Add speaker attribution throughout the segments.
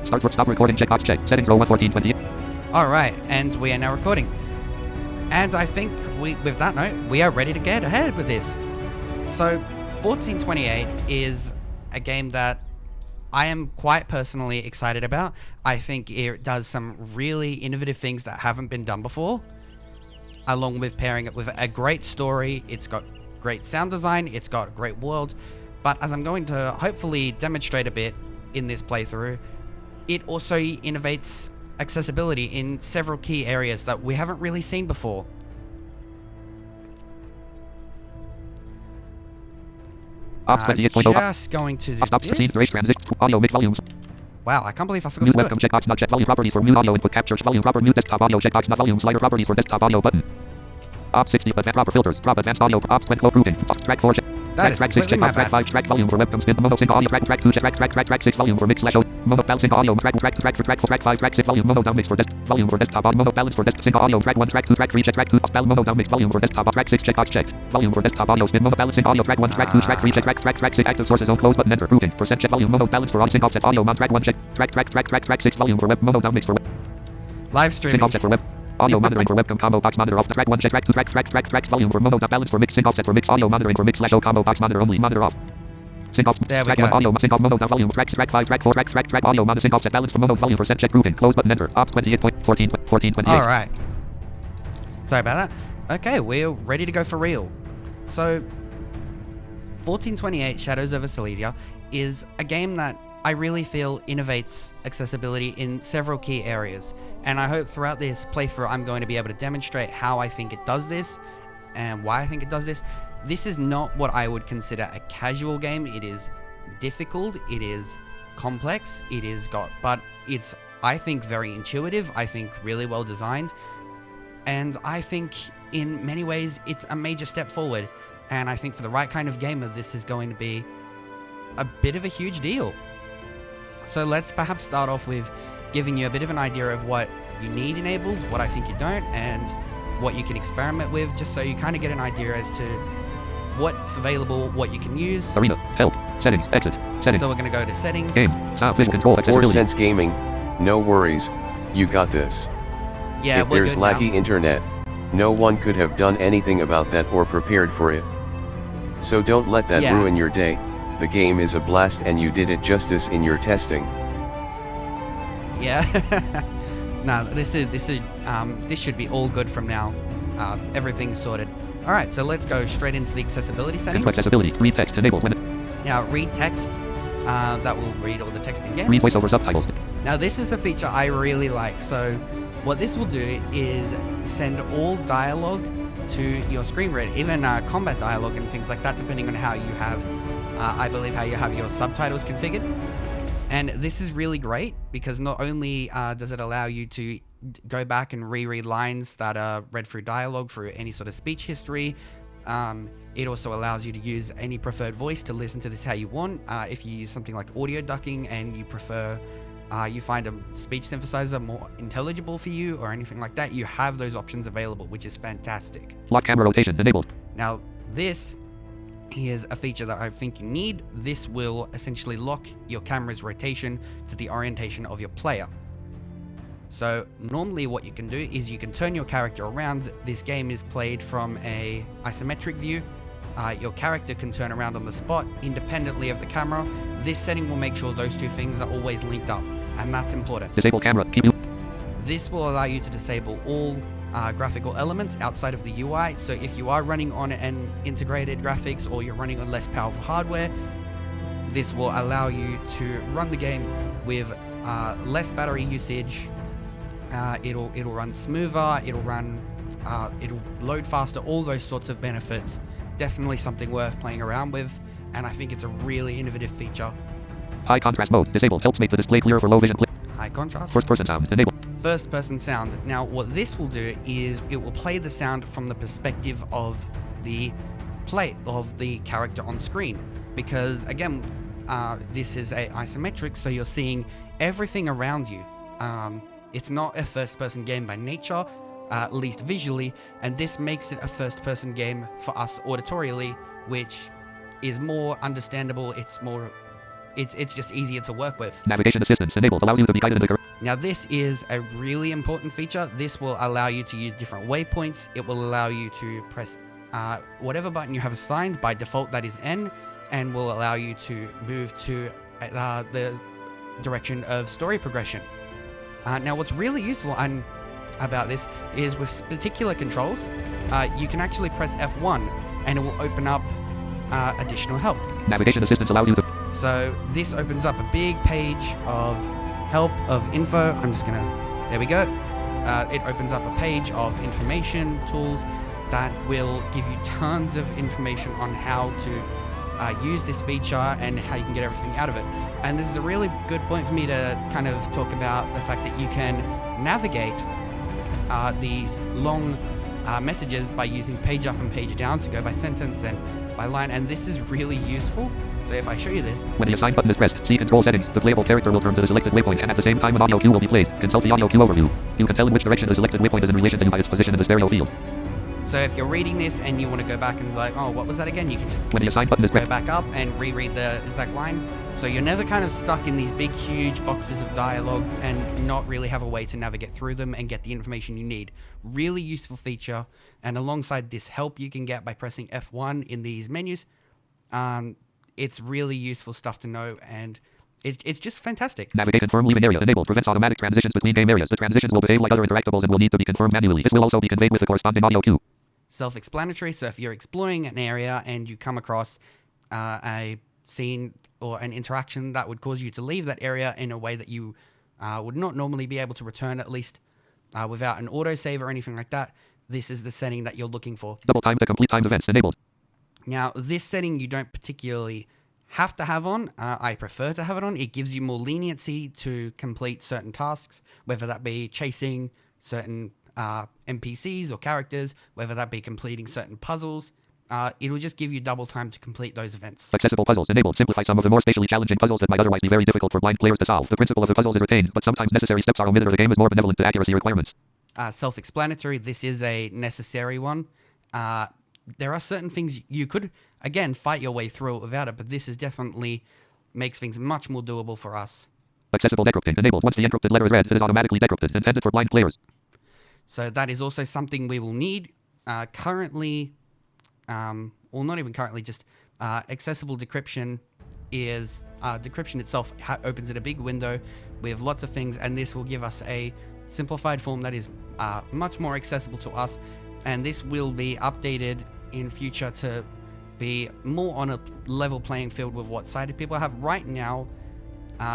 Speaker 1: Stop recording. Checkbox check. Settings row 11420.
Speaker 2: Alright, and we are now recording. And I think with that note, we are ready to get ahead with this. So, 1428 is a game that I am quite personally excited about. I think it does some really innovative things that haven't been done before, along with pairing it with a great story. It's got great sound design, it's got a great world, but as I'm going to hopefully demonstrate a bit in this playthrough, it also innovates accessibility in several key areas that we haven't really seen before. Just going to do this.
Speaker 1: Audio mix volumes.
Speaker 2: Wow, I can't believe I forgot
Speaker 1: Mute
Speaker 2: to do
Speaker 1: webcam
Speaker 2: it.
Speaker 1: checkbox not check volume properties for mute audio input captures volume proper mute desktop audio checkbox not volume slider properties for desktop audio button. Op 60 proper filters prop advanced audio ops 20 grouping track 4 track 6 checkbox track 5 track volume for webcam spin mono sync audio track 2 track 6 volume for mix slash mono balance sync audio track 5 track 6 volume mono down mix for desktop audio mono balance for desktop sync audio track 1 track 2 track 3 check track 2 off balance mono down mix volume for desktop track 6 checkbox checked volume for desktop audio spin mono balance sync audio track 1 track 2 track 3 check track 6 active sources on close button enter grouping percent check volume mono balance for audio sync offset audio mount track 1 check track 6 volume for web mono down mix for web
Speaker 2: Live streaming.
Speaker 1: sync offset for web audio monitoring for webcam combo box monitor off track 1 check track 2 track volume for mono balance for mix sync offset for mix audio monitoring for mix slash o combo box monitor only monitor off sync off
Speaker 2: there we
Speaker 1: track
Speaker 2: go.
Speaker 1: 1 audio sync off mono down volume track 5 track 4 track audio monitor sync offset balance for mono volume percent check grouping close button enter ops 28.14
Speaker 2: Alright. Sorry about that. Okay, we're ready to go for real. So, 1428 Shadows over Silesia is a game that I really feel innovates accessibility in several key areas. And I hope throughout this playthrough I'm going to be able to demonstrate how I think it does this and why I think it does this. This is not what I would consider a casual game. It is difficult, it is complex, but it's, I think, very intuitive, I think really well designed, and I think in many ways it's a major step forward, and I think for the right kind of gamer this is going to be a bit of a huge deal. So let's perhaps start off with giving you a bit of an idea of what you need enabled, what I think you don't, and what you can experiment with, just so you kind of get an idea as to what's available, what you can use.
Speaker 1: Arena, help, settings, exit, settings.
Speaker 2: So we're going to go to settings.
Speaker 1: Game, sound, visual control, accessibility.
Speaker 3: Sense Gaming, no worries, you got this.
Speaker 2: Yeah,
Speaker 3: if
Speaker 2: we're
Speaker 3: there's
Speaker 2: good
Speaker 3: laggy
Speaker 2: now.
Speaker 3: internet, no one could have done anything about that or prepared for it. So don't let that ruin your day. The game is a blast and you did it justice in your testing.
Speaker 2: Yeah. No, this should be all good from now. Everything's sorted. All right, so let's go straight into the accessibility settings.
Speaker 1: Accessibility, read text, enable when.
Speaker 2: Now, read text. That will read all the text in game.
Speaker 1: Read voiceover subtitles.
Speaker 2: Now, this is a feature I really like. So, what this will do is send all dialogue to your screen reader, even combat dialogue and things like that, depending on how you have, I believe, how you have your subtitles configured. And this is really great because not only does it allow you to go back and reread lines that are read through dialogue, through any sort of speech history, it also allows you to use any preferred voice to listen to this how you want. If you use something like audio ducking and you prefer, you find a speech synthesizer more intelligible for you or anything like that, you have those options available, which is fantastic.
Speaker 1: Lock camera rotation enabled.
Speaker 2: Now, this is a feature that I think you need. This will essentially lock your camera's rotation to the orientation of your player. So normally what you can do is you can turn your character around. This game is played from a isometric view. Your character can turn around on the spot independently of the camera. This setting will make sure those two things are always linked up, and that's important.
Speaker 1: Disable camera, keep you.
Speaker 2: This will allow you to disable all graphical elements outside of the UI. So if you are running on an integrated graphics or you're running on less powerful hardware, this will allow you to run the game with less battery usage. It'll run smoother. It'll load faster. All those sorts of benefits. Definitely something worth playing around with, and I think it's a really innovative feature.
Speaker 1: High contrast mode disabled helps make the display clear for low vision.
Speaker 2: High contrast.
Speaker 1: First person sound enabled.
Speaker 2: First person sound. Now what this will do is it will play the sound from the perspective of the character on screen, because again this is a isometric, so you're seeing everything around you. It's not a first person game by nature, at least visually, and this makes it a first person game for us auditorially, which is more understandable. It's more it's just easier to work with.
Speaker 1: Navigation assistance enabled, allows you to be guided in the
Speaker 2: Now this is a really important feature. This will allow you to use different waypoints. It will allow you to press whatever button you have assigned. By default that is N, and will allow you to move to the direction of story progression. Now what's really useful about this is with particular controls, you can actually press F1 and it will open up additional help.
Speaker 1: Navigation assistance allows you to...
Speaker 2: So this opens up a big page of help, of info. I'm just gonna, there we go. It opens up a page of information tools that will give you tons of information on how to use this feature and how you can get everything out of it. And this is a really good point for me to kind of talk about the fact that you can navigate these long messages by using page up and page down to go by sentence and by line, and this is really useful. So if I show you this,
Speaker 1: when the assign button is pressed, see control settings. The playable character will turn to the selected waypoint, and at the same time an audio cue will be played. Consult the audio cue overview. You can tell in which direction the selected waypoint is in relation to you by its position in the stereo field.
Speaker 2: So if you're reading this and you want to go back and like, oh, what was that again? You can just
Speaker 1: when the assign button is
Speaker 2: go
Speaker 1: pressed,
Speaker 2: back up and reread the exact line. So you're never kind of stuck in these big, huge boxes of dialogue and not really have a way to navigate through them and get the information you need. Really useful feature. And alongside this help you can get by pressing F1 in these menus, it's really useful stuff to know, and it's just fantastic.
Speaker 1: Navigate confirm leaving area enabled, prevents automatic transitions between game areas. The transitions will behave like other interactables and will need to be confirmed manually. This will also be conveyed with the corresponding audio cue.
Speaker 2: Self-explanatory. So if you're exploring an area and you come across a scene or an interaction that would cause you to leave that area in a way that you would not normally be able to return, at least without an autosave or anything like that, this is the setting that you're looking for.
Speaker 1: Double time to complete timed events enabled.
Speaker 2: Now, this setting you don't particularly have to have on. I prefer to have it on. It gives you more leniency to complete certain tasks, whether that be chasing certain NPCs or characters, whether that be completing certain puzzles. It will just give you double time to complete those events.
Speaker 1: Accessible puzzles enabled. Simplify some of the more spatially challenging puzzles that might otherwise be very difficult for blind players to solve. The principle of the puzzles is retained, but sometimes necessary steps are omitted or the game is more benevolent to accuracy requirements.
Speaker 2: Self-explanatory. This is a necessary one. There are certain things you could, again, fight your way through without it, but this is definitely makes things much more doable for us.
Speaker 1: Accessible decrypting enabled. Once the encrypted letter is read, it is automatically decrypted, intended for blind players.
Speaker 2: So that is also something we will need. Currently, or not even currently, just accessible decryption is decryption itself opens in a big window with lots of things, and this will give us a simplified form that is much more accessible to us, and this will be updated in future to be more on a level playing field with what sighted people have. Right now,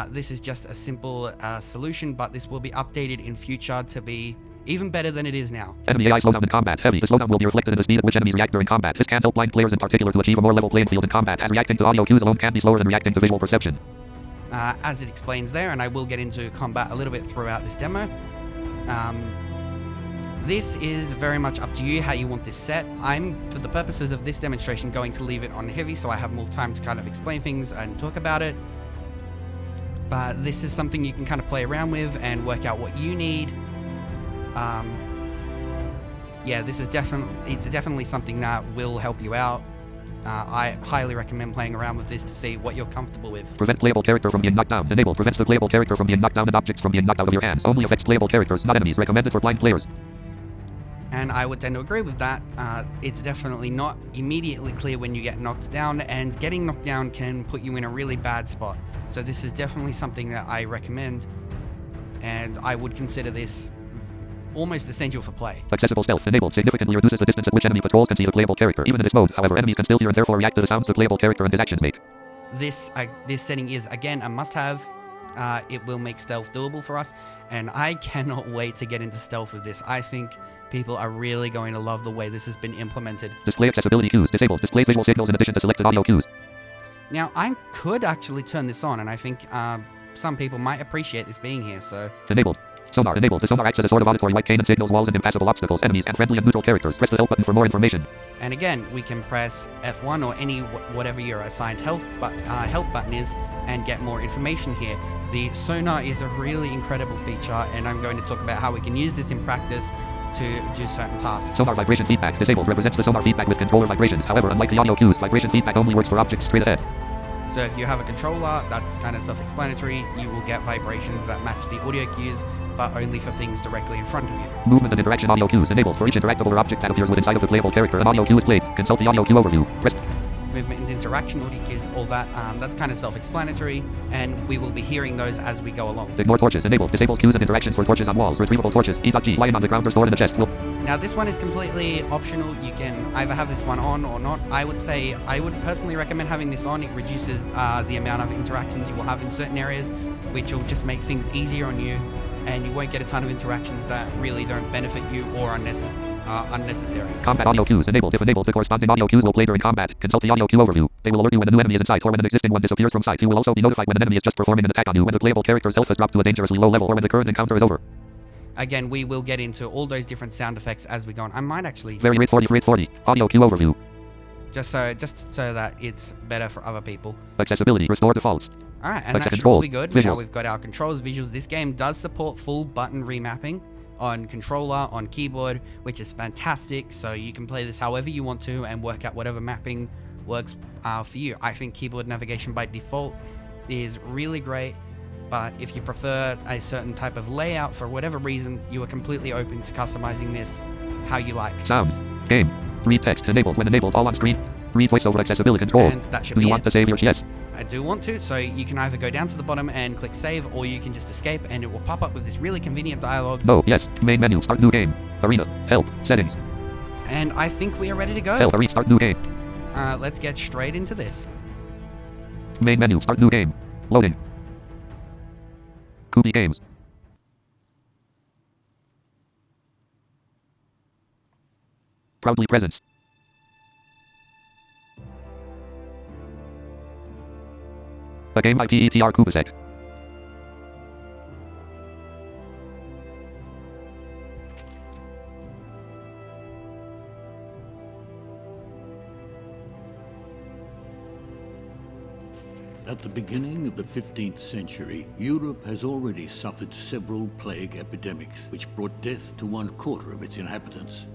Speaker 2: this is just a simple solution, but this will be updated in future to be even better than it is now.
Speaker 1: Enemy AI slowdown in combat. Heavy. The slowdown will be reflected in the speed at which enemies react during combat. This can help blind players in particular to achieve a more level playing field in combat, as reacting to audio cues alone can be slower than reacting to visual perception.
Speaker 2: As it explains there, and I will get into combat a little bit throughout this demo. This is very much up to you how you want this set. I'm, for the purposes of this demonstration, going to leave it on heavy so I have more time to kind of explain things and talk about it. But this is something you can kind of play around with and work out what you need. Yeah, this is definitely something that will help you out. I highly recommend playing around with this to see what you're comfortable with.
Speaker 1: Prevent playable character from being knocked down. Enable. Prevents the playable character from being knocked down and objects from being knocked out of your hands. Only affects playable characters, not enemies. Recommended for blind players.
Speaker 2: And I would tend to agree with that. It's definitely not immediately clear when you get knocked down, and getting knocked down can put you in a really bad spot. So this is definitely something that I recommend, and I would consider this almost essential for play.
Speaker 1: Accessible stealth enabled. Significantly reduces the distance at which enemy patrols can see the playable character. Even in this mode, however, enemies can still hear and therefore react to the sounds the playable character and his actions make.
Speaker 2: This setting is, again, a must-have. It will make stealth doable for us, and I cannot wait to get into stealth with this. I think people are really going to love the way this has been implemented.
Speaker 1: Display accessibility cues disabled. Displays visual signals in addition to selected audio cues.
Speaker 2: Now, I could actually turn this on, and I think some people might appreciate this being here, so...
Speaker 1: Enabled. Sonar enabled. The sonar acts as a sort of auditory light cane and signals walls and impassable obstacles, enemies, and friendly and neutral characters. Press the help button for more information.
Speaker 2: And again, we can press F1 or any whatever your assigned help button is and get more information here. The sonar is a really incredible feature, and I'm going to talk about how we can use this in practice to do certain tasks.
Speaker 1: Sonar vibration feedback disabled. Represents the sonar feedback with controller vibrations. However, unlike the audio cues, vibration feedback only works for objects straight ahead.
Speaker 2: So if you have a controller, that's kind of self-explanatory. You will get vibrations that match the audio cues, but only for things directly in front of you.
Speaker 1: Movement and interaction audio cues enabled for each interactable object that appears within sight of the playable character. An audio cue is played. Consult the audio cue overview. Press
Speaker 2: Movement and interaction audio cues, all that, that's kind of self-explanatory, and we will be hearing those as we go along.
Speaker 1: Ignore torches enabled. Disables cues and interactions for torches on walls. Retrievable torches. E.G. lying on the ground or stored in the chest.
Speaker 2: Now this one is completely optional. You can either have this one on or not. I would personally recommend having this on. It reduces the amount of interactions you will have in certain areas, which will just make things easier on you, and you won't get a ton of interactions that really don't benefit you or are unnecessary.
Speaker 1: Combat audio cues enabled. If enabled, the corresponding audio cues will play during combat. Consult the audio cue overview. They will alert you when a new enemy is in sight or when an existing one disappears from sight. You will also be notified when an enemy is just performing an attack on you, when the playable character's health has dropped to a dangerously low level, or when the current encounter is over.
Speaker 2: Again, we will get into all those different sound effects as we go on. I might actually...
Speaker 1: Very rate 40. Audio cue overview.
Speaker 2: Just so that it's better for other people.
Speaker 1: Accessibility. Restore defaults.
Speaker 2: Alright, and that should all be good. Now we've got our controls, visuals. This game does support full button remapping on controller, on keyboard, which is fantastic. So you can play this however you want to and work out whatever mapping works for you. I think keyboard navigation by default is really great, but if you prefer a certain type of layout for whatever reason, you are completely open to customizing this how you like.
Speaker 1: Sound. Game. Read text enabled. When enabled, all on screen. Read voiceover accessibility controls.
Speaker 2: And that should
Speaker 1: Do
Speaker 2: be
Speaker 1: you want to save your... Yes.
Speaker 2: I do want to, so you can either go down to the bottom and click save, or you can just escape and it will pop up with this really convenient dialogue.
Speaker 1: No, yes. Main menu. Start new game. Arena. Help. Settings.
Speaker 2: And I think we are ready to go.
Speaker 1: Help. Arena. Start new game.
Speaker 2: Let's get straight into this.
Speaker 1: Main menu. Start new game. Loading. Kubi Games. Proudly presents. A game by Petr Kubasek.
Speaker 4: At the beginning of the 15th century, Europe has already suffered several plague epidemics, which brought death to 1/4 of its inhabitants.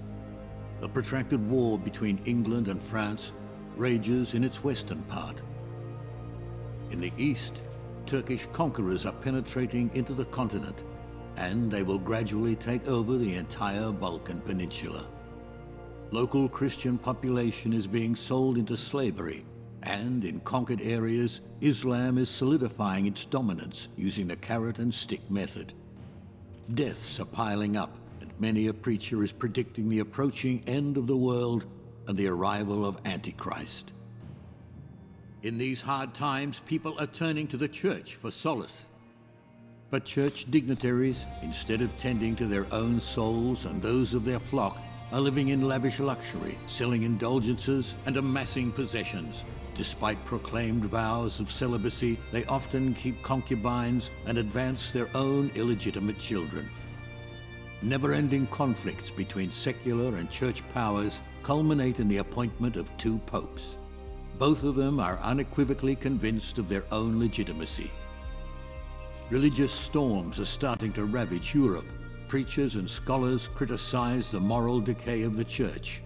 Speaker 4: A protracted war between England and France rages in its western part. In the east, Turkish conquerors are penetrating into the continent, and they will gradually take over the entire Balkan Peninsula. Local Christian population is being sold into slavery, and in conquered areas, Islam is solidifying its dominance using the carrot and stick method. Deaths are piling up, and many a preacher is predicting the approaching end of the world and the arrival of Antichrist. In these hard times, people are turning to the church for solace. But church dignitaries, instead of tending to their own souls and those of their flock, are living in lavish luxury, selling indulgences and amassing possessions. Despite proclaimed vows of celibacy, they often keep concubines and advance their own illegitimate children. Never-ending conflicts between secular and church powers culminate in the appointment of 2 popes. Both of them are unequivocally convinced of their own legitimacy. Religious storms are starting to ravage Europe. Preachers and scholars criticize the moral decay of the church.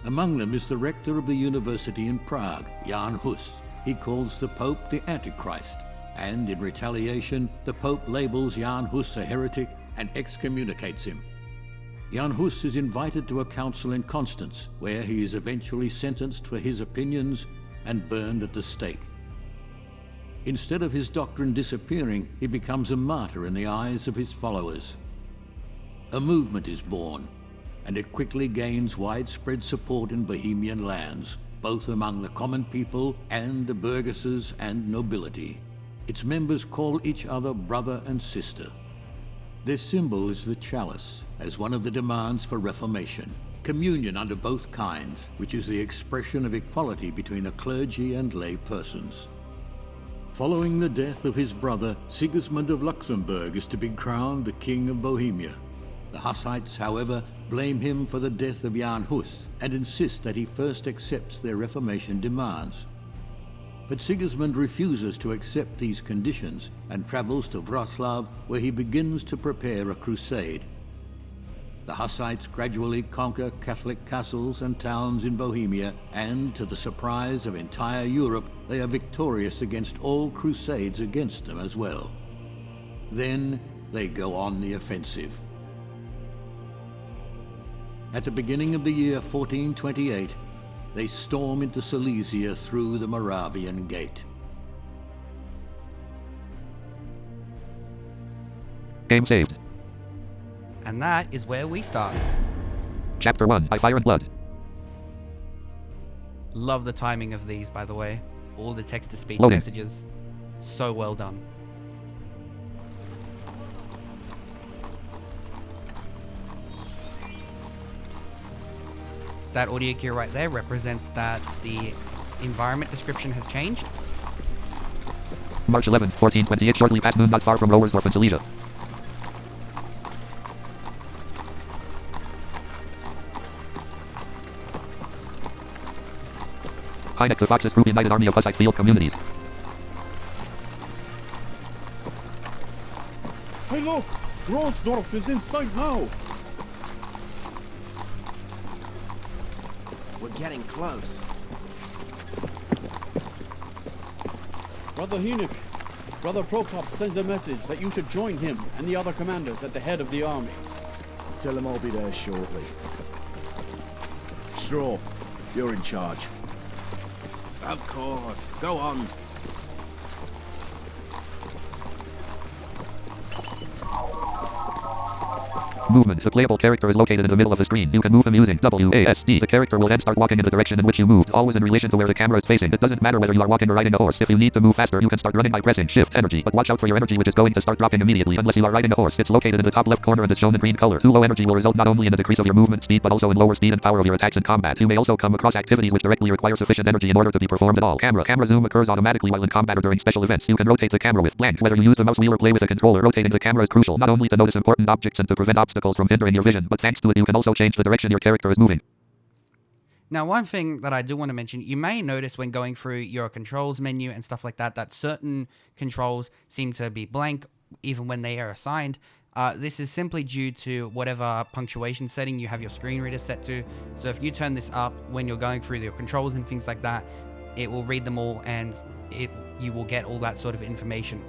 Speaker 4: Among them is the rector of the university in Prague, Jan Hus. He calls the Pope the Antichrist, and in retaliation, the Pope labels Jan Hus a heretic and excommunicates him. Jan Hus is invited to a council in Constance, where he is eventually sentenced for his opinions and burned at the stake. Instead of his doctrine disappearing, he becomes a martyr in the eyes of his followers. A movement is born, and it quickly gains widespread support in Bohemian lands, both among the common people and the burgesses and nobility. Its members call each other brother and sister. This symbol is the chalice, as one of the demands for Reformation. Communion under both kinds, which is the expression of equality between the clergy and lay persons. Following the death of his brother, Sigismund of Luxembourg is to be crowned the King of Bohemia. The Hussites, however, blame him for the death of Jan Hus and insist that he first accepts their Reformation demands. But Sigismund refuses to accept these conditions and travels to Wrocław, where he begins to prepare a crusade. The Hussites gradually conquer Catholic castles and towns in Bohemia, and to the surprise of entire Europe, they are victorious against all crusades against them as well. Then they go on the offensive. At the beginning of the year 1428, they storm into Silesia through the Moravian Gate.
Speaker 1: Game saved.
Speaker 2: And that is where we start.
Speaker 1: Chapter 1, By Fire and Blood.
Speaker 2: Love the timing of these, by the way. All the text-to-speech
Speaker 1: Loading.
Speaker 2: messages. So well done. That audio cue right there represents that the environment description has changed.
Speaker 1: March 11th, 1428, shortly past noon, not far from Rowersdorf in Silesia. Heineck, the Fox's group, United Army of Hussite Field Communities.
Speaker 5: Hey look! Rowersdorf is in sight now!
Speaker 6: We're getting close.
Speaker 5: Brother Heineck, Brother Prokop sends a message that you should join him and the other commanders at the head of the army.
Speaker 6: Tell him I'll be there shortly. Straw, you're in charge. Of course. Go on.
Speaker 1: Movement. The playable character is located in the middle of the screen. You can move him using WASD. The character will then start walking in the direction in which you moved, always in relation to where the camera is facing. It doesn't matter whether you are walking or riding a horse. If you need to move faster, you can start running by pressing Shift Energy. But watch out for your energy, which is going to start dropping immediately unless you are riding a horse. It's located in the top left corner and is shown in green color. Too low energy will result not only in a decrease of your movement speed, but also in lower speed and power of your attacks in combat. You may also come across activities which directly require sufficient energy in order to be performed at all. Camera zoom occurs automatically while in combat or during special events. You can rotate the camera with blank. Whether you use the mouse wheel or play with a controller, rotating the camera is crucial, not only to notice important objects and to prevent obstacles from hindering your vision, but thanks to it you can also change the direction your character is moving.
Speaker 2: Now, one thing that I do want to mention, you may notice when going through your controls menu and stuff like that, that certain controls seem to be blank even when they are assigned. This is simply due to whatever punctuation setting you have your screen reader set to. So if you turn this up when you're going through your controls and things like that, it will read them all and you will get all that sort of information.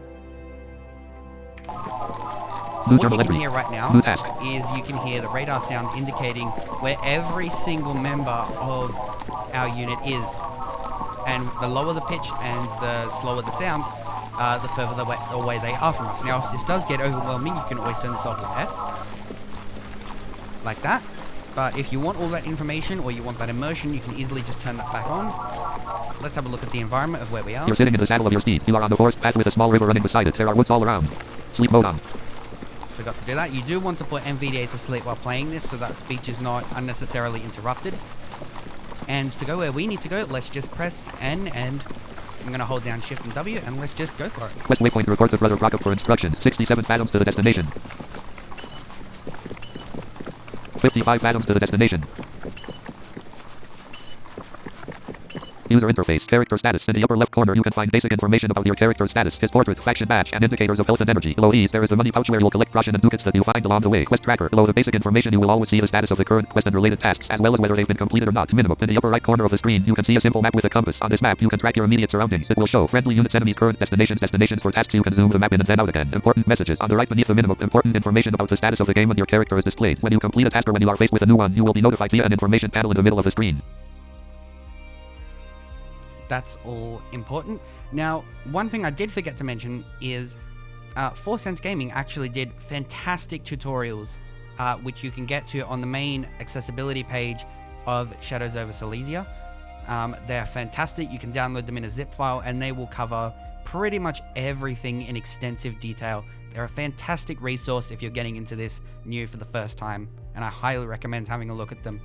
Speaker 2: So what you can hear right now is you can hear the radar sound indicating where every single member of our unit is. And the lower the pitch and the slower the sound, the further away they are from us. Now, if this does get overwhelming, you can always turn this off with F. Like that. But if you want all that information or you want that immersion, you can easily just turn that back on. Let's have a look at the environment of where we are.
Speaker 1: You're sitting in the saddle of your steed. You are on the forest path with a small river running beside it. There are woods all around. Sleep mode on.
Speaker 2: Forgot to do that. You do want to put NVDA to sleep while playing this so that speech is not unnecessarily interrupted. And to go where we need to go, let's just press N and I'm going to hold down Shift and W and let's just go for it.
Speaker 1: Quest waypoint, report to Brother Prokop for instructions. 67 fathoms to the destination. 55 fathoms to the destination. User interface, character status. In the upper left corner, you can find basic information about your character's status, his portrait, faction badge, and indicators of health and energy. Below these, there is the money pouch where you'll collect groschen and ducats that you find along the way. Quest tracker. Below the basic information, you will always see the status of the current quest and related tasks, as well as whether they've been completed or not. Minimum. In the upper right corner of the screen, you can see a simple map with a compass. On this map, you can track your immediate surroundings. It will show friendly units, enemies, current destinations for tasks. You can zoom the map in and then out again. Important messages. On the right beneath the minimum, important information about the status of the game when your character is displayed. When you complete a task or when you are faced with a new one, you will be notified via an information panel in the middle of the screen.
Speaker 2: That's all important. Now, one thing I did forget to mention is 4 Cents Gaming actually did fantastic tutorials, which you can get to on the main accessibility page of Shadows over Silesia. They're fantastic. You can download them in a zip file and they will cover pretty much everything in extensive detail. They're a fantastic resource if you're getting into this new for the first time, and I highly recommend having a look at them.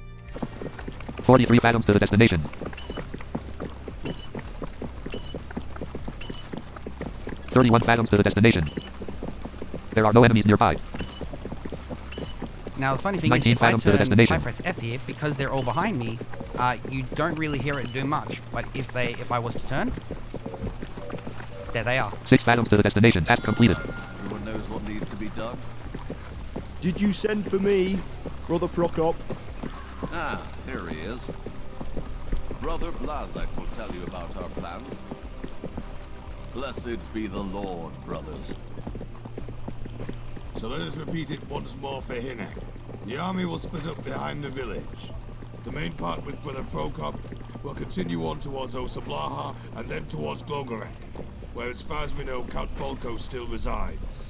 Speaker 1: 43 fathoms to the destination. 31 fathoms to the destination. There are no enemies nearby.
Speaker 2: Now the funny thing is, if I press F here, because they're all behind me, you don't really hear it do much. But if I was to turn, there they are.
Speaker 1: 6 fathoms to the destination. Task completed.
Speaker 7: Everyone knows what needs to be done.
Speaker 6: Did you send for me?
Speaker 7: Brother Prokop.
Speaker 8: Ah, here he is. Brother Blazak will tell you about our plans. Blessed be the Lord, brothers.
Speaker 6: So let us repeat it once more for Hinek. The army will split up behind the village. The main part with Brother Prokop will continue on towards Osablaha and then towards Glogorek, where as far as we know Count Polko still resides.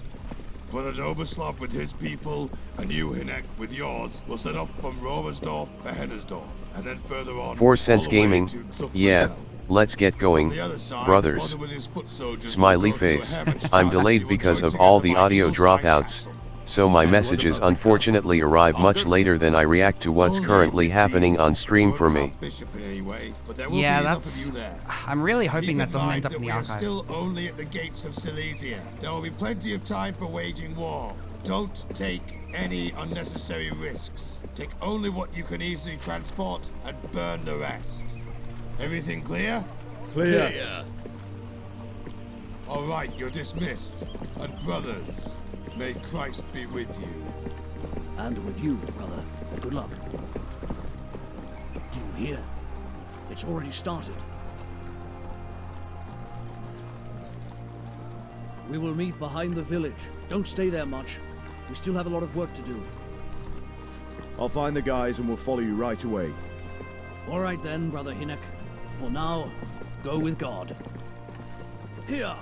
Speaker 6: Brother Doberslav with his people, and you, Hinek, with yours, will set off from Romersdorf for Hennersdorf, and then further on...
Speaker 3: 4 Cents
Speaker 6: all the way
Speaker 3: Gaming,
Speaker 6: to Zuckmühl.
Speaker 3: yeah, let's get going,
Speaker 6: From the other side,
Speaker 3: brothers.
Speaker 6: Brother with his foot soldiers
Speaker 3: Smiley
Speaker 6: will go through a
Speaker 3: face,
Speaker 6: Hermit's
Speaker 3: I'm
Speaker 6: town.
Speaker 3: delayed
Speaker 6: You will
Speaker 3: because
Speaker 6: join
Speaker 3: of all
Speaker 6: together
Speaker 3: the
Speaker 6: by
Speaker 3: audio
Speaker 6: Eaglestein
Speaker 3: dropouts,
Speaker 6: Castle.
Speaker 3: so my
Speaker 6: And what
Speaker 3: messages
Speaker 6: about the
Speaker 3: unfortunately arrive
Speaker 6: All
Speaker 3: much
Speaker 6: good?
Speaker 3: later than I react to what's
Speaker 6: Only
Speaker 3: currently
Speaker 6: if it's
Speaker 3: happening
Speaker 6: easy.
Speaker 3: on stream for
Speaker 6: Won't
Speaker 3: me.
Speaker 6: harm Bishop in any way, but there will
Speaker 2: Yeah,
Speaker 6: be enough
Speaker 2: that's...
Speaker 6: of you there.
Speaker 2: I'm really hoping
Speaker 6: Keep
Speaker 2: that doesn't end
Speaker 6: mind
Speaker 2: up in
Speaker 6: that
Speaker 2: the
Speaker 6: we are
Speaker 2: archives.
Speaker 6: still only at the gates of Silesia. There will be plenty of time for waging war. Don't take any unnecessary risks. Take only what you can easily transport and burn the rest. Everything clear?
Speaker 7: Clear.
Speaker 6: All right, you're dismissed. And brothers, may Christ be with you.
Speaker 9: And with you, brother. Good luck. Do you hear? It's already started. We will meet behind the village. Don't stay there much. We still have a lot of work to do.
Speaker 7: I'll find the guys and we'll follow you right away.
Speaker 9: All right then, Brother Hinek. For now, go with God. Here!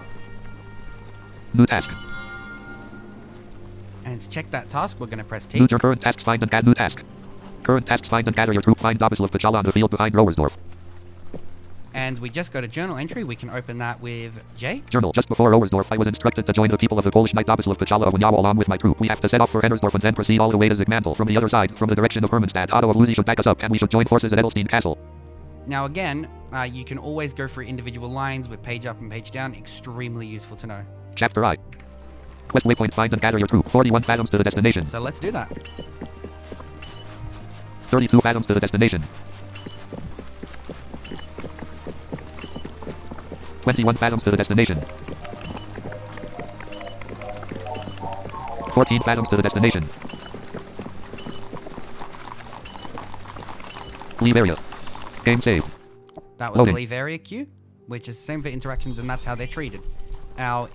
Speaker 1: New task.
Speaker 2: And to check that task, we're going to press T.
Speaker 1: Use your current tasks, find and gather new task. Current tasks, find and gather your troop, find Dobislav Pachala on the field behind Rowersdorf.
Speaker 2: And we just go to journal entry. We can open that with J.
Speaker 1: Journal, just before Rowersdorf I was instructed to join the people of the Polish Knight Dobislav Pachala of Wanyawa along with my troop. We have to set off for Hennersdorf and then proceed all the way to Zygmantel. From the other side, from the direction of Hermannstadt, Otto of Luzi should back us up and we should join forces at Edelstein Castle.
Speaker 2: Now again, you can always go through individual lines with page up and page down. Extremely useful to know.
Speaker 1: Chapter I. Quest waypoint, find and gather your troop. 41 fathoms to the destination.
Speaker 2: So let's do that.
Speaker 1: 32 fathoms to the destination. 21 fathoms to the destination. 14 fathoms to the destination. Leave area. Game saved.
Speaker 2: That was
Speaker 1: Loading.
Speaker 2: the leave area queue, which is the same for interactions, and that's how they're treated. Our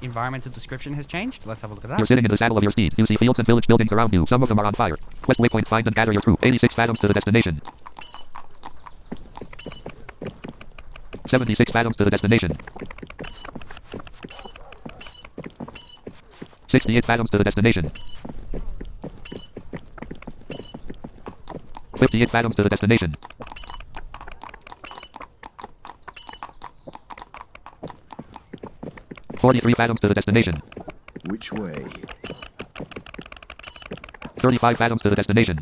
Speaker 2: environmental description has changed. Let's have a look at that.
Speaker 1: You're sitting in the saddle of your steed. You see fields and village buildings around you. Some of them are on fire. Quest waypoint, find and gather your troop. 86 fathoms to the destination. 76 fathoms to the destination. 68 fathoms to the destination. 58 fathoms to the destination. 43 fathoms to the destination.
Speaker 7: Which way?
Speaker 1: 35 fathoms to the destination.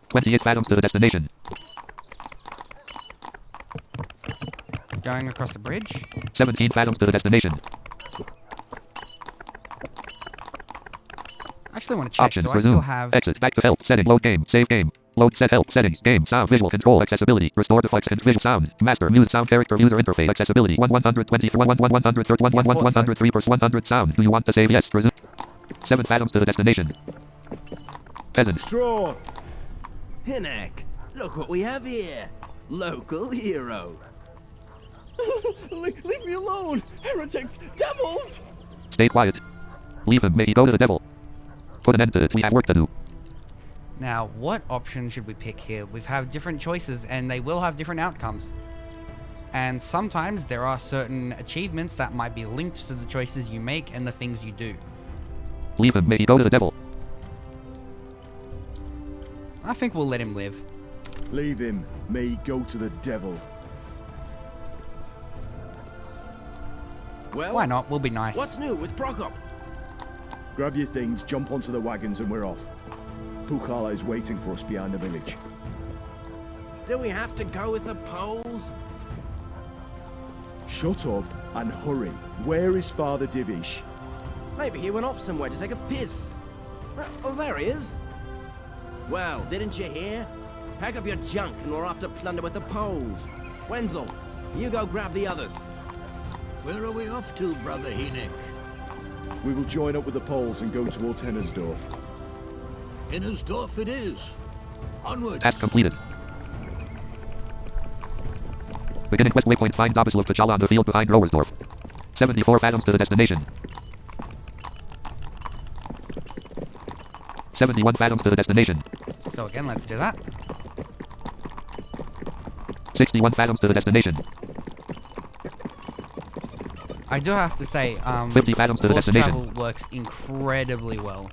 Speaker 1: 28 fathoms to the destination.
Speaker 2: Going across the bridge.
Speaker 1: 17 fathoms to the destination.
Speaker 2: Actually, I want to check.
Speaker 1: Options,
Speaker 2: Do I
Speaker 1: resume,
Speaker 2: still have...
Speaker 1: exit, back to help, setting, load game, save game, load set help, settings, game, sound, visual control, accessibility, restore device and visual sound, master, music, sound, character, user interface, accessibility, 120, 103 per 100 sound. Do you want to save? Yes, resume. 7 fathoms to the destination. Peasant.
Speaker 7: Straw!
Speaker 10: Hinek, look what we have here. Local hero.
Speaker 5: Leave me alone! Heretics! Devils!
Speaker 1: Stay quiet. Leave him, may he go to the devil. Put an end to it, we have work to do.
Speaker 2: Now, what option should we pick here? We have different choices, and they will have different outcomes. And sometimes there are certain achievements that might be linked to the choices you make and the things you do.
Speaker 1: Leave him, may he go to the devil.
Speaker 2: I think we'll let him live.
Speaker 7: Leave him. May he go to the devil.
Speaker 10: Well,
Speaker 2: Why not? We'll be nice.
Speaker 10: what's new with Prokop?
Speaker 7: Grab your things, jump onto the wagons and we're off. Pukala is waiting for us behind the village.
Speaker 10: Do we have to go with the Poles?
Speaker 7: Shut up and hurry. Where is Father Divish?
Speaker 10: Maybe he went off somewhere to take a piss. Oh, there he is. Well, didn't you hear? Pack up your junk and we're off to plunder with the Poles. Wenzel, you go grab the others.
Speaker 4: Where are we off to, Brother Hinek?
Speaker 7: We will join up with the Poles and go towards Hennersdorf.
Speaker 4: Hennersdorf it is. Onwards.
Speaker 1: Task completed. Beginning quest waypoint. Find Abbas of T'Challa on the field behind Rowersdorf. 74 fathoms to the destination. 71 fathoms to the destination.
Speaker 2: So again, let's do that.
Speaker 1: 61 fathoms to the destination.
Speaker 2: I do have to say,
Speaker 1: 50 fathoms to the
Speaker 2: force
Speaker 1: destination.
Speaker 2: travel works incredibly well.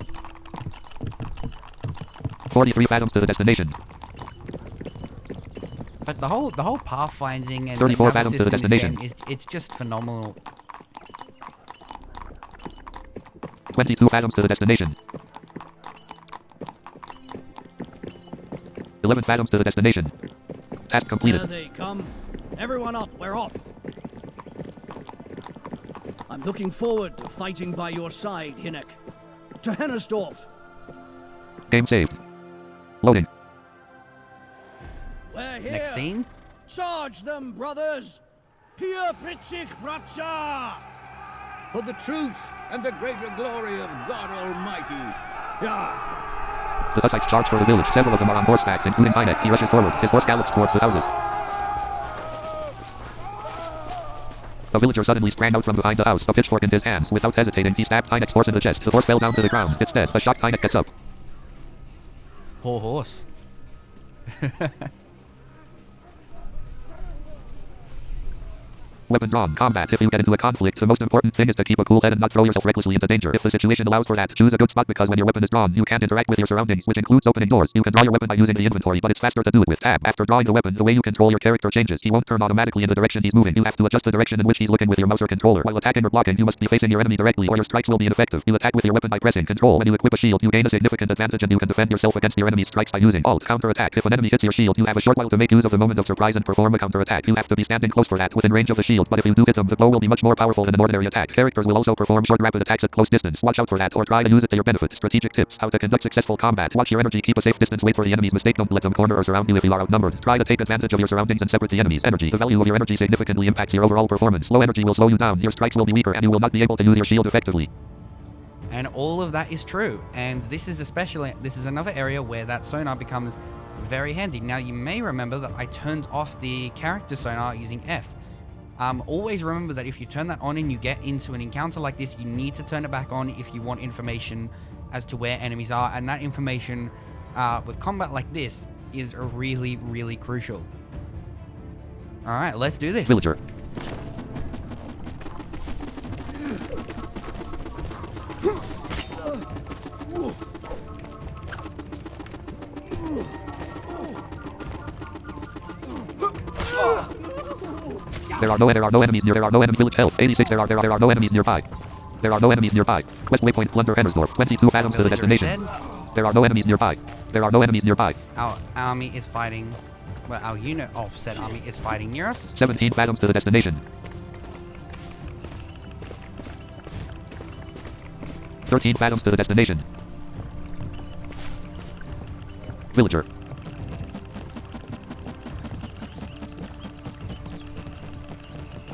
Speaker 1: 43 fathoms to the destination.
Speaker 2: But the whole pathfinding and
Speaker 1: 34
Speaker 2: naval
Speaker 1: fathoms to the
Speaker 2: system in this
Speaker 1: destination.
Speaker 2: game it's just phenomenal.
Speaker 1: 22 fathoms to the destination. 11 fathoms to the destination. Task completed.
Speaker 9: There they come. Everyone up, we're off. I'm looking forward to fighting by your side, Hinnek. To Hennersdorf.
Speaker 1: Game saved. Loading.
Speaker 9: We're here.
Speaker 2: Next scene.
Speaker 9: Charge them, brothers. Pia Pritzig Bracha.
Speaker 11: For the truth and the greater glory of God Almighty.
Speaker 7: Yeah.
Speaker 1: The Hussites charge for the village. Several of them are on horseback, including Hynek. He rushes forward. His horse gallops towards the houses. A villager suddenly sprang out from behind the house, a pitchfork in his hands. Without hesitating, he stabbed Hynek's horse in the chest. The horse fell down to the ground. Instead, a shocked Hynek gets up.
Speaker 2: Poor horse.
Speaker 1: Weapon drawn. Combat. If you get into a conflict, the most important thing is to keep a cool head and not throw yourself recklessly into danger. If the situation allows for that, choose a good spot because when your weapon is drawn, you can't interact with your surroundings, which includes opening doors. You can draw your weapon by using the inventory, but it's faster to do it with tab. After drawing the weapon, the way you control your character changes. He won't turn automatically in the direction he's moving. You have to adjust the direction in which he's looking with your mouse or controller. While attacking or blocking, you must be facing your enemy directly or your strikes will be ineffective. You attack with your weapon by pressing Control. When you equip a shield, you gain a significant advantage and you can defend yourself against your enemy's strikes by using Alt. Counter-attack. If an enemy hits your shield, you have a short while to make use of the moment of surprise and perform a counter-attack. You have to be standing close for that, within range of the shield, but if you do hit them, the blow will be much more powerful than an ordinary attack. Characters will also perform short rapid attacks at close distance. Watch out for that or try to use it to your benefit. Strategic tips. How to conduct successful combat. Watch your energy. Keep a safe distance. Wait for the enemy's mistake. Don't let them corner or surround you if you are outnumbered. Try to take advantage of your surroundings and separate the enemy's energy. The value of your energy significantly impacts your overall performance. Low energy will slow you down. Your strikes will be weaker and you will not be able to use your shield effectively.
Speaker 2: And all of that is true. And this is another area where that sonar becomes very handy. Now you may remember that I turned off the character sonar using F. Always remember that if you turn that on and you get into an encounter like this, you need to turn it back on if you want information as to where enemies are. And that information with combat like this is really, really crucial. Alright, let's do this.
Speaker 1: Villager. There are no enemies near. There are no enemy village health. 86. There are no enemies nearby. There are no enemies nearby. Quest waypoint plunder Hennersdorf. 22 fathoms to the destination. There are no enemies nearby. There are no enemies nearby.
Speaker 2: Our army is fighting. Well, our unit of said army is fighting near us.
Speaker 1: 17 fathoms to the destination. 13 fathoms to the destination. Villager.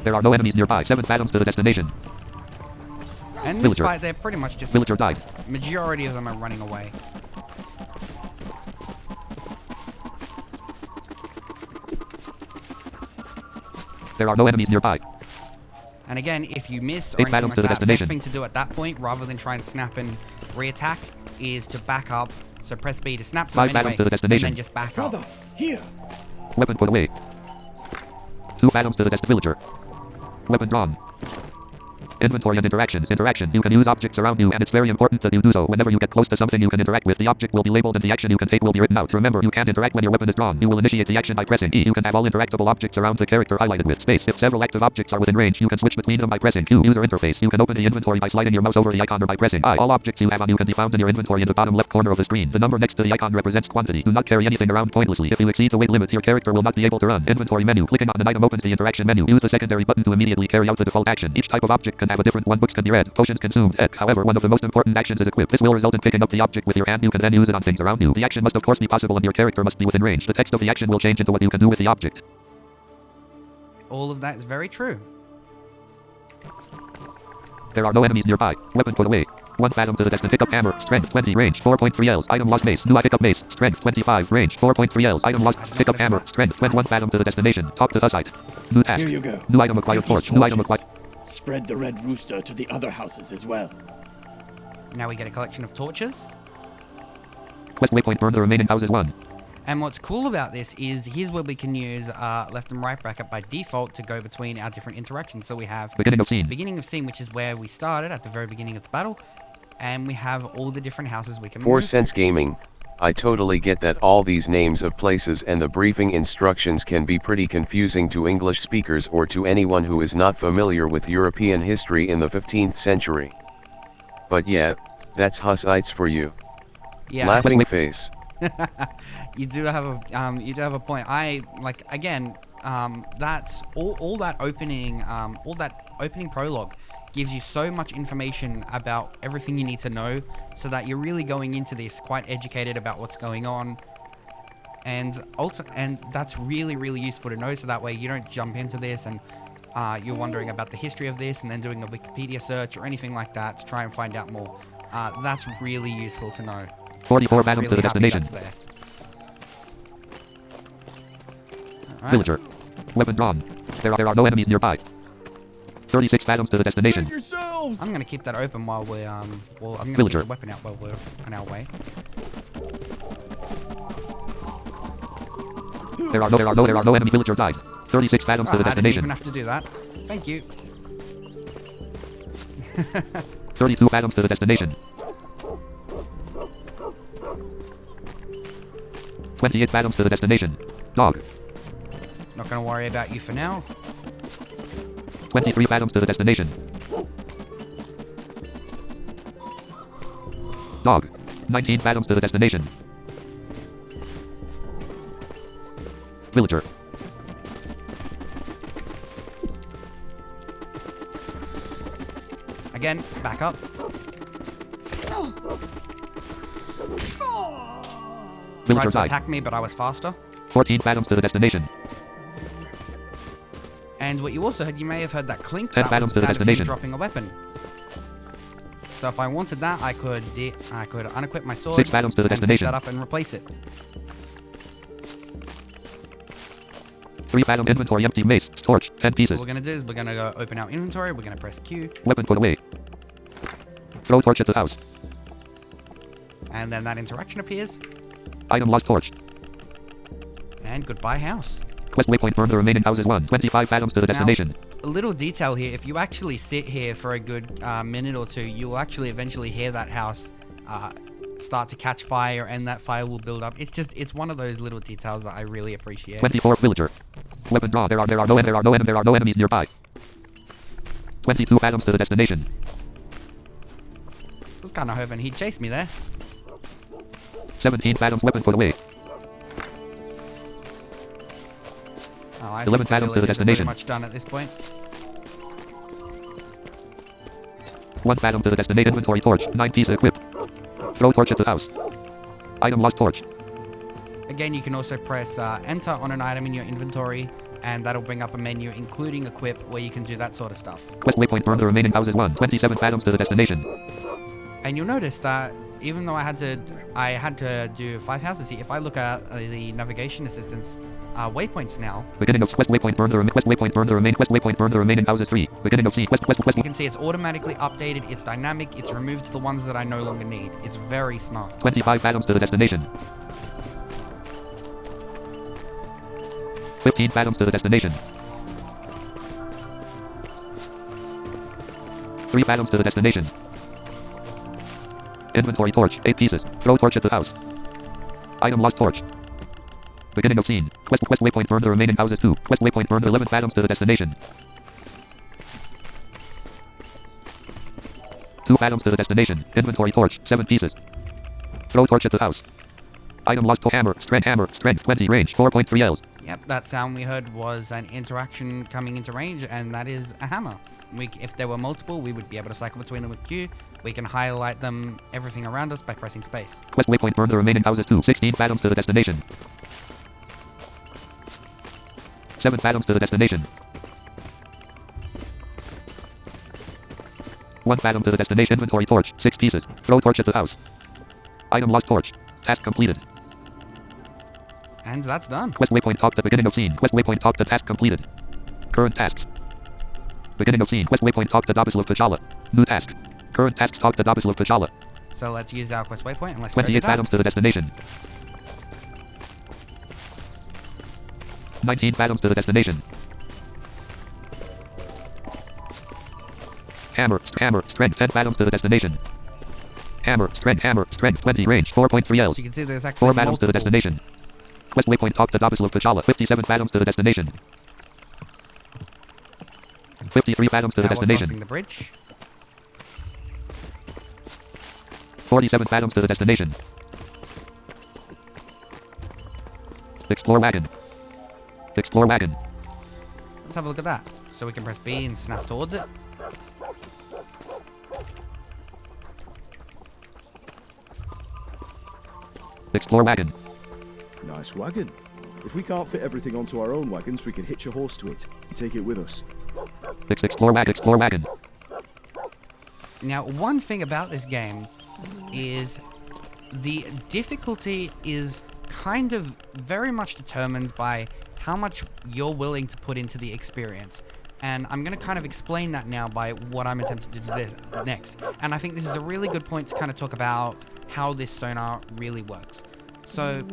Speaker 1: There are no enemies nearby. 7 fathoms to the destination.
Speaker 2: And
Speaker 1: Villager.
Speaker 2: this fight, they're pretty much just...
Speaker 1: Villager died.
Speaker 2: Majority of them are running away.
Speaker 1: There are no enemies nearby.
Speaker 2: And again, if you miss or
Speaker 1: 8
Speaker 2: anything
Speaker 1: fathoms
Speaker 2: like
Speaker 1: to the
Speaker 2: that, best
Speaker 1: destination.
Speaker 2: thing to do at that point, rather than try and snap and re-attack, is to back up. So press B to snap to
Speaker 1: 5
Speaker 2: them
Speaker 1: fathoms
Speaker 2: anyway,
Speaker 1: to the destination.
Speaker 2: and then just back up.
Speaker 7: Brother, here.
Speaker 1: Weapon put away. 2 fathoms to the villager. Weapon drawn. Inventory and interactions. Interaction. You can use objects around you and it's very important that you do so. Whenever you get close to something you can interact with, the object will be labeled and the action you can take will be written out. Remember, you can't interact when your weapon is drawn. You will initiate the action by pressing E. You can have all interactable objects around the character highlighted with space. If several active objects are within range, you can switch between them by pressing Q. User interface. You can open the inventory by sliding your mouse over the icon or by pressing I. All objects you have on you can be found in your inventory in the bottom left corner of the screen. The number next to the icon represents quantity. Do not carry anything around pointlessly. If you exceed the weight limit, your character will not be able to run. Inventory menu. Clicking on an item opens the interaction menu. Use the secondary button to immediately carry out the default action. Each type of object can have a different one. Books can be read. Potions consumed. However, one of the most important actions is equip. This will result in picking up the object with your hand. You can then use it on things around you. The action must of course be possible and your character must be within range. The text of the action will change into what you can do with the object.
Speaker 2: All of that is very true.
Speaker 1: There are no enemies nearby. Weapon put away. 1 fathom to the destination. Pick up hammer. Strength 20. Range 4.3 Ls. Item lost mace. New pick up mace. Strength 25. Range 4.3 Ls. Item lost. Pick up hammer. Strength 21 fathom to the destination. Talk to Hussite. New task.
Speaker 5: Here you go.
Speaker 1: New item acquired.
Speaker 5: Take these
Speaker 1: Torch. New item
Speaker 5: torches.
Speaker 1: acquired.
Speaker 5: Spread the red rooster to the other houses as well.
Speaker 2: Now we get a collection of torches.
Speaker 1: Quest waypoint. Burn the remaining houses 1.
Speaker 2: And what's cool about this is here's where we can use left and right bracket by default to go between our different interactions. So we have
Speaker 1: Beginning of scene.
Speaker 2: Beginning of scene, which is where we started at the very beginning of the battle. And we have all the different houses we can
Speaker 3: For
Speaker 2: move.
Speaker 3: Sense Gaming, I totally get that all these names of places and the briefing instructions can be pretty confusing to English speakers or to anyone who is not familiar with European history in the 15th century. But yeah, that's Hussites for you.
Speaker 2: Yeah.
Speaker 3: Laughing face.
Speaker 2: You do have a point. That's all that opening prologue gives you so much information about everything you need to know, so that you're really going into this quite educated about what's going on, and that's really, really useful to know, so that way you don't jump into this and you're wondering about the history of this and then doing a Wikipedia search or anything like that to try and find out more. That's really useful to know.
Speaker 1: 44 fathoms to the
Speaker 2: Really happy
Speaker 1: destination.
Speaker 2: that's there. Alright.
Speaker 1: Villager. Weapon drawn. There are no enemies nearby. 36 fathoms to the destination.
Speaker 5: Yourselves!
Speaker 2: I'm gonna keep that open while we're I'm gonna
Speaker 1: Villager.
Speaker 2: get the weapon out while we're on our way.
Speaker 1: There are no enemy. Villager died. 36 fathoms to the
Speaker 2: I didn't
Speaker 1: destination.
Speaker 2: even have to do that. Thank you.
Speaker 1: 32 fathoms to the destination. 28 fathoms to the destination. Dog.
Speaker 2: Not gonna worry about you for now.
Speaker 1: 23 fathoms to the destination. Dog. 19 fathoms to the destination. Villager.
Speaker 2: Again, back up. Tried
Speaker 1: Villager
Speaker 2: to
Speaker 1: died.
Speaker 2: attack me, but I was faster.
Speaker 1: 14 fathoms to the destination.
Speaker 2: And what you also heard, you may have heard that clink.
Speaker 1: 10
Speaker 2: That
Speaker 1: fathoms
Speaker 2: was
Speaker 1: to the
Speaker 2: the sound of him
Speaker 1: destination.
Speaker 2: dropping a weapon. So if I wanted that, I could unequip my sword.
Speaker 1: 6 fathoms to the
Speaker 2: and pick
Speaker 1: destination.
Speaker 2: that up and replace it.
Speaker 1: 3 fathom inventory empty mace. Torch. 10 pieces.
Speaker 2: What we're gonna do is we're gonna go open our inventory. We're gonna press Q,
Speaker 1: Weapon put away. Throw torch at the house.
Speaker 2: and then that interaction appears.
Speaker 1: Item lost torch.
Speaker 2: And goodbye house.
Speaker 1: Quest waypoint burn the remaining houses 1. 25 fathoms to the destination.
Speaker 2: A little detail here, if you actually sit here for a good minute or two, you will actually eventually hear that house start to catch fire, and that fire will build up. It's one of those little details that I really appreciate.
Speaker 1: 24 villager. Weapon draw. There are no enemies nearby. 22 fathoms to the destination.
Speaker 2: I was kind of hoping he'd chase me there.
Speaker 1: 17 fathoms weapon put away.
Speaker 2: Oh, I
Speaker 1: 11
Speaker 2: think
Speaker 1: fathoms to the
Speaker 2: village is
Speaker 1: destination.
Speaker 2: Pretty much done at this point.
Speaker 1: 1 fathom to the destination. Inventory torch. 9 pieces equipped. Throw torch at the house. Item lost torch.
Speaker 2: Again, you can also press enter on an item in your inventory, and that'll bring up a menu including equip, where you can do that sort of stuff.
Speaker 1: Quest waypoint burn the remaining houses 1. 27 fathoms to the destination.
Speaker 2: And you'll notice that even though I had to do 5 houses here, if I look at the navigation assistance waypoints now,
Speaker 1: Beginning of quest waypoint burn the remaining houses 3. Beginning of scene. Quest.
Speaker 2: you can see it's automatically updated, it's dynamic, it's removed the ones that I no longer need. It's very smart.
Speaker 1: 25 fathoms to the destination. 15 fathoms to the destination. 3 fathoms to the destination. Inventory torch. 8 pieces. Throw torch at the house. Item lost torch. Beginning of scene. Quest waypoint burn the remaining houses 2. Quest waypoint burn 11 fathoms to the destination. 2 fathoms to the destination. Inventory torch. 7 pieces. Throw torch at the house. Item lost to hammer. Strength 20. Range 4.3 Ls.
Speaker 2: Yep, that sound we heard was an interaction coming into range, and that is a hammer. If there were multiple, we would be able to cycle between them with Q. We can highlight them, everything around us, by pressing space.
Speaker 1: Quest waypoint burn the remaining houses 2. 16 fathoms to the destination. 7 fathoms to the destination. 1 fathom to the destination. Inventory torch. 6 pieces. Throw torch at the house. Item lost torch. Task completed.
Speaker 2: And that's done.
Speaker 1: Quest waypoint talk to beginning of scene. Quest waypoint talk to task completed. Current tasks. Beginning of scene. Quest waypoint talk to Dabislav Pashala. New task. Current tasks talk to Dabislav Pashala.
Speaker 2: So let's use our quest waypoint and let's
Speaker 1: 28
Speaker 2: go to
Speaker 1: fathoms to the destination. 19 fathoms to the destination. Hammer, strength 10 fathoms to the destination. Hammer, strength 20, range 4.3 L.
Speaker 2: So you can see there's actually
Speaker 1: 4 fathoms to the destination. Quest waypoint talk to Dabislav Pashala. 57 fathoms to the destination. 53 fathoms to the
Speaker 2: Now we're
Speaker 1: destination.
Speaker 2: crossing the bridge.
Speaker 1: 47 fathoms to the destination. Explore wagon. Explore wagon.
Speaker 2: Let's have a look at that. So we can press B and snap towards it.
Speaker 1: Explore wagon.
Speaker 7: Nice wagon. If we can't fit everything onto our own wagons, we can hitch a horse to it and take it with us.
Speaker 1: Explore wagon.
Speaker 2: Now, one thing about this game is the difficulty is kind of very much determined by how much you're willing to put into the experience. And I'm going to kind of explain that now by what I'm attempting to do this next. And I think this is a really good point to kind of talk about how this sonar really works. So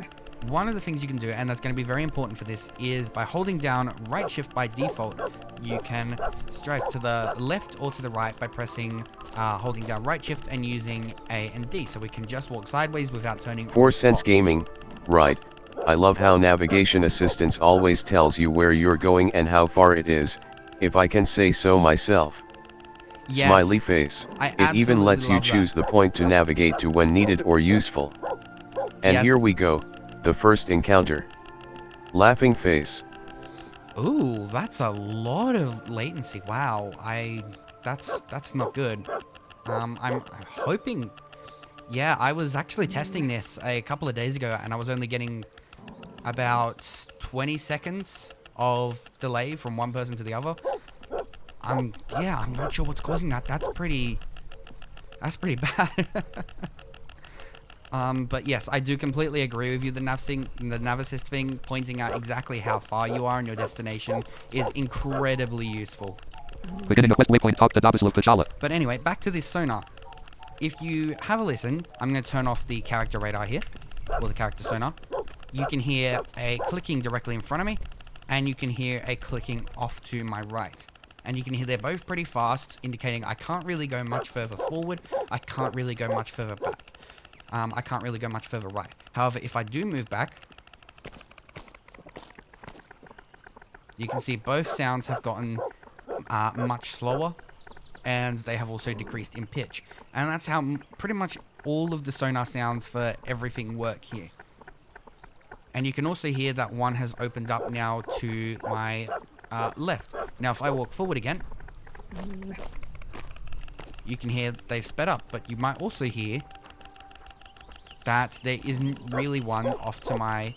Speaker 2: one of the things you can do, and that's going to be very important for this, is by holding down right shift by default, you can strafe to the left or to the right by pressing holding down right shift and using A and D. So we can just walk sideways without turning.
Speaker 3: 4 Sense Gaming, right. I love how navigation assistance always tells you where you're going and how far it is, if I can say so myself.
Speaker 2: Yes,
Speaker 3: Smiley face. It even lets you choose the point to navigate to when needed or useful. And
Speaker 2: Yes.
Speaker 3: here we go, the first encounter. Laughing face.
Speaker 2: Ooh, that's a lot of latency. Wow, that's not good. I'm hoping. Yeah, I was actually testing this a couple of days ago, and I was only getting about 20 seconds of delay from one person to the other. I'm not sure what's causing that. That's pretty bad. But yes, I do completely agree with you. The nav assist thing, pointing out exactly how far you are in your destination, is incredibly useful.
Speaker 1: Beginning of quest waypoint talk to Dabislav Pashala.
Speaker 2: But anyway, back to this sonar. If you have a listen, I'm going to turn off the character radar here, or the character sonar. You can hear a clicking directly in front of me, and you can hear a clicking off to my right. And you can hear they're both pretty fast, indicating I can't really go much further forward, I can't really go much further back. I can't really go much further right. However, if I do move back, you can see both sounds have gotten much slower, and they have also decreased in pitch. And that's how pretty much all of the sonar sounds for everything work here. And you can also hear that one has opened up now to my left. Now if I walk forward again, you can hear they've sped up, but you might also hear that there isn't really one off to my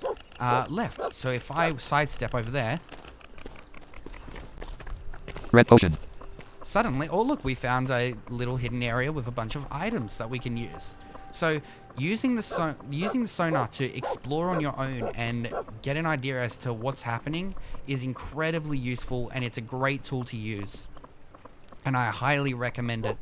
Speaker 2: left. So if I sidestep over there,
Speaker 1: Red potion.
Speaker 2: suddenly, oh look, we found a little hidden area with a bunch of items that we can use. So using the sonar to explore on your own and get an idea as to what's happening is incredibly useful, and it's a great tool to use. And I highly recommend it.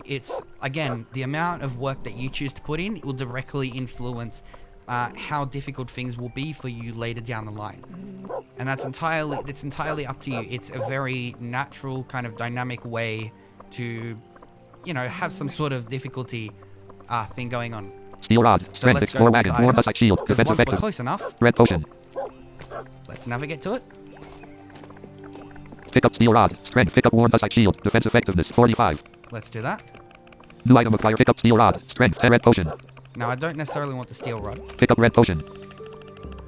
Speaker 2: It's, again, the amount of work that you choose to put in will directly influence how difficult things will be for you later down the line. And it's entirely up to you. It's a very natural kind of dynamic way to, you know, have some sort of difficulty thing going on.
Speaker 1: Steel rod.
Speaker 2: So
Speaker 1: Strength.
Speaker 2: let's go
Speaker 1: Explore wagon.
Speaker 2: inside.
Speaker 1: War bus shield.
Speaker 2: Because
Speaker 1: Defense
Speaker 2: once we're
Speaker 1: effective.
Speaker 2: close enough,
Speaker 1: Red potion.
Speaker 2: let's navigate to it.
Speaker 1: Pick up steel rod. Strength. Pick up worn bus shield. Defense effectiveness 45.
Speaker 2: Let's do that.
Speaker 1: New item acquire. Pick up steel rod. Strength 10. Red potion.
Speaker 2: Now I don't necessarily want the steel rod.
Speaker 1: Pick up red potion.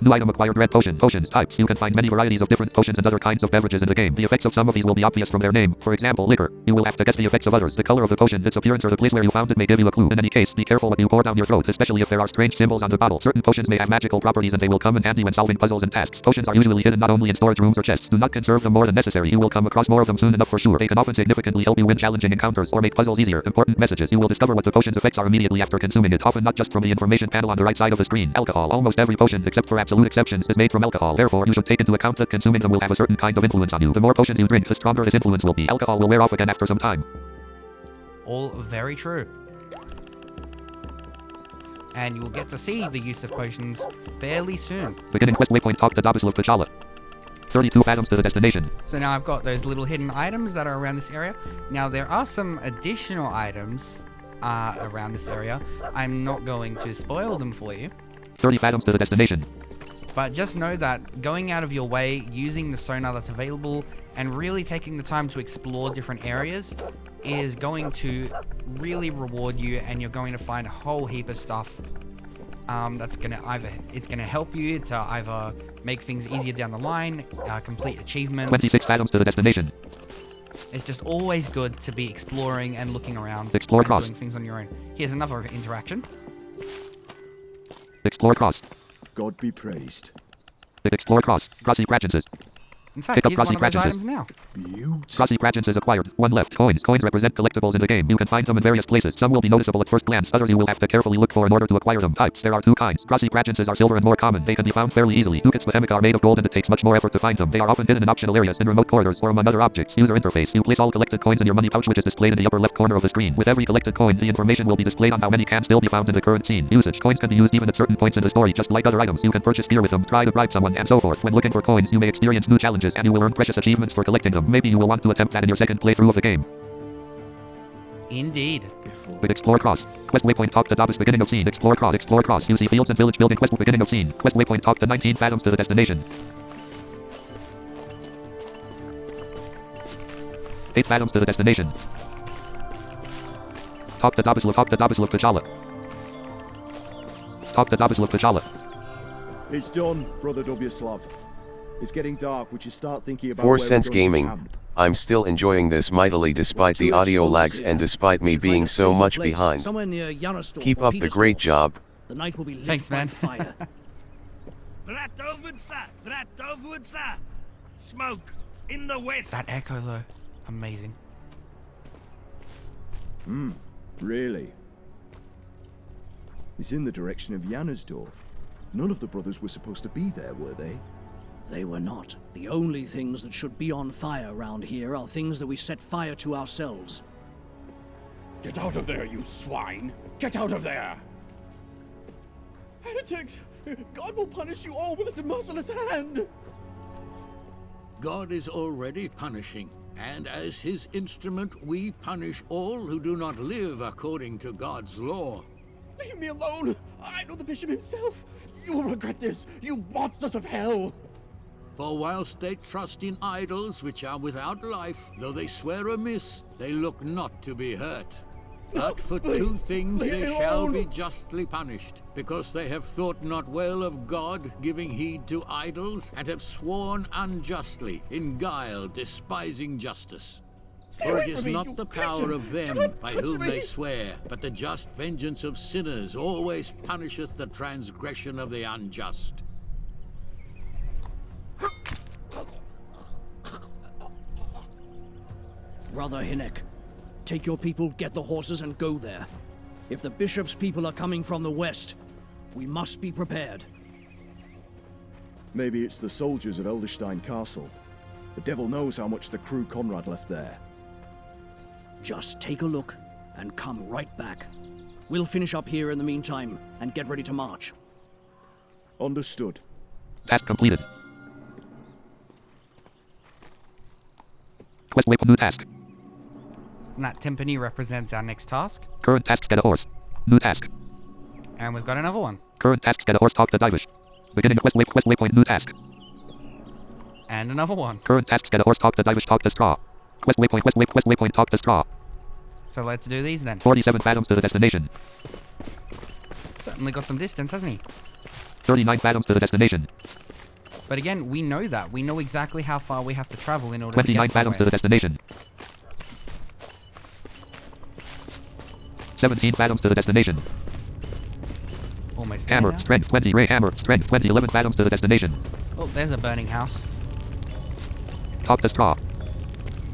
Speaker 1: New item acquired. Red potion. Potions. Types. You can find many varieties of different potions and other kinds of beverages in the game. The effects of some of these will be obvious from their name. For example, liquor. You will have to guess the effects of others. The color of the potion, its appearance, or the place where you found it may give you a clue. In any case, be careful what you pour down your throat, especially if there are strange symbols on the bottle. Certain potions may have magical properties and they will come in handy when solving puzzles and tasks. Potions are usually hidden not only in storage rooms or chests. Do not conserve them more than necessary. You will come across more of them soon enough for sure. They can often significantly help you win challenging encounters or make puzzles easier. Important messages. You will discover what the potion's effects are immediately after consuming it, often not just from the information panel on the right side of the screen. Alcohol. Almost every potion, except for absolute exceptions, is made from alcohol. Therefore, you should take into account that consuming them will have a certain kind of influence on you. The more potions you drink, the stronger this influence will be. Alcohol will wear off again after some time.
Speaker 2: All very true. And you will get to see the use of potions fairly soon.
Speaker 1: Beginning quest waypoint. Talk to Dobbislav Pachala. 32 fathoms to the destination.
Speaker 2: So now I've got those little hidden items that are around this area. Now there are some additional items around this area. I'm not going to spoil them for you.
Speaker 1: 30 fathoms to the destination.
Speaker 2: But just know that going out of your way, using the sonar that's available, and really taking the time to explore different areas is going to really reward you, and you're going to find a whole heap of stuff that's going to help you to either make things easier down the line, complete achievements.
Speaker 1: 26 fathoms to the destination.
Speaker 2: It's just always good to be exploring and looking around
Speaker 1: Explore
Speaker 2: and
Speaker 1: cross.
Speaker 2: doing things on your own. Here's another interaction.
Speaker 1: Explore cross.
Speaker 7: God be praised.
Speaker 1: Explore cross. Crossy Cratchenses.
Speaker 2: In fact,
Speaker 1: Pick up
Speaker 2: here's one
Speaker 1: Crossy
Speaker 2: of those
Speaker 1: Cratchenses.
Speaker 2: items now.
Speaker 1: Crossy Cratchenses acquired. 1 left. Coins. Coins represent collectibles in the game. You can find them in various places. Some will be noticeable at first glance. Others you will have to carefully look for in order to acquire them. Types. There are 2 kinds. Crossy Cratchenses are silver and more common. They can be found fairly easily. Ducats Bohemic are made of gold and it takes much more effort to find them. They are often hidden in optional areas in remote corridors or among other objects. User interface. You place all collected coins in your money pouch, which is displayed in the upper left corner of the screen. With every collected coin, the information will be displayed on how many can still be found in the current scene. Usage. Coins can be used even at certain points in the story, just like other items. You can purchase gear with them, try to bribe someone, and so forth. When looking for coins, you may experience new challenges and you will earn precious achievements for collecting them. Maybe you will want to attempt that in your second playthrough of the game.
Speaker 2: Indeed.
Speaker 1: With Explore Cross. Quest waypoint. Talk to Dobbs. Beginning of scene. Explore Cross. Explore Cross. You see fields and village building. Quest beginning of scene. Quest waypoint. Talk to 19 fathoms to the destination. 8 fathoms to the destination. Talk to Dobbislav. Talk to Dobbislav Pachala. Talk to Dobbislav Pachala.
Speaker 7: It's done, Brother Dobbislav. It's getting dark. We should start thinking about
Speaker 3: 4
Speaker 7: where
Speaker 3: Cents
Speaker 7: we're going to
Speaker 3: Gaming.
Speaker 7: camp.
Speaker 3: I'm still enjoying this mightily despite the audio lags and despite me being so much behind.
Speaker 9: Somewhere near Yannistorf
Speaker 3: Keep
Speaker 9: or
Speaker 3: up the great
Speaker 9: Petersdorf.
Speaker 3: job.
Speaker 9: The night will be lit
Speaker 2: Thanks,
Speaker 9: by
Speaker 2: man.
Speaker 9: fire.
Speaker 12: Smoke in the west.
Speaker 2: That echo though, amazing.
Speaker 7: Really? It's in the direction of Yannisdorf. None of the brothers were supposed to be there, were they?
Speaker 9: They were not. The only things that should be on fire around here are things that we set fire to ourselves.
Speaker 5: Get out of there, you swine! Get out of there!
Speaker 13: Heretics! God will punish you all with his merciless hand!
Speaker 11: God is already punishing, and as his instrument, we punish all who do not live according to God's law.
Speaker 13: Leave me alone! I know the bishop himself! You will regret this, you monsters of hell!
Speaker 11: For whilst they trust in idols which are without life, though they swear amiss, they look not to be hurt. But for
Speaker 13: Please,
Speaker 11: 2 things
Speaker 13: leave
Speaker 11: they
Speaker 13: me
Speaker 11: shall
Speaker 13: alone.
Speaker 11: be justly punished, because they have thought not well of God, giving heed to idols, and have sworn unjustly, in guile despising justice.
Speaker 13: Stay
Speaker 11: For
Speaker 13: away
Speaker 11: it is
Speaker 13: from me,
Speaker 11: not
Speaker 13: you
Speaker 11: the power
Speaker 13: creature.
Speaker 11: of
Speaker 13: Do
Speaker 11: them
Speaker 13: not
Speaker 11: by
Speaker 13: touch
Speaker 11: whom
Speaker 13: me.
Speaker 11: they swear, but the just vengeance of sinners always punisheth the transgression of the unjust.
Speaker 9: Brother Hinek, take your people, get the horses, and go there. If the bishop's people are coming from the west, we must be prepared.
Speaker 7: Maybe it's the soldiers of Elderstein Castle. The devil knows how much the crew Conrad left there.
Speaker 9: Just take a look and come right back. We'll finish up here in the meantime and get ready to march.
Speaker 7: Understood.
Speaker 1: Task completed. Quest waypoint. New task.
Speaker 2: And that timpani represents our next task.
Speaker 1: Current task. Get a horse. New task.
Speaker 2: And we've got another one.
Speaker 1: Current task. Get a horse. Talk to Divish. Beginning quest waypoint. New task.
Speaker 2: And another one.
Speaker 1: Current tasks. Get a horse. Talk to Divish. Talk to Straw. Quest waypoint. Talk to Straw.
Speaker 2: So let's do these then.
Speaker 1: 47 fathoms to the destination.
Speaker 2: Certainly got some distance, hasn't he?
Speaker 1: 39 fathoms to the destination.
Speaker 2: But again, we know that. We know exactly how far we have to travel in order to
Speaker 1: 29
Speaker 2: get
Speaker 1: fathoms to the
Speaker 2: somewhere.
Speaker 1: destination. 17 fathoms to the destination.
Speaker 2: Almost there
Speaker 1: Hammer,
Speaker 2: now.
Speaker 1: strength 20, ray hammer, strength 20, 11 fathoms to the destination.
Speaker 2: Oh, there's a burning house.
Speaker 1: Top to straw.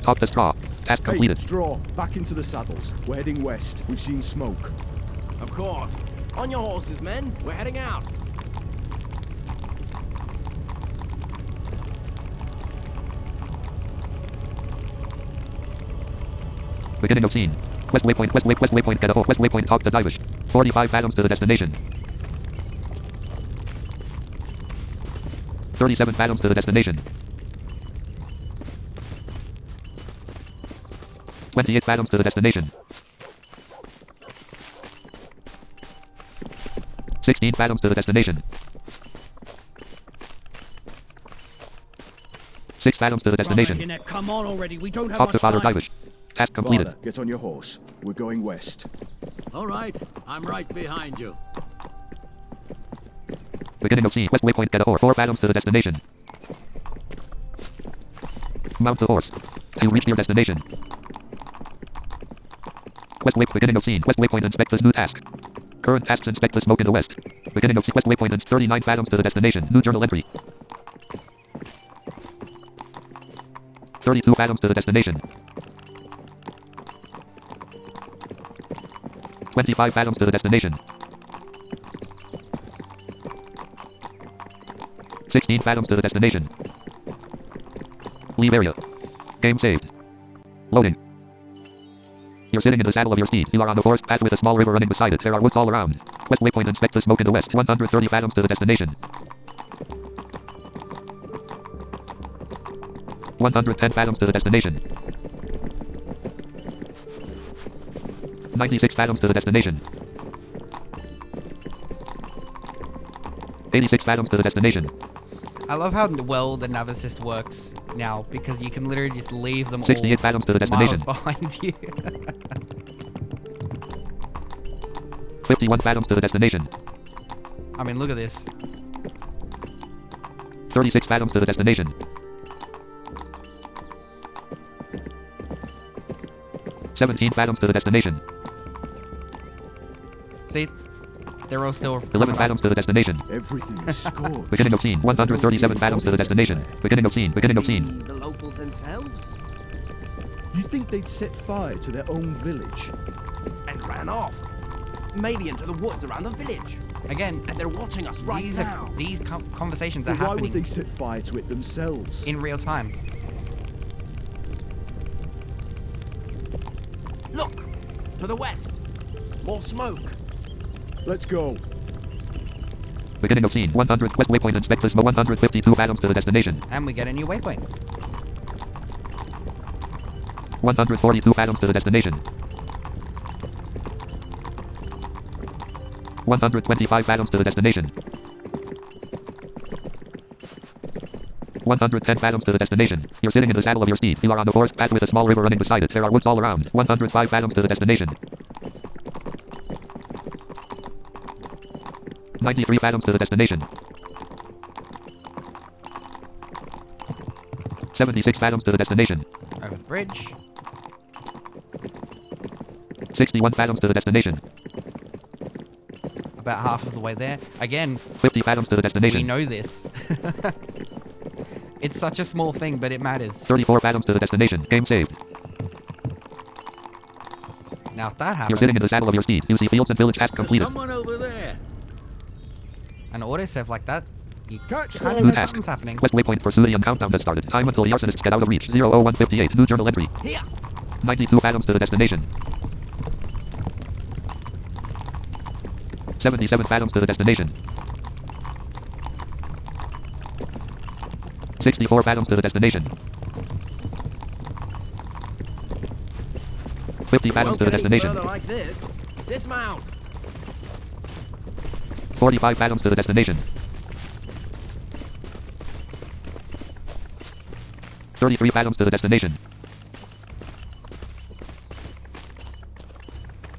Speaker 1: Top to straw. Task
Speaker 7: Hey,
Speaker 1: completed.
Speaker 7: straw, back into the saddles. We're heading west. We've seen smoke.
Speaker 10: Of course. On your horses, men. We're heading out.
Speaker 1: Beginning of scene. West waypoint, west waypoint, get a west waypoint, talk to Divish. 45 fathoms to the destination. 37 fathoms to the destination. 28 fathoms to the destination. 16 fathoms to the destination. 6 fathoms to the destination.
Speaker 9: Brother Hinek, come on already. We don't have
Speaker 1: Talk
Speaker 9: much
Speaker 1: to Father
Speaker 9: time.
Speaker 1: Divish. Task completed.
Speaker 7: Father, get on your horse. We're going west.
Speaker 11: All right, I'm right behind you.
Speaker 1: Beginning of scene. West waypoint, get a 4 fathoms to the destination. Mount the horse. To reach your destination. West waypoint, beginning of scene. West waypoint, inspect this new task. Current tasks, inspect the smoke in the west. Beginning of scene. West waypoint, and 39 fathoms to the destination. New journal entry. 32 fathoms to the destination. 25 fathoms to the destination. 16 fathoms to the destination. Leave area. Game saved. Loading. You're sitting in the saddle of your steed. You are on the forest path with a small river running beside it. There are woods all around. West waypoint, inspect the smoke in the west. 130 fathoms to the destination. 110 fathoms to the destination. 96 fathoms to the destination. 86 fathoms to the destination.
Speaker 2: I love how well the nav assist works now, because you can literally just leave them
Speaker 1: 68
Speaker 2: all
Speaker 1: fathoms to the
Speaker 2: miles
Speaker 1: destination.
Speaker 2: behind you.
Speaker 1: 51 fathoms to the destination.
Speaker 2: I mean, look at this.
Speaker 1: 36 fathoms to the destination. 17 fathoms to the destination.
Speaker 2: See? They're all still
Speaker 1: 11 fathoms to the destination.
Speaker 7: Everything is scorched.
Speaker 1: Beginning of scene. 137 fathoms to the destination. Beginning of scene. Beginning of scene.
Speaker 10: The locals themselves?
Speaker 7: You think they'd set fire to their own village?
Speaker 10: And ran off. Maybe into the woods around the village.
Speaker 2: Again,
Speaker 10: And they're watching us right now.
Speaker 2: These conversations are
Speaker 7: But why would
Speaker 2: happening
Speaker 7: they set fire to it themselves?
Speaker 2: in real time.
Speaker 10: Look! To the west. More smoke.
Speaker 7: Let's go.
Speaker 1: Beginning of scene. 100 west waypoint, inspect this 152 fathoms to the destination.
Speaker 2: And we get a new waypoint.
Speaker 1: 142 fathoms to the destination. 125 fathoms to the destination. 110 fathoms to the destination. You're sitting in the saddle of your steed. You are on the forest path with a small river running beside it. There are woods all around. 105 fathoms to the destination. 93 fathoms to the destination. 76 fathoms to the destination.
Speaker 2: Over the bridge.
Speaker 1: 61 fathoms to the destination.
Speaker 2: About half of the way there. Again,
Speaker 1: 50 fathoms to the destination.
Speaker 2: we know this. It's such a small thing, but it matters.
Speaker 1: 34 fathoms to the destination. Game saved.
Speaker 2: Now if that happens,
Speaker 1: You're sitting in the saddle of your steed. You see fields and village task
Speaker 11: There's
Speaker 1: completed.
Speaker 11: someone over there.
Speaker 2: an autosave like that, you
Speaker 7: Catch
Speaker 2: kind
Speaker 7: them.
Speaker 2: of know
Speaker 1: task.
Speaker 2: something's happening.
Speaker 1: West waypoint for Sulian countdown has started. Time until the arsonists get out of reach. 00158. New journal entry.
Speaker 10: Here!
Speaker 1: 92 fathoms to the destination. 77 fathoms to the destination. 64 fathoms to the destination. 50 fathoms to the destination.
Speaker 10: Further like this. Dismount!
Speaker 1: 45 fathoms to the destination. 33 fathoms to the destination.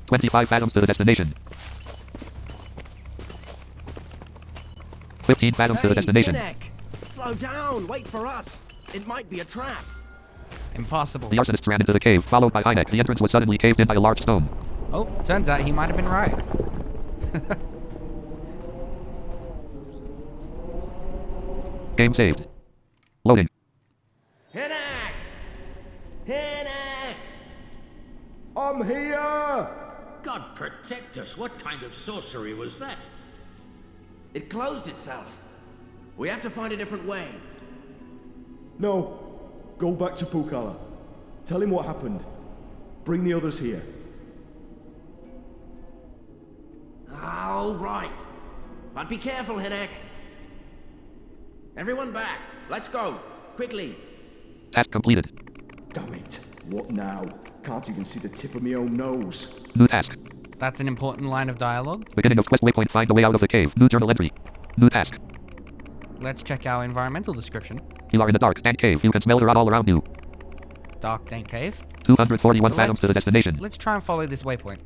Speaker 1: 25 fathoms to the destination. 15 fathoms to the destination.
Speaker 10: Hinek! Slow down! Wait for us! It might be a trap!
Speaker 2: Impossible.
Speaker 1: The arsonist ran into the cave, followed by Hynek. The entrance was suddenly caved in by a large stone.
Speaker 2: Oh, turns out he might have been right.
Speaker 1: Game saved. Loading.
Speaker 10: Hinek! Hinek!
Speaker 7: I'm here!
Speaker 11: God protect us, what kind of sorcery was that?
Speaker 10: It closed itself. We have to find a different way.
Speaker 7: No. Go back to Pukala. Tell him what happened. Bring the others here.
Speaker 10: All right. But be careful, Hinek. Everyone back. Let's go. Quickly.
Speaker 1: Task completed.
Speaker 7: Damn it. What now? Can't even see the tip of my own nose.
Speaker 1: New task.
Speaker 2: That's an important line of dialogue.
Speaker 1: Beginning of quest waypoint, find the way out of the cave. New journal entry. New task.
Speaker 2: Let's check our environmental description.
Speaker 1: You are in a dark, dank cave. You can smell the rot all around you.
Speaker 2: Dark, dank cave.
Speaker 1: 241 fathoms to the destination.
Speaker 2: Let's try and follow this waypoint.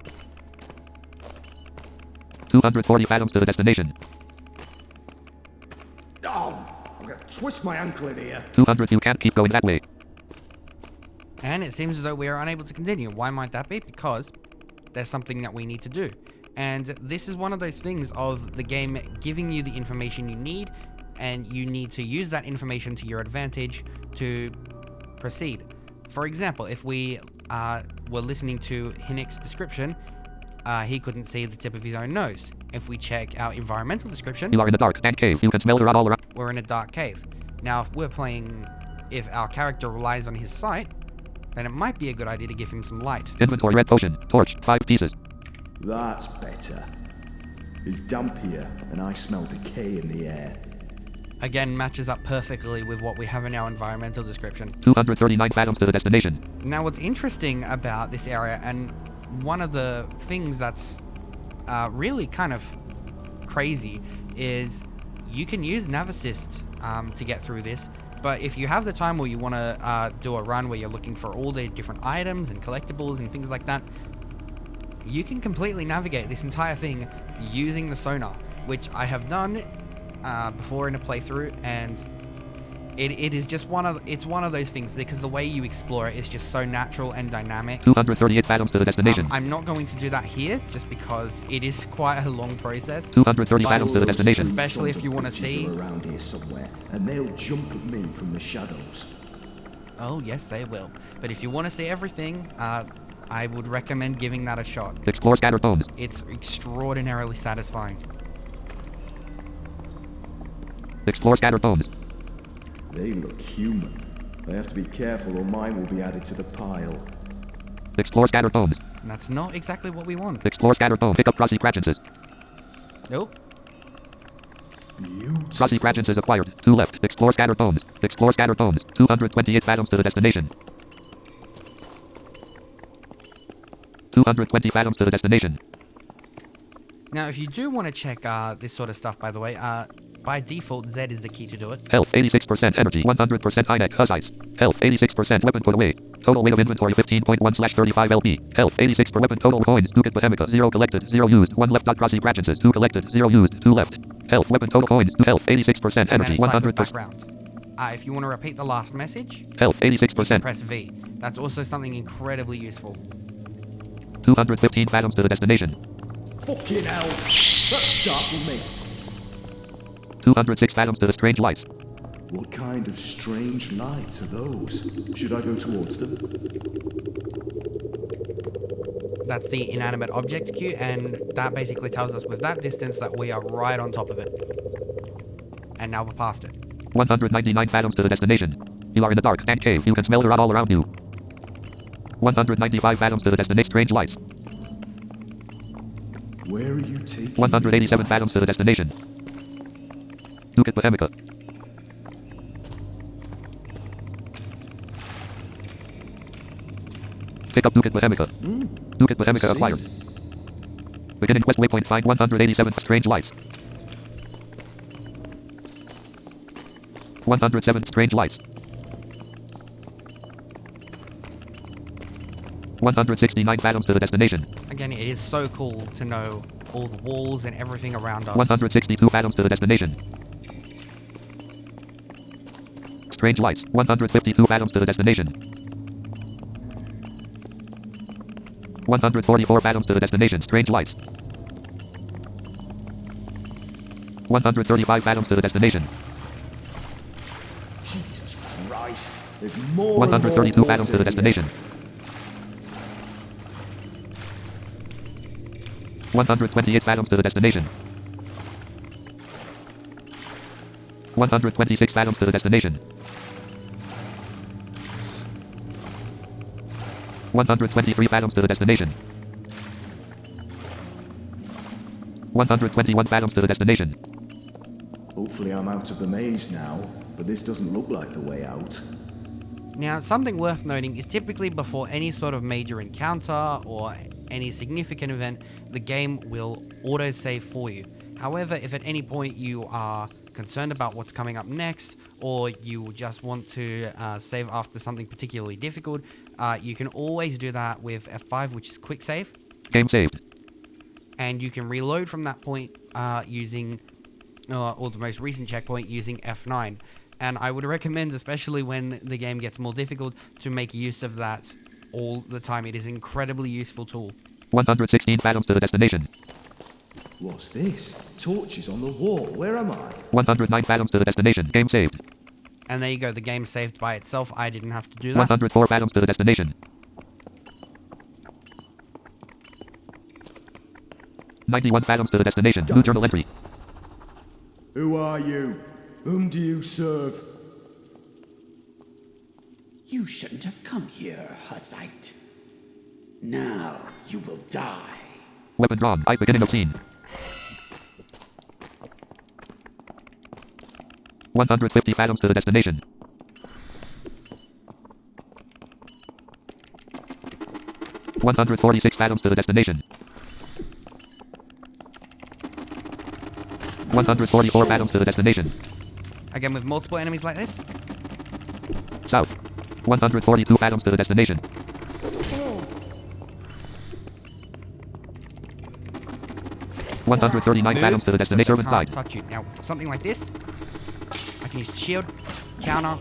Speaker 1: 240 fathoms to the destination.
Speaker 7: Oh, I'm gonna twist my ankle in here.
Speaker 1: 200, you can't keep going that way.
Speaker 2: And it seems as though we are unable to continue. Why might that be? Because there's something that we need to do. And this is one of those things of the game giving you the information you need, and you need to use that information to your advantage to proceed. For example, if we were listening to Hinek's description, he couldn't see the tip of his own nose. If we check our environmental description...
Speaker 1: You are in a dark, dank cave. You can smell the rot all around.
Speaker 2: We're in a dark cave. Now, if we're playing... If our character relies on his sight, then it might be a good idea to give him some light.
Speaker 1: Inventory, red potion. Torch, 5 pieces.
Speaker 7: That's better. It's damp here, and I smell decay in the air.
Speaker 2: Again, matches up perfectly with what we have in our environmental description.
Speaker 1: 239 fathoms to the destination.
Speaker 2: Now, what's interesting about this area, and one of the things that's really kind of crazy, is you can use Nav Assist to get through this, but if you have the time or you want to do a run where you're looking for all the different items and collectibles and things like that, you can completely navigate this entire thing using the sonar, which I have done before in a playthrough, and it is just one of those things, because the way you explore it is just so natural and dynamic.
Speaker 1: 238 fathoms to the destination.
Speaker 2: I'm not going to do that here, just because it is quite a long process.
Speaker 1: 230 fathoms to the destination.
Speaker 2: Especially if you want to see...
Speaker 7: around here somewhere, and they'll jump at me from the shadows.
Speaker 2: Oh, yes, they will. But if you want to see everything, I would recommend giving that a shot.
Speaker 1: Explore scattered bones.
Speaker 2: It's extraordinarily satisfying.
Speaker 1: Explore scattered bones.
Speaker 7: They look human. I have to be careful or mine will be added to the pile.
Speaker 1: Explore scattered bones.
Speaker 2: And that's not exactly what we want.
Speaker 1: Explore scattered bones. Pick up Crossy Cratchenses.
Speaker 2: Nope.
Speaker 1: Crossy Cratchenses acquired. 2 left. Explore scattered bones. Explore scattered bones. 228 fathoms to the destination. 220 fathoms to the destination.
Speaker 2: Now, if you do want to check this sort of stuff, by the way, by default, Z is the key to do it.
Speaker 1: Health 86%, energy 100%, Hynek, oversights. Health 86%, weapon put away. Total weight of inventory 15.1/35 LP. Health 86 per weapon, total coins, ducat bohemica, 0 collected, 0 used, 1 left. Crossy Cratchenses, 2 collected, 0 used, 2 left. Health, weapon, total coins, health 86%, energy 100%.
Speaker 2: Background. If you want to repeat the last message,
Speaker 1: health 86%.
Speaker 2: Press V. That's also something incredibly useful.
Speaker 1: 215 fathoms to the destination.
Speaker 7: Fucking hell! That startled me.
Speaker 1: 206 fathoms to the strange lights.
Speaker 7: What kind of strange lights are those? Should I go towards them?
Speaker 2: That's the inanimate object queue, and that basically tells us with that distance that we are right on top of it. And now we're past it.
Speaker 1: 199 fathoms to the destination. You are in the dark, dank cave. You can smell the rot all around you. 195 fathoms to the destination. Strange lights.
Speaker 7: Where are you taking
Speaker 1: 187 fathoms to the destination. Ducat bohemica. Pick up Ducat bohemica. Ducat bohemica acquired. Beginning quest waypoint, find 187 strange lights. 107 strange lights. 169 fathoms to the destination.
Speaker 2: Again, it is so cool to know all the walls and everything around us.
Speaker 1: 162 fathoms to the destination. Strange lights. 152 fathoms to the destination. 144 fathoms to the destination. Strange lights. 135 fathoms to the destination.
Speaker 7: Jesus Christ. There's more
Speaker 1: 132
Speaker 7: and more
Speaker 1: fathoms to the destination. 128 fathoms to the destination. 126 fathoms to the destination. 123 fathoms to the destination. 121 fathoms to the destination.
Speaker 7: Hopefully I'm out of the maze now, but this doesn't look like the way out.
Speaker 2: Now, something worth noting is typically before any sort of major encounter or any significant event, the game will autosave for you. However, if at any point you are concerned about what's coming up next, or you just want to save after something particularly difficult, you can always do that with F5, which is quick save.
Speaker 1: Game saved.
Speaker 2: And you can reload from that point using, or the most recent checkpoint using F9. And I would recommend, especially when the game gets more difficult, to make use of that all the time. It is an incredibly useful tool.
Speaker 1: 116 fathoms to the destination.
Speaker 7: What's this? Torches on the wall. Where am I?
Speaker 1: 109 fathoms to the destination. Game saved.
Speaker 2: And there you go. The game saved by itself. I didn't have to do that.
Speaker 1: 104 fathoms to the destination. 91 fathoms to the destination. New journal entry.
Speaker 7: Who are you? Whom do you serve?
Speaker 14: You shouldn't have come here, Hussite. Now you will die.
Speaker 1: Weapon drawn. Beginning of scene. 150 fathoms to the destination. 146 fathoms to the destination. 144 fathoms to the destination.
Speaker 2: Again, with multiple enemies like this.
Speaker 1: South. 142 fathoms to the destination. 139 fathoms to the destination. Servant died.
Speaker 2: Touch you. Now, something like this. I can use the shield, counter.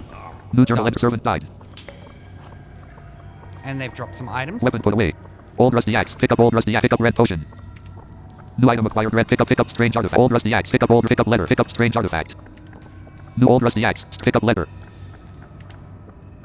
Speaker 1: New journal entry. Servant died.
Speaker 2: And they've dropped some items.
Speaker 1: Weapon put away. Old rusty axe. Pick up old rusty axe. Pick up red potion. New item acquired. Red. Pick up strange artifact. Old rusty axe. Pick up leather. Pick up strange artifact. New old rusty axe. Pick up leather.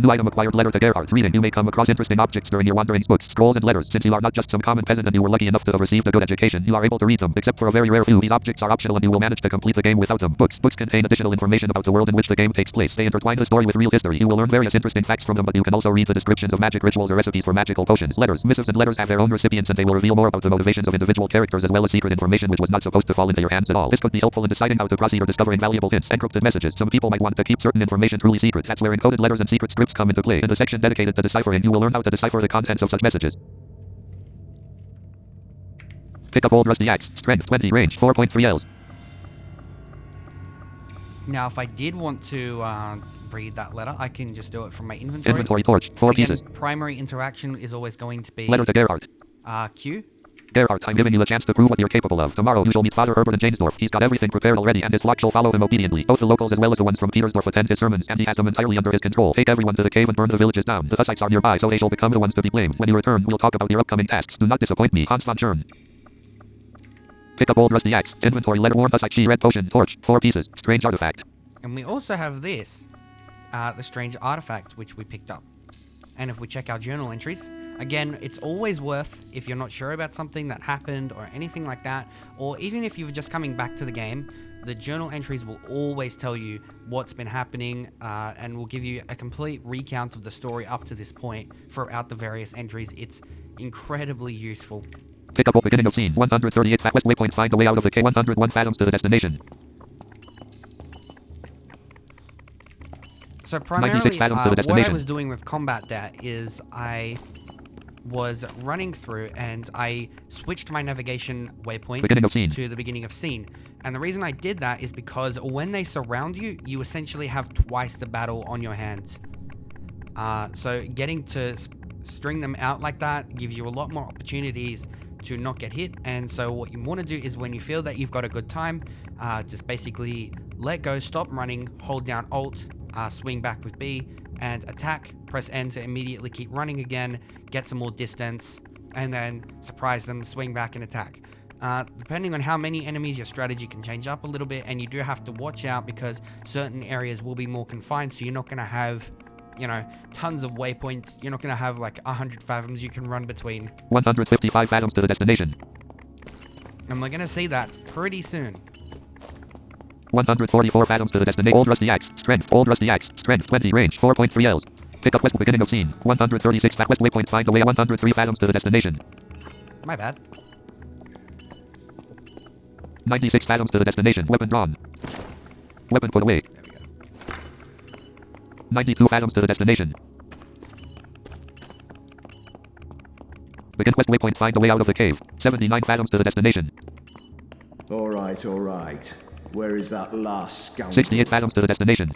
Speaker 1: New item acquired. Letter to Gerhardt. Reading. You may come across interesting objects during your wanderings. Books, scrolls, and letters. Since you are not just some common peasant and you were lucky enough to have received a good education, you are able to read them. Except for a very rare few, these objects are optional and you will manage to complete the game without them. Books contain additional information about the world in which the game takes place. They intertwine the story with real history. You will learn various interesting facts from them, but you can also read the descriptions of magic rituals or recipes for magical potions. Letters, missives, and letters have their own recipients, and they will reveal more about the motivations of individual characters as well as secret information which was not supposed to fall into your hands at all. This could be helpful in deciding how to proceed or discovering valuable hints. Encrypted messages. Some people might want to keep certain information truly secret. That's where encoded letters and secret scripts come into play. In the section dedicated to deciphering, you will learn how to decipher the contents of such messages. Pick up old rusty axe. Strength 20. Range 4.3 Ls.
Speaker 2: Now, if I did want to read that letter, I can just do it from my inventory.
Speaker 1: Inventory torch. 4 pieces.
Speaker 2: Primary interaction is always going to be...
Speaker 1: Letter to Gerhardt.
Speaker 2: Q.
Speaker 1: Gerhardt, I'm giving you a chance to prove what you're capable of. Tomorrow you shall meet Father Herbert in Janesdorf. He's got everything prepared already, and his flock shall follow him obediently. Both the locals as well as the ones from Petersdorf attend his sermons, and he has them entirely under his control. Take everyone to the cave and burn the villages down. The Hussites are nearby, so they shall become the ones to be blamed. When you return, we'll talk about your upcoming tasks. Do not disappoint me. Hans von Schern. Pick up old rusty axe. Inventory. Letter worn Hussite. Red potion. Torch. 4 pieces. Strange artifact.
Speaker 2: And we also have this. The strange artifact, which we picked up. And if we check our journal entries... Again, it's always worth, if you're not sure about something that happened or anything like that, or even if you're just coming back to the game, the journal entries will always tell you what's been happening and will give you a complete recount of the story up to this point throughout the various entries. It's incredibly useful.
Speaker 1: Pick up beginning of scene. 138 west waypoint. Find the way out of the cave. 101 fathoms to the destination.
Speaker 2: So primarily, what I was doing with combat there is I was running through and I switched my navigation waypoint to the beginning of scene. And the reason I did that is because when they surround you, you essentially have twice the battle on your hands. So getting to string them out like that gives you a lot more opportunities to not get hit. And so what you want to do is when you feel that you've got a good time, just basically let go, stop running, hold down Alt, swing back with B, and attack. Press N to immediately keep running again, get some more distance, and then surprise them, swing back and attack. Depending on how many enemies, your strategy can change up a little bit, and you do have to watch out because certain areas will be more confined, so you're not going to have, you know, tons of waypoints. You're not going to have like 100 fathoms you can run between.
Speaker 1: 155 fathoms to the destination.
Speaker 2: And we're going to see that pretty soon.
Speaker 1: 144 fathoms to the destination. Old rusty axe. Strength. Old rusty axe. Strength 20. Range 4.3 Ls. Pick up west. Beginning of scene. 136 west waypoint. Find the way. 103 fathoms to the destination.
Speaker 2: My bad.
Speaker 1: 96 fathoms to the destination. Weapon drawn. Weapon put away.
Speaker 2: There we go.
Speaker 1: 92 fathoms to the destination. Begin quest waypoint. Find the way out of the cave. 79 fathoms to the destination.
Speaker 7: All right, all right. Where is that last scoundrel?
Speaker 1: 68 fathoms to the destination.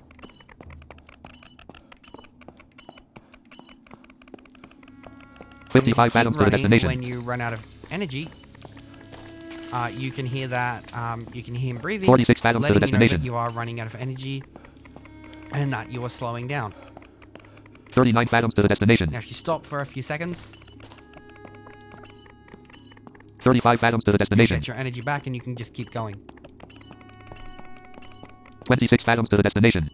Speaker 2: When
Speaker 1: 55
Speaker 2: you
Speaker 1: fathoms
Speaker 2: keep
Speaker 1: to the
Speaker 2: running,
Speaker 1: destination.
Speaker 2: when you run out of energy, you can hear that. You can hear him breathing.
Speaker 1: 46 fathoms to the
Speaker 2: letting you know
Speaker 1: destination.
Speaker 2: that you are running out of energy, and that you are slowing down.
Speaker 1: 39 fathoms to the destination.
Speaker 2: Now, if you stop for a few seconds,
Speaker 1: 35 fathoms to the
Speaker 2: you
Speaker 1: destination.
Speaker 2: get your energy back, and you can just keep going.
Speaker 1: 26 fathoms to the destination.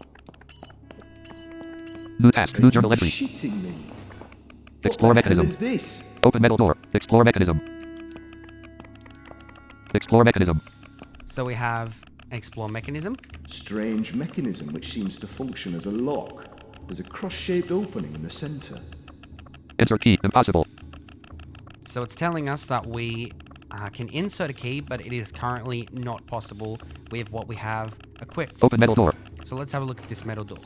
Speaker 1: New task. New journal entry.
Speaker 7: Shitting me.
Speaker 1: Explore
Speaker 7: What the
Speaker 1: mechanism.
Speaker 7: hell is this?
Speaker 1: Open metal door. Explore mechanism. Explore mechanism.
Speaker 2: So we have explore mechanism.
Speaker 7: Strange mechanism which seems to function as a lock. There's a cross-shaped opening in the center.
Speaker 1: Insert key. Impossible.
Speaker 2: So it's telling us that we can insert a key, but it is currently not possible with what we have equipped.
Speaker 1: Open metal door.
Speaker 2: So let's have a look at this metal door.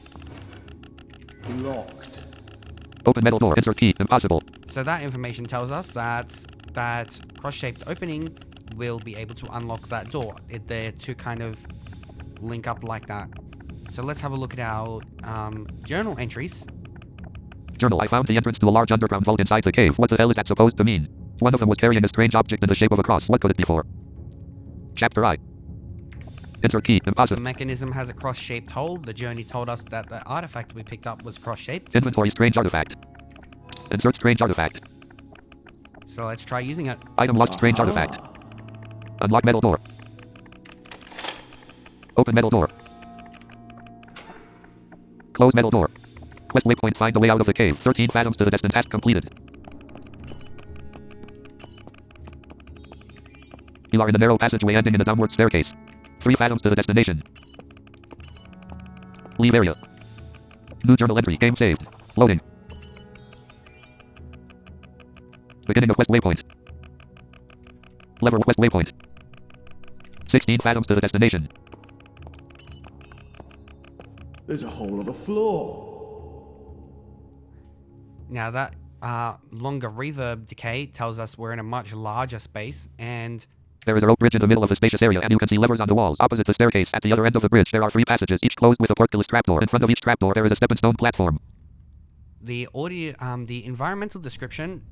Speaker 7: Locked.
Speaker 1: Open metal door. Insert key. Impossible.
Speaker 2: So that information tells us that that cross-shaped opening will be able to unlock that door. They're to kind of link up like that. So let's have a look at our journal entries.
Speaker 1: Journal. I found the entrance to a large underground vault inside the cave. What the hell is that supposed to mean? One of them was carrying a strange object in the shape of a cross. What could it be for? Chapter I. Insert key.
Speaker 2: The
Speaker 1: Impossible.
Speaker 2: mechanism has a cross-shaped hole. The journey told us that the artifact we picked up was cross-shaped.
Speaker 1: Inventory. Strange artifact. Insert strange artifact.
Speaker 2: So let's try using it.
Speaker 1: Item lost. Strange artifact. Unlock metal door. Open metal door. Close metal door. Quest waypoint. Find the way out of the cave. 13 fathoms to the destined. Task completed. You are in a narrow passageway ending in a downward staircase. 3 fathoms to the destination. Leave area. New journal entry. Game saved. Loading. Beginning of quest waypoint. Lever quest waypoint. 16 fathoms to the destination.
Speaker 7: There's a hole on the floor.
Speaker 2: Now that longer reverb decay tells us we're in a much larger space, and
Speaker 1: there is a rope bridge in the middle of the spacious area, and you can see levers on the walls. Opposite the staircase, at the other end of the bridge, there are 3 passages, each closed with a portcullis trapdoor. In front of each trapdoor, there is a stepping stone platform.
Speaker 2: The the environmental description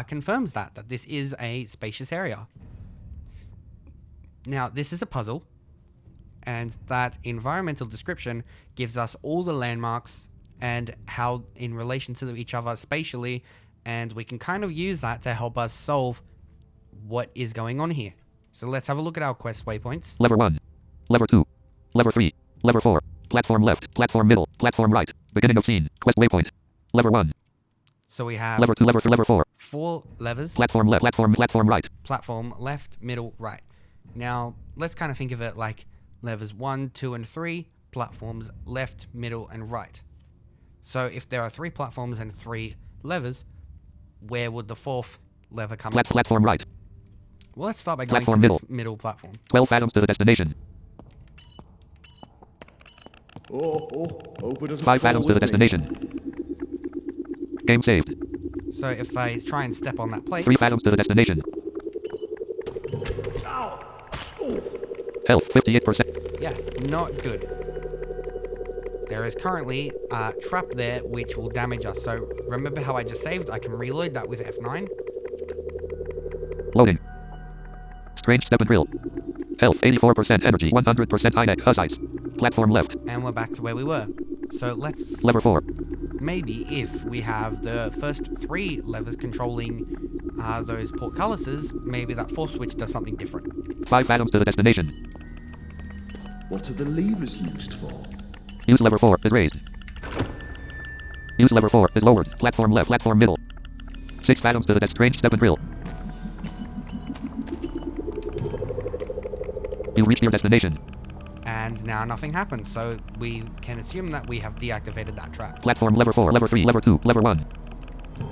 Speaker 2: confirms that this is a spacious area. Now, this is a puzzle, and that environmental description gives us all the landmarks and how in relation to each other spatially, and we can kind of use that to help us solve what is going on here. So let's have a look at our quest waypoints.
Speaker 1: Lever 1. Lever 2. Lever 3. Lever 4. Platform left. Platform middle. Platform right. Beginning of scene. Quest waypoint. Lever 1.
Speaker 2: So we have
Speaker 1: lever 2, lever 3, lever 4.
Speaker 2: 4 levers.
Speaker 1: Platform left. Platform right.
Speaker 2: Platform left, middle, right. Now, let's kind of think of it like levers 1, 2, and 3. Platforms left, middle, and right. So if there are 3 platforms and 3 levers, where would the 4th lever come in?
Speaker 1: Platform right.
Speaker 2: Well, let's start by going
Speaker 1: platform
Speaker 2: to
Speaker 1: middle.
Speaker 2: This middle platform.
Speaker 1: 12 fathoms to the destination.
Speaker 7: Hope it doesn't
Speaker 1: 5 fathoms to the destination. Game saved.
Speaker 2: So if I try and step on that plate...
Speaker 1: 3 fathoms to the destination. Health, 58%.
Speaker 2: Yeah, not good. There is currently a trap there which will damage us. So remember how I just saved? I can reload that with F9.
Speaker 1: Loading. Strange step and drill. Health, 84%. Energy, 100%. High neck. Oversights. Platform left.
Speaker 2: And we're back to where we were. So let's...
Speaker 1: Lever 4.
Speaker 2: Maybe if we have the first 3 levers controlling those portcullises, maybe that 4th switch does something different.
Speaker 1: 5 fathoms to the destination.
Speaker 7: What are the levers used for?
Speaker 1: Use lever 4 is raised. Use lever 4 is lowered. Platform left, platform middle. 6 fathoms to the range step and drill. You reached your destination.
Speaker 2: And now nothing happens, so we can assume that we have deactivated that trap.
Speaker 1: Platform lever 4, lever 3, lever 2, lever 1.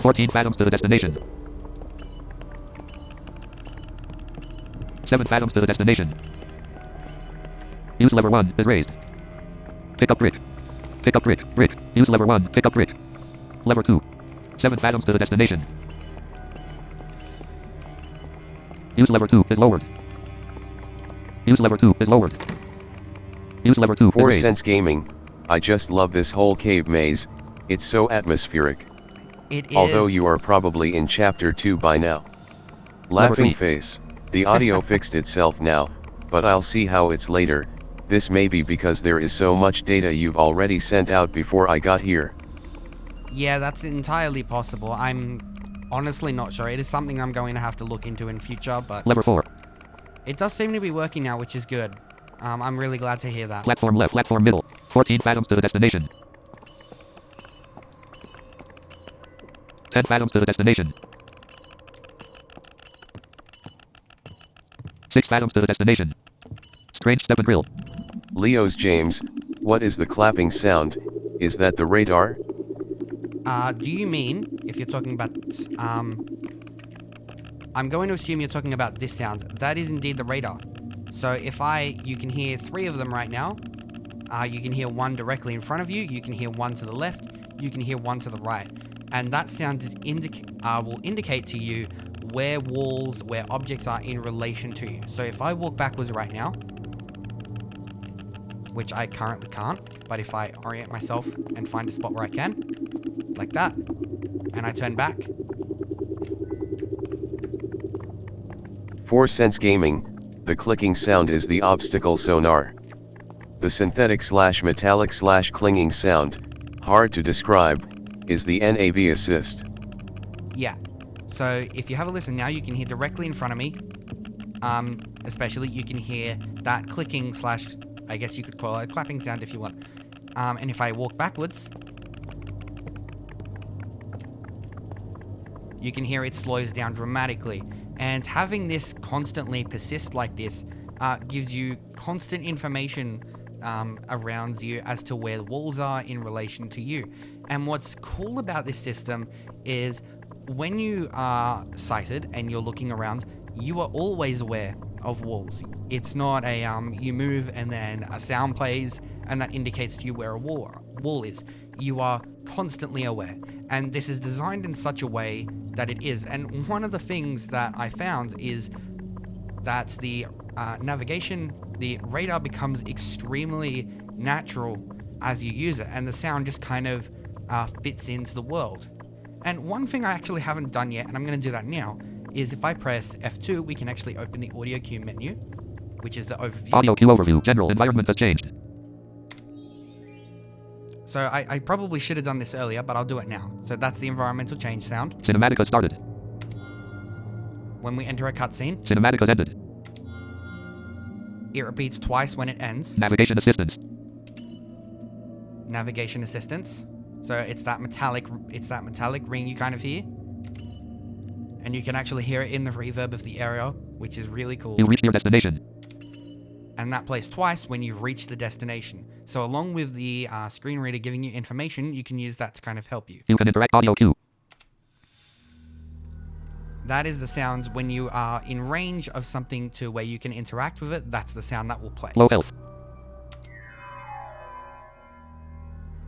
Speaker 1: 14 fathoms to the destination. 7 fathoms to the destination. Use lever 1 is raised. Pick up brick. Pick up brick. Brick. Use lever 1. Pick up brick. Lever 2. 7 fathoms to the destination. Use lever 2 is lowered. Use lever 2 is lowered. Use lever 2 is
Speaker 3: 4
Speaker 1: raised.
Speaker 3: Sense Gaming. I just love this whole cave maze. It's so atmospheric.
Speaker 2: It is.
Speaker 3: Although you are probably in chapter 2 by now. Laughing face. The audio fixed itself now, but I'll see how it's later. This may be because there is so much data you've already sent out before I got here.
Speaker 2: Yeah, that's entirely possible. I'm honestly not sure. It is something I'm going to have to look into in future, but...
Speaker 1: Lever 4.
Speaker 2: It does seem to be working now, which is good. I'm really glad to hear that.
Speaker 1: Platform left, platform middle. 14 fathoms to the destination. 10 fathoms to the destination. 6 fathoms to the destination. Strange step and drill.
Speaker 3: Leo's James, what is the clapping sound? Is that the radar?
Speaker 2: Do you mean, if you're talking about, I'm going to assume you're talking about this sound. That is indeed the radar. So if you can hear 3 of them right now. You can hear 1 directly in front of you. You can hear 1 to the left. You can hear 1 to the right. And that sound is will indicate to you where walls, where objects are in relation to you. So if I walk backwards right now, which I currently can't, but if I orient myself and find a spot where I can, like that, and I turn back.
Speaker 3: 4 Sense Gaming, the clicking sound is the obstacle sonar. The synthetic / metallic / clinging sound, hard to describe, is the NAV assist.
Speaker 2: Yeah. So if you have a listen now, you can hear directly in front of me. Especially you can hear that clicking / I guess you could call it a clapping sound if you want. And if I walk backwards, you can hear it slows down dramatically. And having this constantly persist like this gives you constant information around you as to where the walls are in relation to you. And what's cool about this system is when you are sighted and you're looking around, you are always aware of walls. It's not a you move and then a sound plays and that indicates to you where a wall is. You are constantly aware, and this is designed in such a way that it is. And one of the things that I found is that the navigation, the radar becomes extremely natural as you use it, and the sound just kind of fits into the world. And one thing I actually haven't done yet, and I'm going to do that now, is if I press F2, we can actually open the audio cue menu, which is the overview.
Speaker 1: Audio cue overview. General environment has changed.
Speaker 2: So I probably should have done this earlier, but I'll do it now. So that's the environmental change sound.
Speaker 1: Cinematic has started.
Speaker 2: When we enter a cutscene,
Speaker 1: Cinematic has ended.
Speaker 2: it repeats twice when it ends.
Speaker 1: Navigation assistance.
Speaker 2: Navigation assistance. So it's that metallic ring you kind of hear. And you can actually hear it in the reverb of the area, which is really cool.
Speaker 1: You reached your destination.
Speaker 2: And that plays twice when you've reached the destination. So along with the screen reader giving you information, you can use that to kind of help you.
Speaker 1: You can interact audio cue.
Speaker 2: That is the sounds when you are in range of something to where you can interact with it. That's the sound that will play.
Speaker 1: Low health.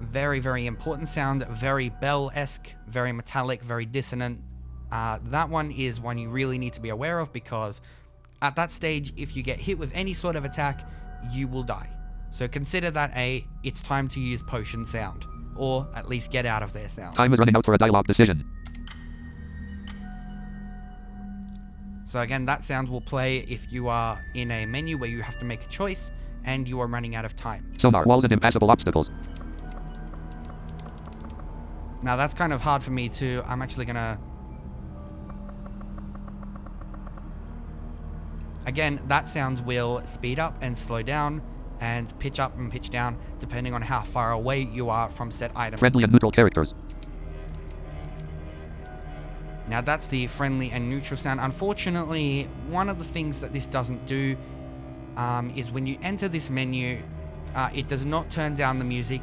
Speaker 2: Very, very important sound. Very bell-esque, very metallic, very dissonant. That one is one you really need to be aware of, because at that stage, if you get hit with any sort of attack, you will die. So consider that it's time to use potion sound, or at least get out of there sound.
Speaker 1: Time is running out for a dialogue decision.
Speaker 2: So again, that sound will play if you are in a menu where you have to make a choice and you are running out of time.
Speaker 1: Sonar, walls and impassable obstacles.
Speaker 2: Now that's kind of hard for me to... I'm actually gonna... Again, that sound will speed up and slow down and pitch up and pitch down depending on how far away you are from said item.
Speaker 1: Friendly and neutral characters.
Speaker 2: Now that's the friendly and neutral sound. Unfortunately, one of the things that this doesn't do is when you enter this menu, it does not turn down the music.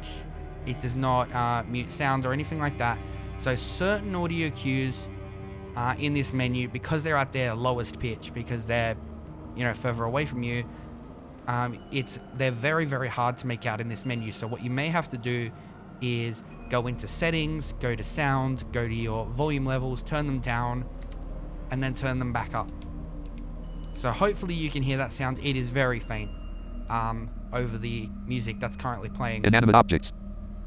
Speaker 2: It does not mute sound or anything like that. So certain audio cues in this menu, because they're at their lowest pitch, because they're, you know, further away from you, they're very, very hard to make out in this menu. So what you may have to do is go into settings, go to sound, go to your volume levels, turn them down, and then turn them back up. So hopefully you can hear that sound. It is very faint over the music that's currently playing.
Speaker 1: Inanimate objects.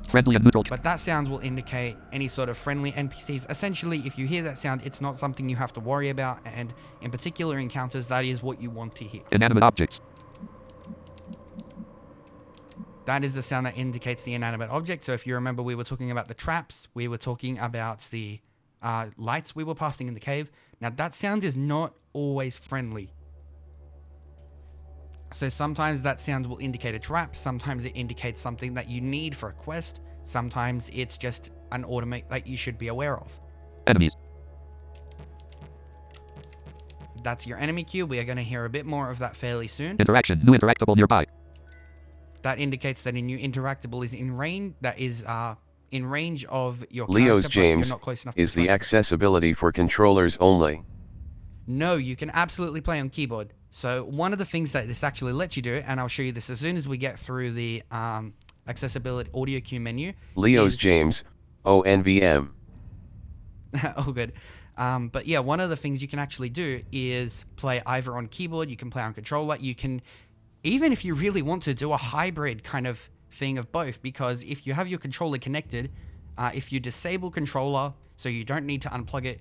Speaker 1: Friendly and neutral.
Speaker 2: But that sound will indicate any sort of friendly NPCs. Essentially, if you hear that sound, it's not something you have to worry about, and in particular encounters, that is what you want to hear.
Speaker 1: Inanimate objects.
Speaker 2: That is the sound that indicates the inanimate object. So if you remember, we were talking about the traps. We were talking about the lights we were passing in the cave. Now, that sound is not always friendly. So sometimes that sound will indicate a trap. Sometimes it indicates something that you need for a quest. Sometimes it's just an automate that you should be aware of.
Speaker 1: Enemies.
Speaker 2: That's your enemy queue. We are going to hear a bit more of that fairly soon.
Speaker 1: Interaction. New interactable nearby.
Speaker 2: That indicates that a new interactable is in range. That is in range of your
Speaker 3: Leo's
Speaker 2: character, but you're
Speaker 3: James
Speaker 2: not close enough
Speaker 3: is
Speaker 2: to
Speaker 3: the accessibility for controllers only.
Speaker 2: No, you can absolutely play on keyboard. So one of the things that this actually lets you do, and I'll show you this as soon as we get through the accessibility audio queue menu.
Speaker 3: Leo's James, ONVM.
Speaker 2: Oh, good. But yeah, one of the things you can actually do is play either on keyboard, you can play on controller, you can, even if you really want to, do a hybrid kind of thing of both, because if you have your controller connected, if you disable controller, so you don't need to unplug it,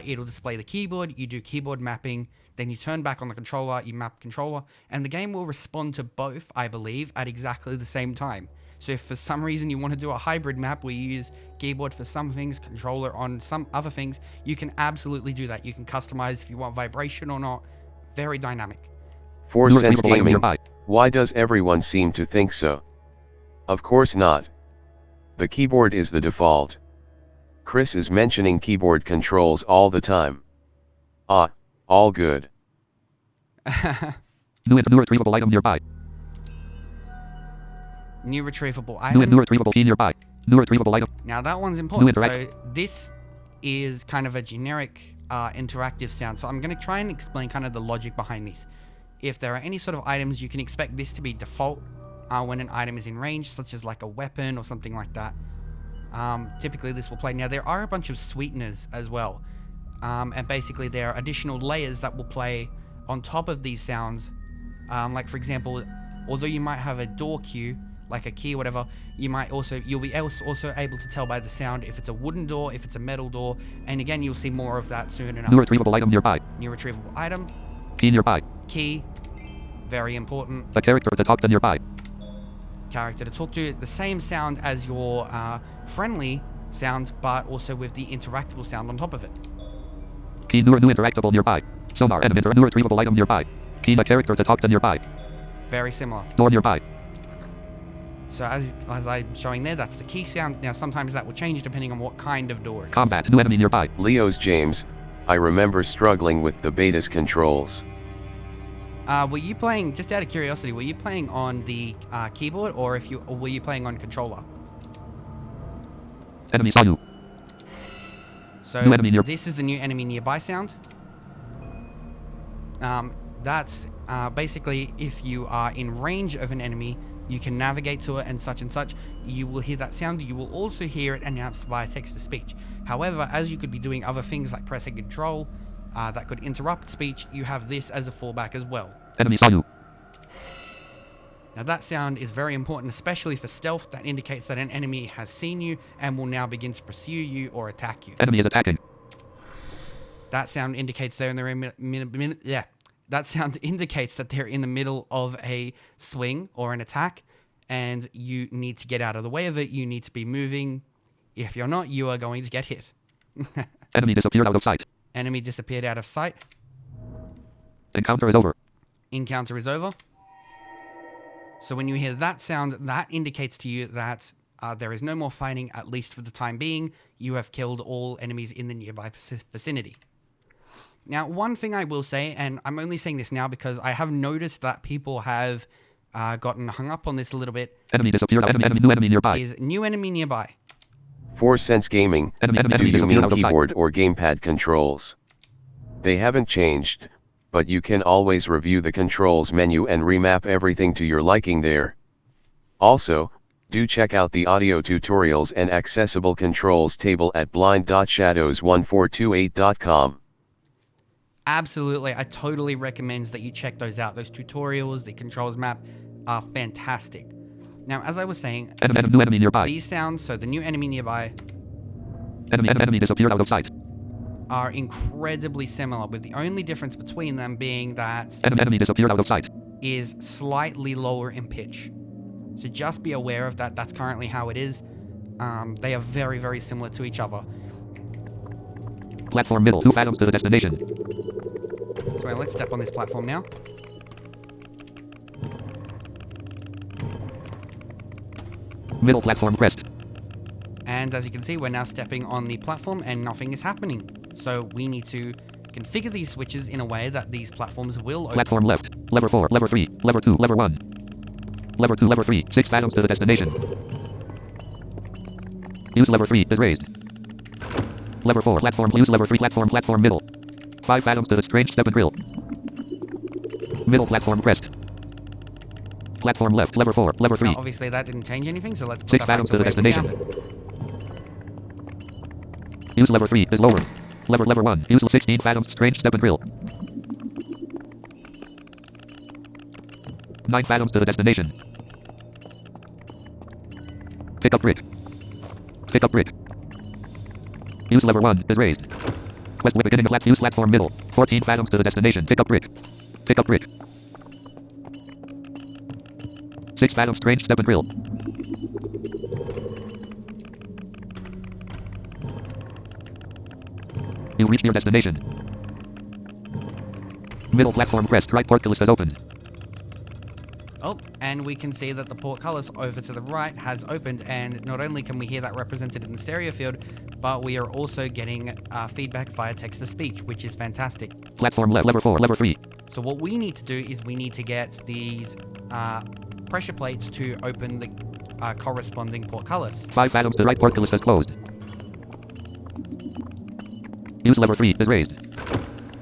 Speaker 2: it'll display the keyboard, you do keyboard mapping, then you turn back on the controller, you map controller, and the game will respond to both, I believe, at exactly the same time. So if for some reason you want to do a hybrid map where you use keyboard for some things, controller on some other things, you can absolutely do that. You can customize if you want vibration or not. Very dynamic.
Speaker 3: For Sense Gaming, why does everyone seem to think so? Of course not. The keyboard is the default. Chris is mentioning keyboard controls all the time. All good.
Speaker 1: New retrievable item nearby.
Speaker 2: New retrievable item.
Speaker 1: New retrievable key nearby. New retrievable item.
Speaker 2: Now that one's important. So this is kind of a generic interactive sound. So I'm going to try and explain kind of the logic behind these. If there are any sort of items, you can expect this to be default when an item is in range, such as like a weapon or something like that. Typically this will play. Now there are a bunch of sweeteners as well. And basically there are additional layers that will play on top of these sounds. Like for example, although you might have a door cue, like a key or whatever, you'll be also able to tell by the sound if it's a wooden door, if it's a metal door, and again you'll see more of that soon enough.
Speaker 1: New retrievable item nearby.
Speaker 2: New retrievable item.
Speaker 1: Key nearby.
Speaker 2: Key. Very important.
Speaker 1: The character to talk to nearby.
Speaker 2: Character to talk to. The same sound as your friendly sound, but also with the interactable sound on top of it.
Speaker 1: Key new interactable nearby. Sonar enemy new retrievable item nearby. Key the character to talk to nearby.
Speaker 2: Very similar.
Speaker 1: Door nearby.
Speaker 2: So as I'm showing there, that's the key sound. Now sometimes that will change depending on what kind of door it is.
Speaker 1: Combat new enemy nearby.
Speaker 3: Leo's James, I remember struggling with the beta's controls.
Speaker 2: Were you playing, just out of curiosity, were you playing on the keyboard or were you playing on controller?
Speaker 1: Enemy saw you.
Speaker 2: So this is the new enemy nearby sound. That's basically if you are in range of an enemy, you can navigate to it and such. You will hear that sound. You will also hear it announced via text-to-speech. However, as you could be doing other things like pressing control that could interrupt speech, you have this as a fallback as well.
Speaker 1: Enemy saw you.
Speaker 2: Now that sound is very important, especially for stealth. That indicates that an enemy has seen you and will now begin to pursue you or attack you.
Speaker 1: Enemy is attacking.
Speaker 2: That sound indicates they're in the That sound indicates that they're in the middle of a swing or an attack, and you need to get out of the way of it. You need to be moving If you're not, you are going to get hit.
Speaker 1: Enemy disappeared out of sight.
Speaker 2: Enemy disappeared out of sight.
Speaker 1: Encounter is over.
Speaker 2: Encounter is over. So when you hear that sound, that indicates to you that there is no more fighting, at least for the time being. You have killed all enemies in the nearby vicinity. Now, one thing I will say, and I'm only saying this now because I have noticed that people have gotten hung up on this a little bit.
Speaker 1: Enemy disappeared. New enemy nearby.
Speaker 2: Is new enemy nearby.
Speaker 3: For Sense Gaming, do you mean keyboard or gamepad controls? They haven't changed, but you can always review the controls menu and remap everything to your liking there. Also, do check out the audio tutorials and accessible controls table at blind.shadows1428.com.
Speaker 2: Absolutely, I totally recommend that you check those out. Those tutorials, the controls map are fantastic. Now, as I was saying,
Speaker 1: new enemy nearby.
Speaker 2: These sounds, so the new enemy nearby,
Speaker 1: enemy disappeared out of sight,
Speaker 2: are incredibly similar, with the only difference between them being that
Speaker 1: enemy disappeared out of sight
Speaker 2: is slightly lower in pitch. So just be aware of that. That's currently how it is. They are very, very similar to each other.
Speaker 1: Platform middle, 2 fathoms to the destination.
Speaker 2: So let's step on this platform now.
Speaker 1: Middle platform pressed.
Speaker 2: And as you can see, we're now stepping on the platform and nothing is happening. So we need to configure these switches in a way that these platforms will open.
Speaker 1: Platform left, lever 4, lever 3, lever 2, lever 1. Lever 2, lever 3, 6 fathoms to the destination. Use lever 3, is raised. Lever 4, platform, use lever 3, platform middle. 5 fathoms to the strange step and drill. Middle platform pressed. Platform left, lever 4, lever 3.
Speaker 2: Now, obviously that didn't change anything, so let's put
Speaker 1: 6
Speaker 2: that back
Speaker 1: fathoms
Speaker 2: to
Speaker 1: to the
Speaker 2: where we
Speaker 1: destination.
Speaker 2: found it.
Speaker 1: Use lever 3, is lowered. Lever 1, use 16 fathoms, strange step and drill. 9 fathoms to the destination. Pick up brick. Pick up brick. Use lever 1, is raised. West beginning of use platform middle. 14 fathoms to the destination. Pick up brick. Pick up brick. 6 fathoms strange step and drill. You reach your destination. Middle platform pressed. Right portcullis has opened.
Speaker 2: Oh, and we can see that the portcullis over to the right has opened, and not only can we hear that represented in the stereo field, but we are also getting feedback via text-to-speech, which is fantastic.
Speaker 1: Platform left, lever 4, lever 3.
Speaker 2: So what we need to do is we need to get these pressure plates to open the corresponding portcullis.
Speaker 1: 5 fathoms to the right portcullis has closed. Use lever 3, is raised.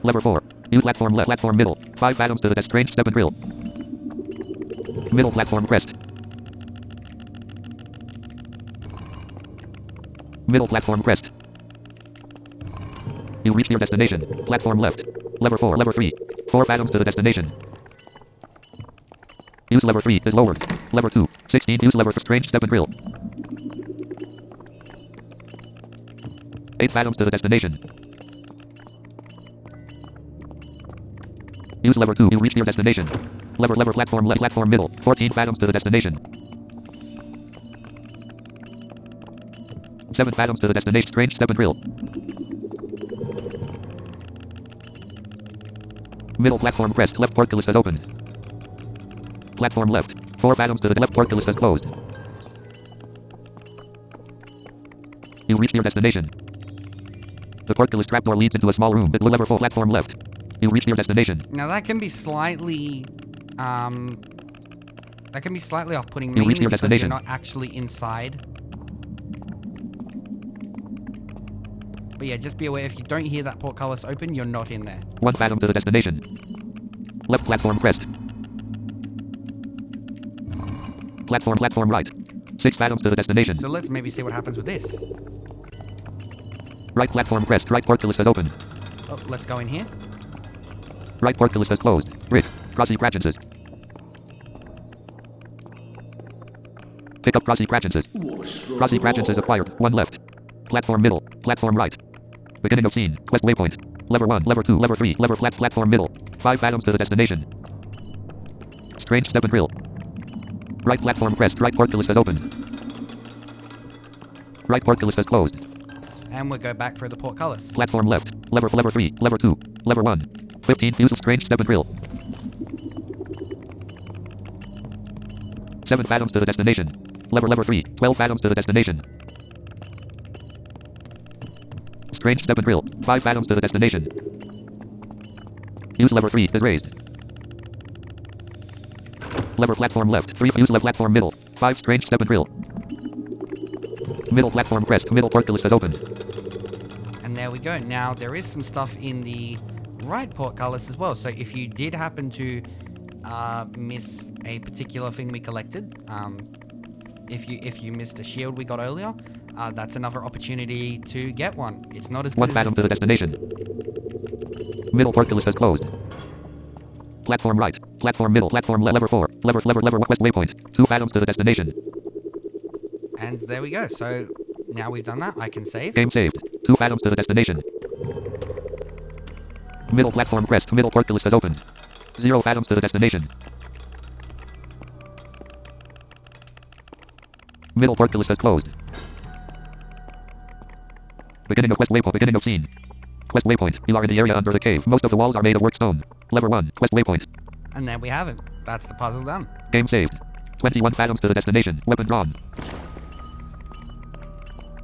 Speaker 1: Lever 4. Use platform left, platform middle. 5 fathoms to the strange step and drill. Middle platform pressed. Middle platform pressed. You reach your destination. Platform left. Lever 4, lever 3. 4 fathoms to the destination. Use lever 3, is lowered. Lever 2, 16, use lever for strange step and drill. 8 fathoms to the destination. Use lever 2, you reach your destination. Lever platform left, platform middle. 14 fathoms to the destination. 7 fathoms to the destination. Strange step and drill. Middle platform pressed. Left portcullis has opened. Platform left. 4 fathoms to the left portcullis has closed. You reach your destination. The portcullis trapdoor leads into a small room. Lever 4, platform left. You reach your destination.
Speaker 2: Now that can be slightly off-putting,
Speaker 1: You reach
Speaker 2: mainly
Speaker 1: your
Speaker 2: because
Speaker 1: destination.
Speaker 2: you're not actually inside. But yeah, just be aware, if you don't hear that portcullis open, you're not in there.
Speaker 1: 1 fathom to the destination. Left platform pressed. Platform right. 6 fathoms to the destination.
Speaker 2: So let's maybe see what happens with this.
Speaker 1: Right platform pressed. Right portcullis has opened.
Speaker 2: Oh, let's go in here.
Speaker 1: Right portcullis has closed. Bridge. Crossy Cratchenses. Pick up Crossy Cratchenses. Crossy Cratchenses acquired. 1 left. Platform middle. Platform right. Beginning of scene. Quest waypoint. Lever 1, lever 2, lever 3, lever flat, platform middle. 5 fathoms to the destination. Strange step and drill. Right platform pressed. Right portcullis has opened. Right portcullis is closed.
Speaker 2: And we'll go back through the portcullis.
Speaker 1: Platform left. Lever 3. Lever 2. Lever 1. 15 fuses strange step and drill. 7 fathoms to the destination. Lever 3. 12 fathoms to the destination. Strange step and drill. 5 fathoms to the destination. Fuse lever 3 is raised. Lever platform left. 3 fuse left platform middle. 5 strange step and drill. Middle platform crest. Middle portcullis is opened.
Speaker 2: And there we go. Now there is some stuff in the right portcullis as well. So if you did happen to miss a particular thing we collected, if you missed a shield we got earlier, that's another opportunity to get one. It's not as good
Speaker 1: 1
Speaker 2: as
Speaker 1: fathom to the destination. Middle portcullis is closed. Platform right. Platform middle. Platform lever 4. Lever west waypoint. 2 fathoms to the destination.
Speaker 2: And there we go. So now we've done that, I can save.
Speaker 1: Game saved. 2 fathoms to the destination. Middle platform crest. Middle portcullis is opened. 0 fathoms to the destination. Middle portcullis is closed. Beginning of quest waypoint. Beginning of scene. Quest waypoint. You are in the area under the cave. Most of the walls are made of work stone. Lever 1. Quest waypoint.
Speaker 2: And there we have it. That's the puzzle done.
Speaker 1: Game saved. 21 fathoms to the destination. Weapon drawn.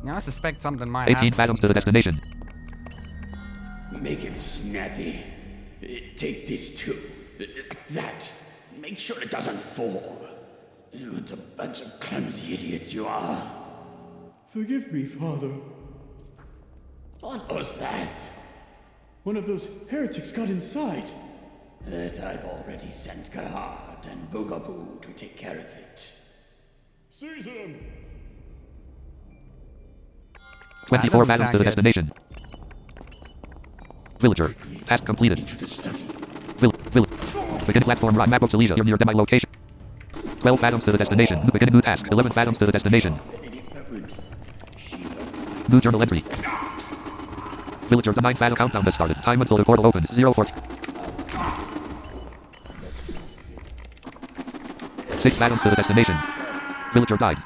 Speaker 2: Now I suspect something might
Speaker 1: 18
Speaker 2: happen.
Speaker 1: fathoms to the destination.
Speaker 14: Make it snappy. Take this too. Like that. Make sure it doesn't fall. What a bunch of clumsy idiots you are.
Speaker 13: Forgive me, Father.
Speaker 14: What was that?
Speaker 13: One of those heretics got inside.
Speaker 14: That I've already sent Gerhard and Boogaboo to take care of it.
Speaker 13: Seize him!
Speaker 1: 24 fathoms to the destination. Villager. Task completed. Begin platform right. Map of Silesia. You're near demi location. 12 fathoms to the destination. Beginning new task. 11 fathoms to the destination. New journal entry. Villager. The 9 fathom countdown has started. Time until the portal opens. 0 6 fathoms to the destination. Villager died.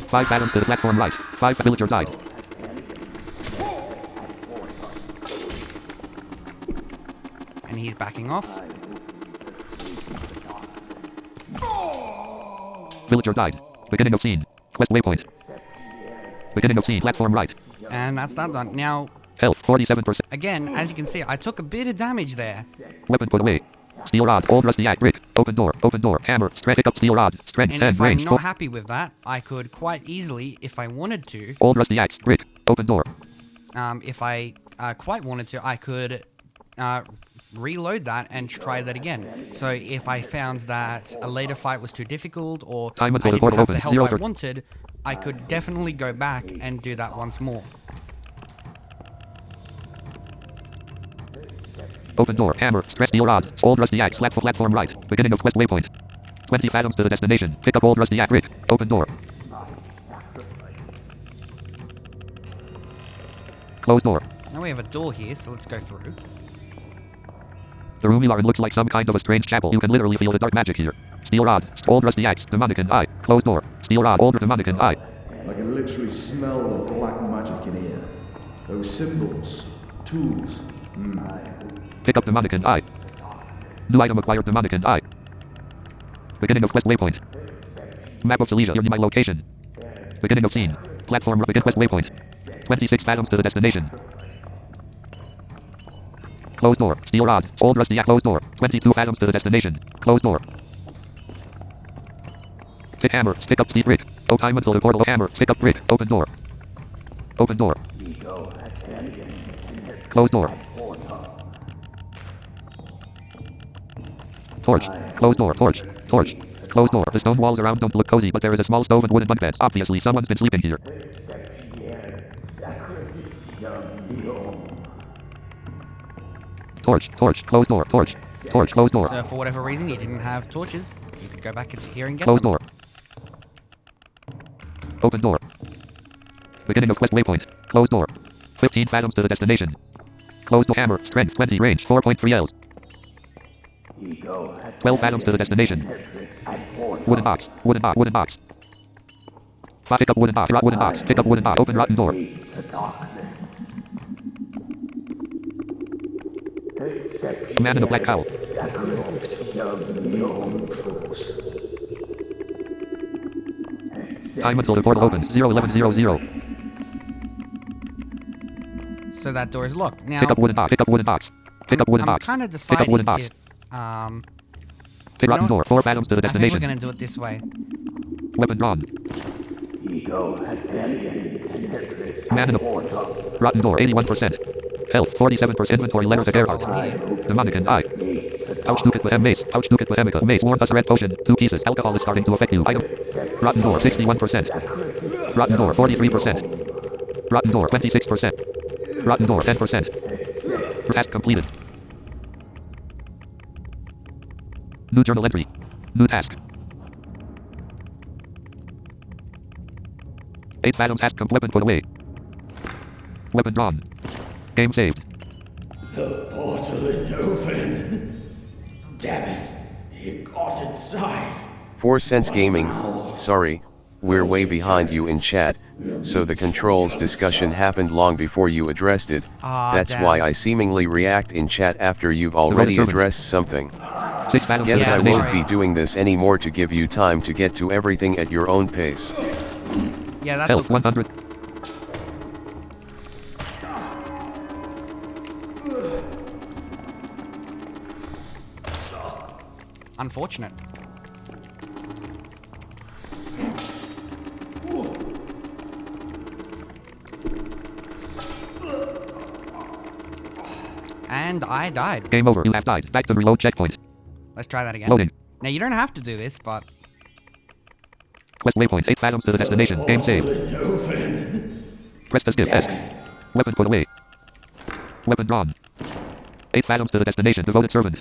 Speaker 1: Five fathoms to the platform right. 5 villager died.
Speaker 2: And he's backing off.
Speaker 1: Villager died. Beginning of scene. Quest waypoint. Beginning of scene. Platform right.
Speaker 2: And that's that done. Now,
Speaker 1: health 47%.
Speaker 2: Again, as you can see, I took a bit of damage there.
Speaker 1: Weapon put away. Steel rod. Old rusty axe. Brick. Open door. Open door. Hammer. Strength. Pick up steel rod. Strength
Speaker 2: And
Speaker 1: 10.
Speaker 2: if
Speaker 1: Range.
Speaker 2: I'm not happy with that, I could quite easily, if I wanted to...
Speaker 1: Old rusty axe. Brick. Open door.
Speaker 2: If I quite wanted to, I could reload that and try that again. So if I found that a later fight was too difficult or
Speaker 1: Time
Speaker 2: I
Speaker 1: until the
Speaker 2: didn't
Speaker 1: portal
Speaker 2: have the
Speaker 1: opens.
Speaker 2: health
Speaker 1: 0
Speaker 2: I
Speaker 1: for...
Speaker 2: wanted, I could definitely go back and do that once more.
Speaker 1: Open door. Hammer. Stress steel rod. Old rusty axe. Platform right. Beginning of quest waypoint. 20 fathoms to the destination. Pick up old rusty axe. Brick. Open door. Closed door.
Speaker 2: Now we have a door here, so let's go through.
Speaker 1: The room you are in looks like some kind of a strange chapel. You can literally feel the dark magic here. Steel rod. Old rusty axe. Demonic and eye. Closed door. Steel rod. Old demonic and eye.
Speaker 7: I can literally smell the black magic in here. Those symbols. Tools.
Speaker 1: Pick up demonic and eye. New item acquired. Demonic and eye. Beginning of quest waypoint. Map of Silesia. You're near my location. Beginning of scene. Platform. Begin quest waypoint. 26 fathoms to the destination. Closed door. Steel rod. Old rusty axe. Closed door. 22 fathoms to the destination. Closed door. Pick hammer. Pick up steel brick. No time until the portal. Hammer. Pick up brick. Open door. Open door. Closed door. Torch. Closed door. Torch. Torch. Closed door. The stone walls around don't look cozy, but there is a small stove and wooden bunk beds. Obviously, someone's been sleeping here. Torch. Torch. Closed door. Torch. Torch. Closed door.
Speaker 2: So for whatever reason you didn't have torches, you could go back into here and get
Speaker 1: Closed
Speaker 2: them.
Speaker 1: door. Open door. Beginning of quest waypoint. Closed door. 15 fathoms to the destination. Closed hammer. Strength 20. Range 4.3 Ls. 12 atoms to the destination. Wooden box. Wooden box. Wooden box. Pick up wooden box. Wooden box. Pick up wooden box. Open rotten door. Man in a black cowl. Time until the portal opens. 01100.
Speaker 2: So that door is locked. Now,
Speaker 1: Pick up wooden box. Pick up wooden box. Pick up wooden box.
Speaker 2: I'm kind of
Speaker 1: Pick up
Speaker 2: deciding
Speaker 1: wooden box.
Speaker 2: if,
Speaker 1: Pick rotten door. 4 atoms to the
Speaker 2: I think
Speaker 1: destination.
Speaker 2: we're going to do it this way.
Speaker 1: Weapon drawn. Man in a rotten door. 81%. Health 47%. Inventory letter to Gerhard. Demonican eye. Pouch ducat with M mace. Pouch ducat with amica. Mace warm us red potion. 2 pieces. Alcohol is starting to affect you. Item. Rotten door 61%. Rotten door 43%. Rotten door 26%. Rotten door 10%. Task completed. New journal entry. New task. 8 fathom task weapon put away. Weapon drawn. Game saved.
Speaker 14: The portal is open. Damn it. He got inside.
Speaker 3: 4 Cents Gaming, sorry, we're way behind you in chat, so the controls discussion happened long before you addressed it. That's
Speaker 2: damn.
Speaker 3: why I seemingly react in chat after you've already addressed something.
Speaker 1: 6 fathoms.
Speaker 3: Guess
Speaker 1: to the
Speaker 3: I
Speaker 1: destination.
Speaker 3: won't be doing this anymore to give you time to get to everything at your own pace.
Speaker 2: Yeah, that's
Speaker 1: Health
Speaker 2: okay.
Speaker 1: 100.
Speaker 2: Unfortunate. And I died.
Speaker 1: Game over. You have died. Back to reload checkpoint.
Speaker 2: Let's try that again.
Speaker 1: Loading.
Speaker 2: Now, you don't have to do this, but...
Speaker 1: Quest waypoint. 8 fathoms to the destination. Game saved. Press the skip. S. Weapon put away. Weapon drawn. 8 fathoms to the destination. Devoted servant.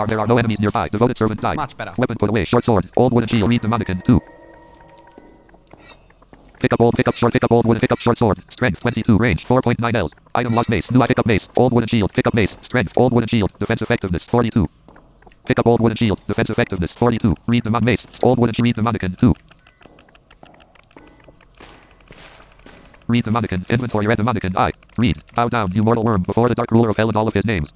Speaker 1: There are no enemies nearby. Devoted servant died.
Speaker 2: Much better.
Speaker 1: Weapon put away. Short sword. Old wooden shield. Read the mannequin. 2. Pick up old wooden, pick up short sword. Strength 22, range 4.9 Ls. Item lost mace. New I pick up mace. Old wooden shield. Pick up mace. Strength. Old wooden shield. Defense effectiveness 42. Pick up old wooden shield. Defense effectiveness 42. Read the mace. Old wooden shield. Read the mannequin 2. Read the mannequin. Inventory. Read the mannequin. I. Read. Bow down, you mortal worm, before the dark ruler of hell and all of his names.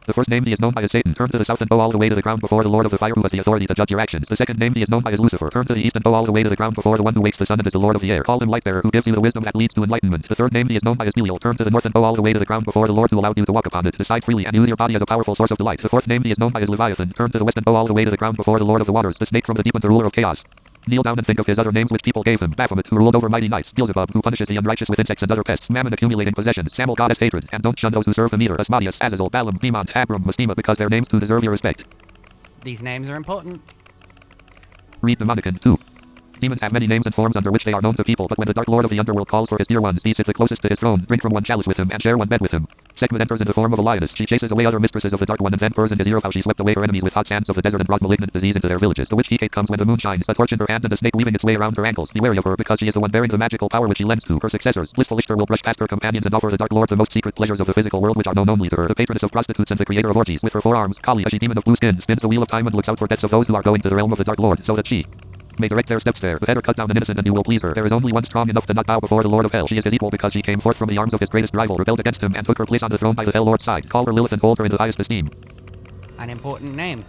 Speaker 1: The first name he is known by is Satan. Turn to the south and bow all the way to the ground before the Lord of the fire who has the authority to judge your actions. The second name he is known by is Lucifer. Turn to the east and bow all the way to the ground before the one who wakes the sun and is the Lord of the air. Call him Lightbearer, who gives you the wisdom that leads to enlightenment. The third name he is known by is Belial. Turn to the north and bow all the way to the ground before the Lord who allowed you to walk upon it. Decide freely and use your body as a powerful source of delight. The fourth name he is known by is Leviathan. Turn to the west and bow all the way to the ground before the Lord of the waters. The snake from the deep and the ruler of chaos. Kneel down and think of his other names which people gave him. Baphomet, who ruled over mighty knights. Beelzebub, who punishes the unrighteous with insects and other pests. Mammon, accumulating possessions. Samuel, goddess hatred. And don't shun those who serve him either. Asmodeus, Azazel, Balaam, Demon, Abram, Mastema, because their names too deserve your respect.
Speaker 2: These names are important.
Speaker 1: Read the mannequin 2. Demons have many names and forms under which they are known to people, but when the Dark Lord of the Underworld calls for his dear ones, he sits the closest to his throne, drink from one chalice with him, and share one bed with him. Sekhmet enters in the form of a lioness. She chases away other mistresses of the Dark One and then purrs in his ear of how she swept away her enemies with hot sands of the desert and brought malignant disease into their villages. The witch Hecate comes when the moon shines, a torch in her hand and a snake weaving its way around her ankles. Be wary of her, because she is the one bearing the magical power which she lends to her successors. Blissful Ishtar will brush past her companions and offer the Dark Lord the most secret pleasures of the physical world which are known only to her. The patroness of prostitutes and the creator of orgies, with her 4 arms, Kali, a she demon of blue skin, spins the wheel of time and looks out for deaths of those who are going to the realm of the Dark Lord, so that she may direct their steps there. Better cut down an innocent and you will please her. There is only one strong enough to not bow before the Lord of Hell. She is his equal because she came forth from the arms of his greatest rival, rebelled against him, and took her place on the throne by the Hell Lord's side. Call her Lilith and hold her in the highest esteem.
Speaker 2: An important name.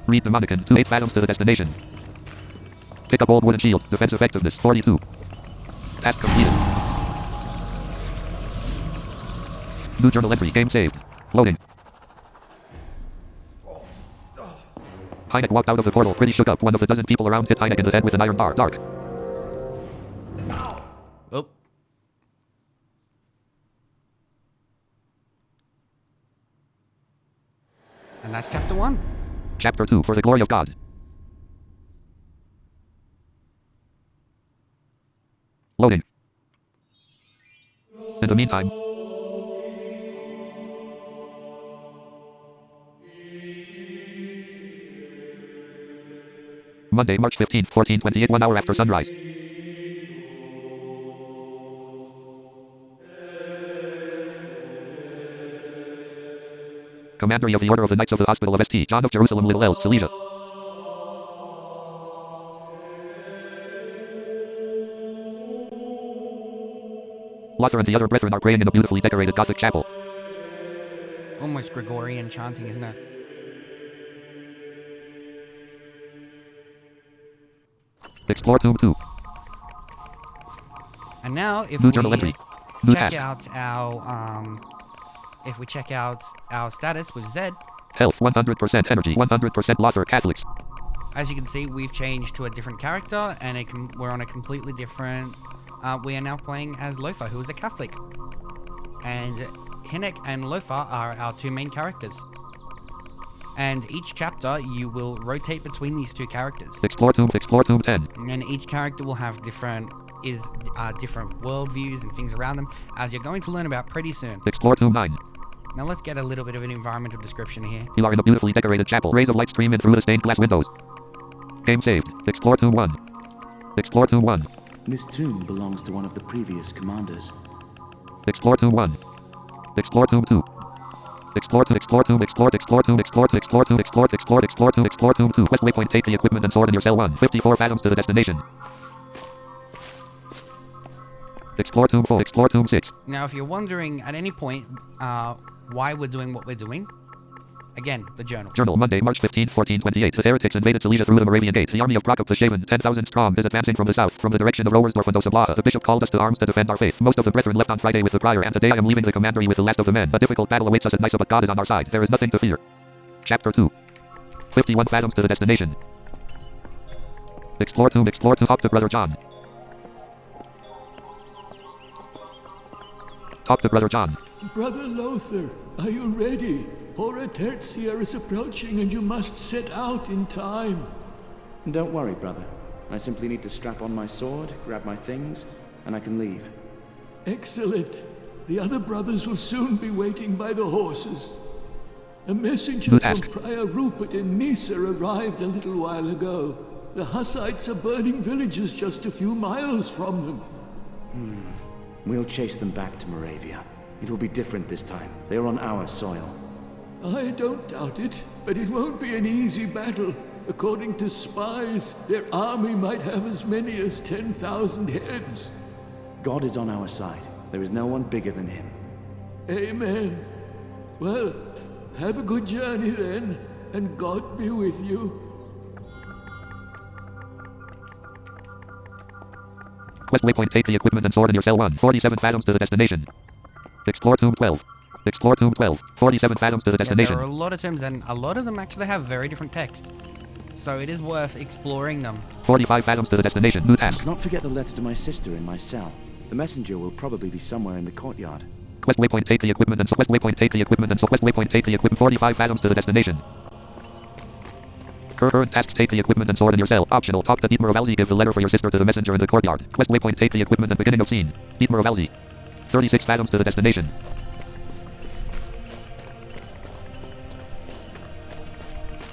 Speaker 1: Read the mannequin. 8 fathoms to the destination. Pick up old wooden shield. Defense effectiveness 42. Task completed. New journal entry. Game saved. Loading. Hynek walked out of the portal, pretty shook up. One of the dozen people around hit Hynek in the head with an iron bar. Dark.
Speaker 2: Oh. And that's chapter 1.
Speaker 1: Chapter 2, for the glory of God. Loading. In the meantime, Monday, March 15th, 1428, 1 hour after sunrise. Commandery of the Order of the Knights of the Hospital of St. John of Jerusalem, Little Ells, Silesia. Lothar and the other brethren are praying in a beautifully decorated Gothic chapel.
Speaker 2: Almost Gregorian chanting, isn't it?
Speaker 1: Explore Tomb 2.
Speaker 2: And now, if
Speaker 1: New
Speaker 2: we
Speaker 1: journal entry. New
Speaker 2: check
Speaker 1: task.
Speaker 2: out our if we check out our status with Zed,
Speaker 1: Health 100%, energy 100%, Lothar, Catholics.
Speaker 2: as you can see, we've changed to a different character, and we're on a completely different. We are now playing as Lothar, who is a Catholic, and Hinek and Lothar are our two main characters. And each chapter, you will rotate between these two characters.
Speaker 1: Explore Tomb 10.
Speaker 2: And each character will have different worldviews and things around them, as you're going to learn about pretty soon.
Speaker 1: Explore Tomb 9.
Speaker 2: Now let's get a little bit of an environmental description here.
Speaker 1: You are in a beautifully decorated chapel. Rays of light stream in through the stained glass windows. Game saved. Explore Tomb 1. Explore Tomb 1.
Speaker 15: This tomb belongs to one of the previous commanders.
Speaker 1: Explore Tomb 1. Explore Tomb 2. Explore Tomb 2. Quest waypoint, take the equipment and sword in your cell 1. 54 fathoms to the destination. Explore Tomb 4. Explore Tomb 6.
Speaker 2: Now, if you're wondering at any point why we're doing what we're doing, again, the journal.
Speaker 1: Journal, Monday, March 15, 1428. The heretics invaded Silesia through the Moravian Gate. The army of Prokop the Shaven, 10,000 strong, is advancing from the south, from the direction of Rowersdorf and Osablaha. The bishop called us to arms to defend our faith. Most of the brethren left on Friday with the prior, and today I am leaving the commandery with the last of the men. A difficult battle awaits us at Nysa, but God is on our side. There is nothing to fear. Chapter 2. 51 fathoms to the destination. Explore Tomb, talk to Brother John. Talk to Brother John.
Speaker 16: Brother Lothar, are you ready? Hora Tertia is approaching and you must set out in time.
Speaker 15: Don't worry, brother. I simply need to strap on my sword, grab my things, and I can leave.
Speaker 16: Excellent. The other brothers will soon be waiting by the horses. A messenger from Prior Rupert in Nysa arrived a little while ago. The Hussites are burning villages just a few miles from them.
Speaker 15: We'll chase them back to Moravia. It will be different this time. They are on our soil.
Speaker 16: I don't doubt it, but it won't be an easy battle. According to spies, their army might have as many as 10,000 heads.
Speaker 15: God is on our side. There is no one bigger than him.
Speaker 16: Amen. Well, have a good journey then, and God be with you.
Speaker 1: Quest waypoint, take the equipment and sword in your cell 1. 47 fathoms to the destination. Explore Tomb 12. Explore Tomb 12. 47 fathoms to the destination.
Speaker 2: There are a lot of terms, and a lot of them actually have very different text. So it is worth exploring them.
Speaker 1: 45 fathoms to the destination. New task.
Speaker 15: Let's not forget the letter to my sister in my cell. The messenger will probably be somewhere in the courtyard.
Speaker 1: Quest waypoint, take the equipment and quest waypoint, take the equipment and quest waypoint, take the equipment. 45 fathoms to the destination. Current tasks, take the equipment and sword in your cell. Optional, talk to Dietmar of Alzi, give the letter for your sister to the messenger in the courtyard. Quest waypoint, take the equipment and beginning of scene. Dietmar of Alzi. 36 fathoms to the destination.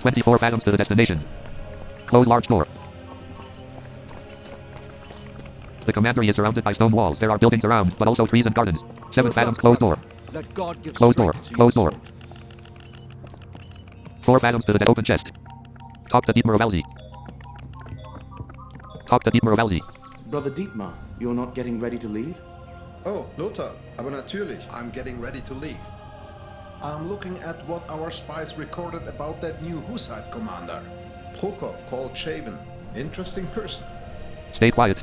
Speaker 1: "24 fathoms to the destination. Close large door. The commandery is surrounded by stone walls. There are buildings around, but also trees and gardens. 7 fathoms, close door.
Speaker 9: Let God give
Speaker 1: Close door,
Speaker 9: strength to
Speaker 1: close
Speaker 9: your
Speaker 1: door. 4 fathoms to the open chest. Talk to Dietmar of Alzi. Talk to Dietmar of Alzi.
Speaker 15: Brother Dietmar, you're not getting ready to leave?
Speaker 17: Oh, Lothar, aber natürlich. I'm getting ready to leave. I'm looking at what our spies recorded about that new Hussite commander. Prokop, called Shaven. Interesting person.
Speaker 1: Stay quiet.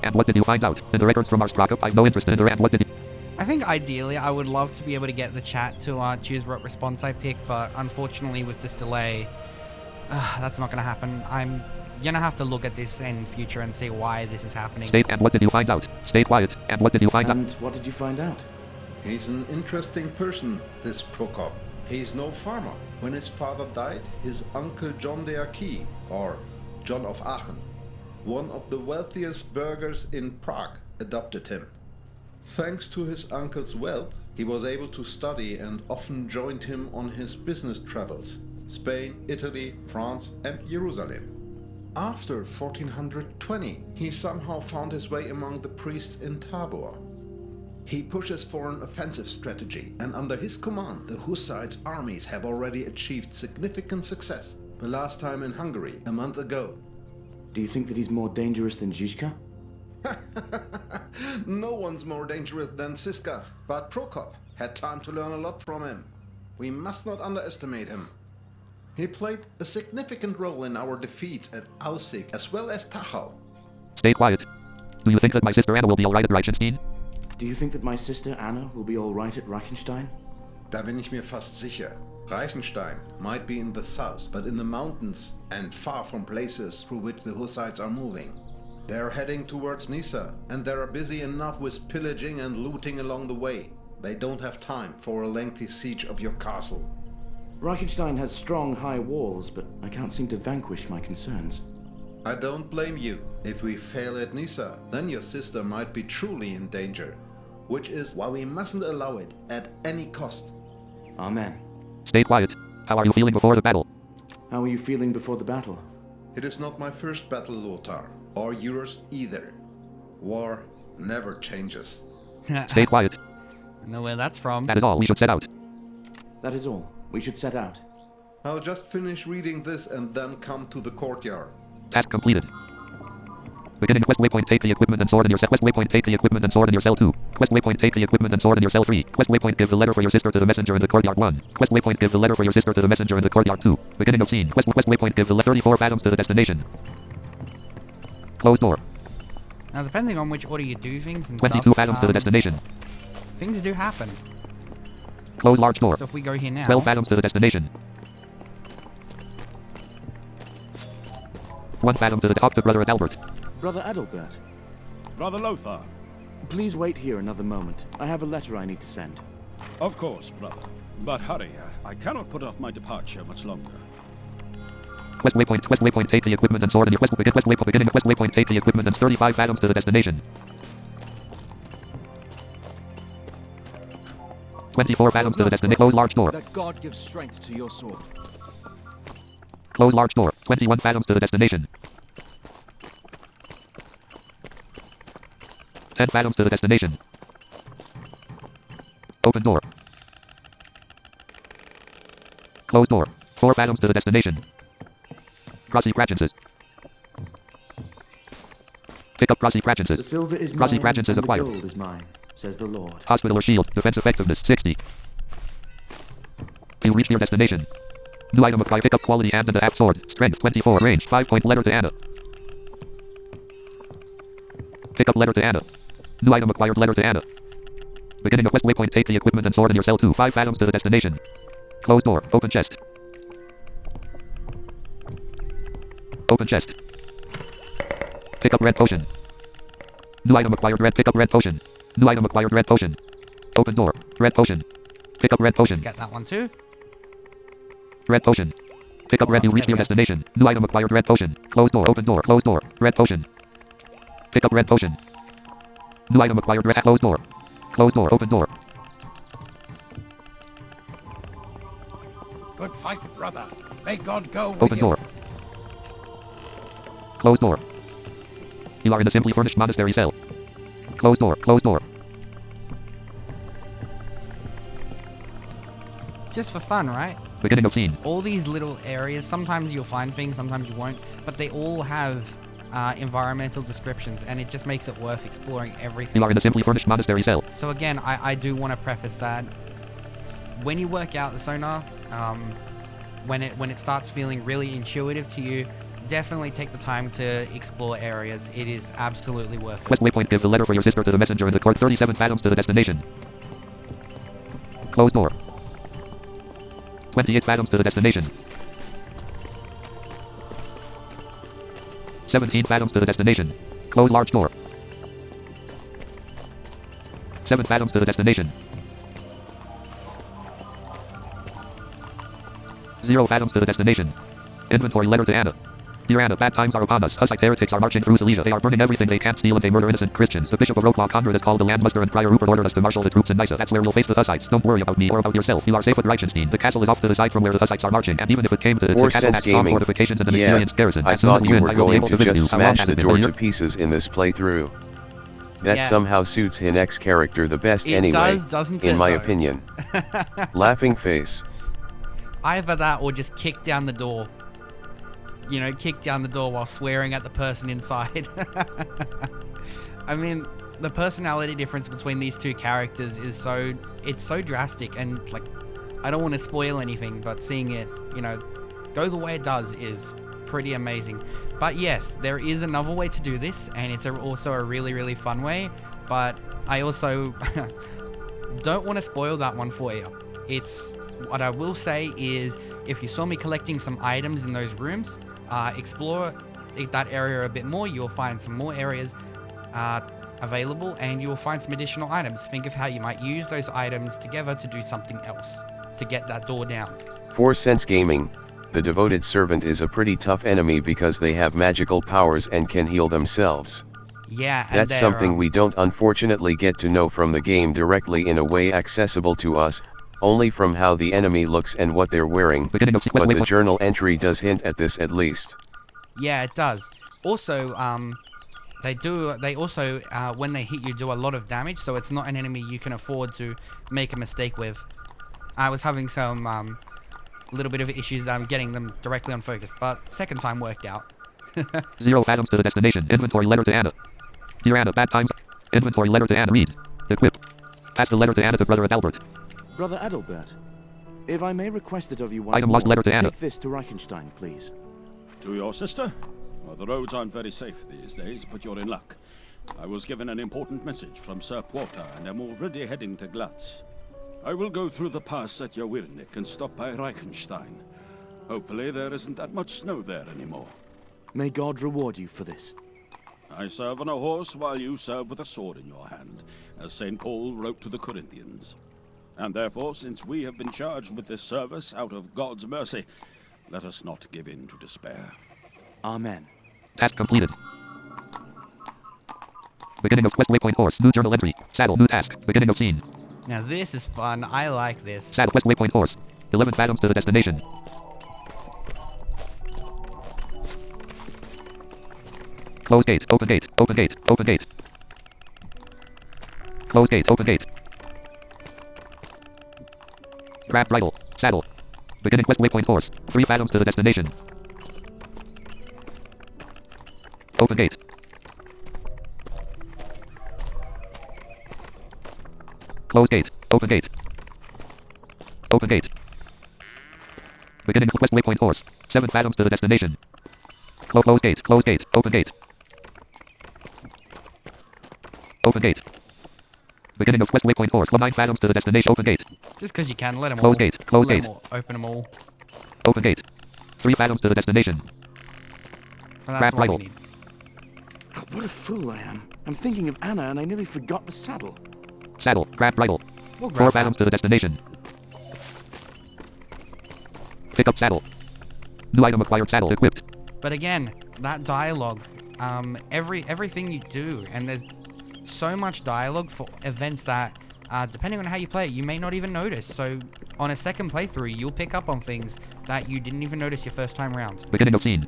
Speaker 1: And what did you find out? In the records from our Prokop, I've no interest in the and what did you...
Speaker 2: I think ideally I would love to be able to get the chat to choose what response I pick, but unfortunately with this delay, that's not going to happen. I'm going to have to look at this in future and see why this is happening.
Speaker 1: Stay and what did you find out? Stay quiet. And what did you find out?
Speaker 15: And what did you find out?
Speaker 17: He's an interesting person, this Prokop. He's no farmer. When his father died, his uncle John de Aki, or John of Aachen, one of the wealthiest burghers in Prague, adopted him. Thanks to his uncle's wealth, he was able to study and often joined him on his business travels. Spain, Italy, France and Jerusalem. After 1420, he somehow found his way among the priests in Tabor. He pushes for an offensive strategy, and under his command, the Hussites' armies have already achieved significant success. The last time in Hungary, a month ago.
Speaker 15: Do you think that he's more dangerous than Zizka?
Speaker 17: No one's more dangerous than Siska, but Prokop had time to learn a lot from him. We must not underestimate him. He played a significant role in our defeats at Aussig as well as Tachau.
Speaker 1: Stay quiet. Do you think that my sister Anna will be alright at Reichenstein?
Speaker 15: Do you think that my sister Anna will be alright at Reichenstein?
Speaker 17: Da bin ich mir fast sicher. Reichenstein might be in the south, but in the mountains and far from places through which the Hussites are moving. They're heading towards Nisa, and they're busy enough with pillaging and looting along the way. They don't have time for a lengthy siege of your castle.
Speaker 15: Reichenstein has strong, high walls, but I can't seem to vanquish my concerns.
Speaker 17: I don't blame you. If we fail at Nisa, then your sister might be truly in danger. Which is why we mustn't allow it at any cost.
Speaker 15: Amen.
Speaker 1: Stay quiet. How are you feeling before the battle?
Speaker 15: How are you feeling before the battle?
Speaker 17: It is not my first battle, Lothar. Or yours either. War never changes.
Speaker 1: Stay quiet.
Speaker 2: I know where that's from.
Speaker 1: That is all. We should set out.
Speaker 15: That is all. We should set out.
Speaker 17: I'll just finish reading this and then come to the courtyard.
Speaker 1: Task completed. Beginning quest waypoint, take the equipment and sword in your cell. Quest waypoint, take the equipment and sword in your cell 2. Quest waypoint, take the equipment and sword in your cell 3. Quest waypoint, give the letter for your sister to the messenger in the courtyard 1. Quest waypoint, give the letter for your sister to the messenger in the courtyard 2. Beginning of scene. Quest waypoint, give the 34 fathoms to the destination. Closed door.
Speaker 2: Now, depending on which order you do things and
Speaker 1: 22
Speaker 2: stuff,
Speaker 1: fathoms to the destination.
Speaker 2: things do happen.
Speaker 1: Close large door.
Speaker 2: So if we go here now...
Speaker 1: 12 fathoms to the destination. 1 fathom to the talk to Brother Adalbert.
Speaker 15: Brother Adalbert.
Speaker 12: Brother Lothar.
Speaker 15: Please wait here another moment. I have a letter I need to send.
Speaker 12: Of course, brother. But hurry, I cannot put off my departure much longer.
Speaker 1: Quest waypoint, take the equipment and sword in your quest waypoint, beginning quest waypoint, take the equipment and 35 fathoms to the destination. 24 fathoms to the destination. Close large door.
Speaker 9: That God gives strength to your sword.
Speaker 1: Close large door. 21 fathoms to the destination. 10 fathoms to the destination. Open door. Close door. 4 fathoms to the destination. Crossy Cratchenses. Pick up Crossy Cratchenses.
Speaker 15: The silver is
Speaker 1: Crossy
Speaker 15: mine,
Speaker 1: Cratchenses
Speaker 15: and the
Speaker 1: acquired.
Speaker 15: gold is mine, says the Lord.
Speaker 1: Hospital or shield. Defense effectiveness 60. You reach your destination. New item acquired. Pick up quality hand and a half sword. Strength 24. Range 5 point letter to Anna. Pick up letter to Anna. New item acquired. Letter to Anna. Beginning of quest waypoint. Take the equipment and sword in your cell 2. 5 fathoms to the destination. Close door. Open chest. Open chest. Pick up red potion. New item acquired. Red. Pick up red potion. New item acquired. Red potion. Open door. Red potion. Pick up red potion.
Speaker 2: Let's get that one too.
Speaker 1: Red potion. Pick up red. You reach your destination. New item acquired. Red potion. Close door. Open door. Close door. Red potion. Pick up red potion. New item acquired. Red. Close door. Close door. Open door.
Speaker 11: Good fight, brother. May God go with
Speaker 1: Open
Speaker 11: you.
Speaker 1: door. Close door. You are in a simply furnished monastery cell. Close door. Close door.
Speaker 2: Just for fun, right?
Speaker 1: Beginning of scene.
Speaker 2: All these little areas, sometimes you'll find things, sometimes you won't, but they all have environmental descriptions, and it just makes it worth exploring everything.
Speaker 1: You are in a simply furnished monastery cell.
Speaker 2: So again, I do want to preface that when you work out the sonar, when it starts feeling really intuitive to you, definitely take the time to explore areas. It is absolutely worth it.
Speaker 1: Quest waypoint. Give the letter for your sister to the messenger in the court. 37 fathoms to the destination. Close door. 28 fathoms to the destination. 17 fathoms to the destination. Close large door. 7 fathoms to the destination. 0 fathoms to the destination. Inventory letter to Anna. Dear Anna, bad times are upon us. Hussite heretics are marching through Silesia. They are burning everything they can steal and they murder innocent Christians. The Bishop of Roclaw Conrad has called a land muster and Prior Rupert ordered us to marshal the troops in Nysa. That's where you'll face the Hussites. Don't worry about me or about yourself. You are safe with Reichenstein. The castle is off to the side from where the Hussites are marching, and even if it came to the castle has strong fortifications and an experienced garrison.
Speaker 3: I thought you were going to just smash the door to pieces in this playthrough. That somehow suits Hinek's character the best anyway, in my opinion. Laughing face.
Speaker 2: Either that or just kick down the door. You know, kick down the door while swearing at the person inside. I mean, the personality difference between these two characters is so drastic, and like, I don't want to spoil anything, but seeing it, you know, go the way it does is pretty amazing. But yes, there is another way to do this, and it's also a really, really fun way, but I also don't want to spoil that one for you. What I will say is, if you saw me collecting some items in those rooms, explore that area a bit more. You'll find some more areas available, and you'll find some additional items. Think of how you might use those items together to do something else, to get that door down.
Speaker 3: For Sense Gaming, the devoted servant is a pretty tough enemy because they have magical powers and can heal themselves.
Speaker 2: Yeah, and
Speaker 3: that's something we don't unfortunately get to know from the game directly in a way accessible to us, only from how the enemy looks and what they're wearing, but the journal entry does hint at this at least.
Speaker 2: Yeah, it does. Also, they also, when they hit you, do a lot of damage, so it's not an enemy you can afford to make a mistake with. I was having some little bit of issues getting them directly on focus, but second time worked out.
Speaker 1: 0 fathoms to the destination. Inventory letter to Anna. Dear Anna, bad times. Inventory letter to Anna. Read. Equip. Pass the letter to Anna to Brother Adalbert.
Speaker 15: Brother Adalbert, if I may request it of you
Speaker 1: Item lost letter to Anna.
Speaker 15: take this to Reichenstein, please.
Speaker 12: To your sister? Well, the roads aren't very safe these days, but you're in luck. I was given an important message from Sir Porter, and I'm already heading to Glatz. I will go through the pass at Jawirnik and stop by Reichenstein. Hopefully there isn't that much snow there anymore.
Speaker 15: May God reward you for this.
Speaker 12: I serve on a horse while you serve with a sword in your hand, as St. Paul wrote to the Corinthians. And therefore, since we have been charged with this service out of God's mercy, let us not give in to despair.
Speaker 15: Amen.
Speaker 1: Task completed. Beginning of quest waypoint horse. New journal entry. Saddle. New task. Beginning of scene.
Speaker 2: Now this is fun. I like this.
Speaker 1: Saddle quest waypoint horse. 11 fathoms to the destination. Close gate. Open gate. Open gate. Open gate. Close gate. Open gate. Grab bridle. Saddle. Beginning quest waypoint horse. 3 fathoms to the destination. Open gate. Close gate. Open gate. Open gate. Beginning quest waypoint horse. 7 fathoms to the destination. Close gate. Close gate. Open gate. Open gate. Beginning of quest waypoint horse. 9 fathoms to the destination. Open gate.
Speaker 2: Just because you can, let them all.
Speaker 1: Close gate. Close gate.
Speaker 2: Open them all.
Speaker 1: Open gate. 3 fathoms to the destination. Grab bridle.
Speaker 15: What a fool I am. I'm thinking of Anna and I nearly forgot the saddle.
Speaker 1: Saddle. Grab bridle.
Speaker 2: We'll
Speaker 1: 4
Speaker 2: grab
Speaker 1: fathoms to the destination. Pick up saddle. New item acquired. Saddle equipped.
Speaker 2: But again, that dialogue, everything you do, and there's so much dialogue for events that, depending on how you play it, you may not even notice. So on a second playthrough, you'll pick up on things that you didn't even notice your first time round.
Speaker 1: Beginning of scene.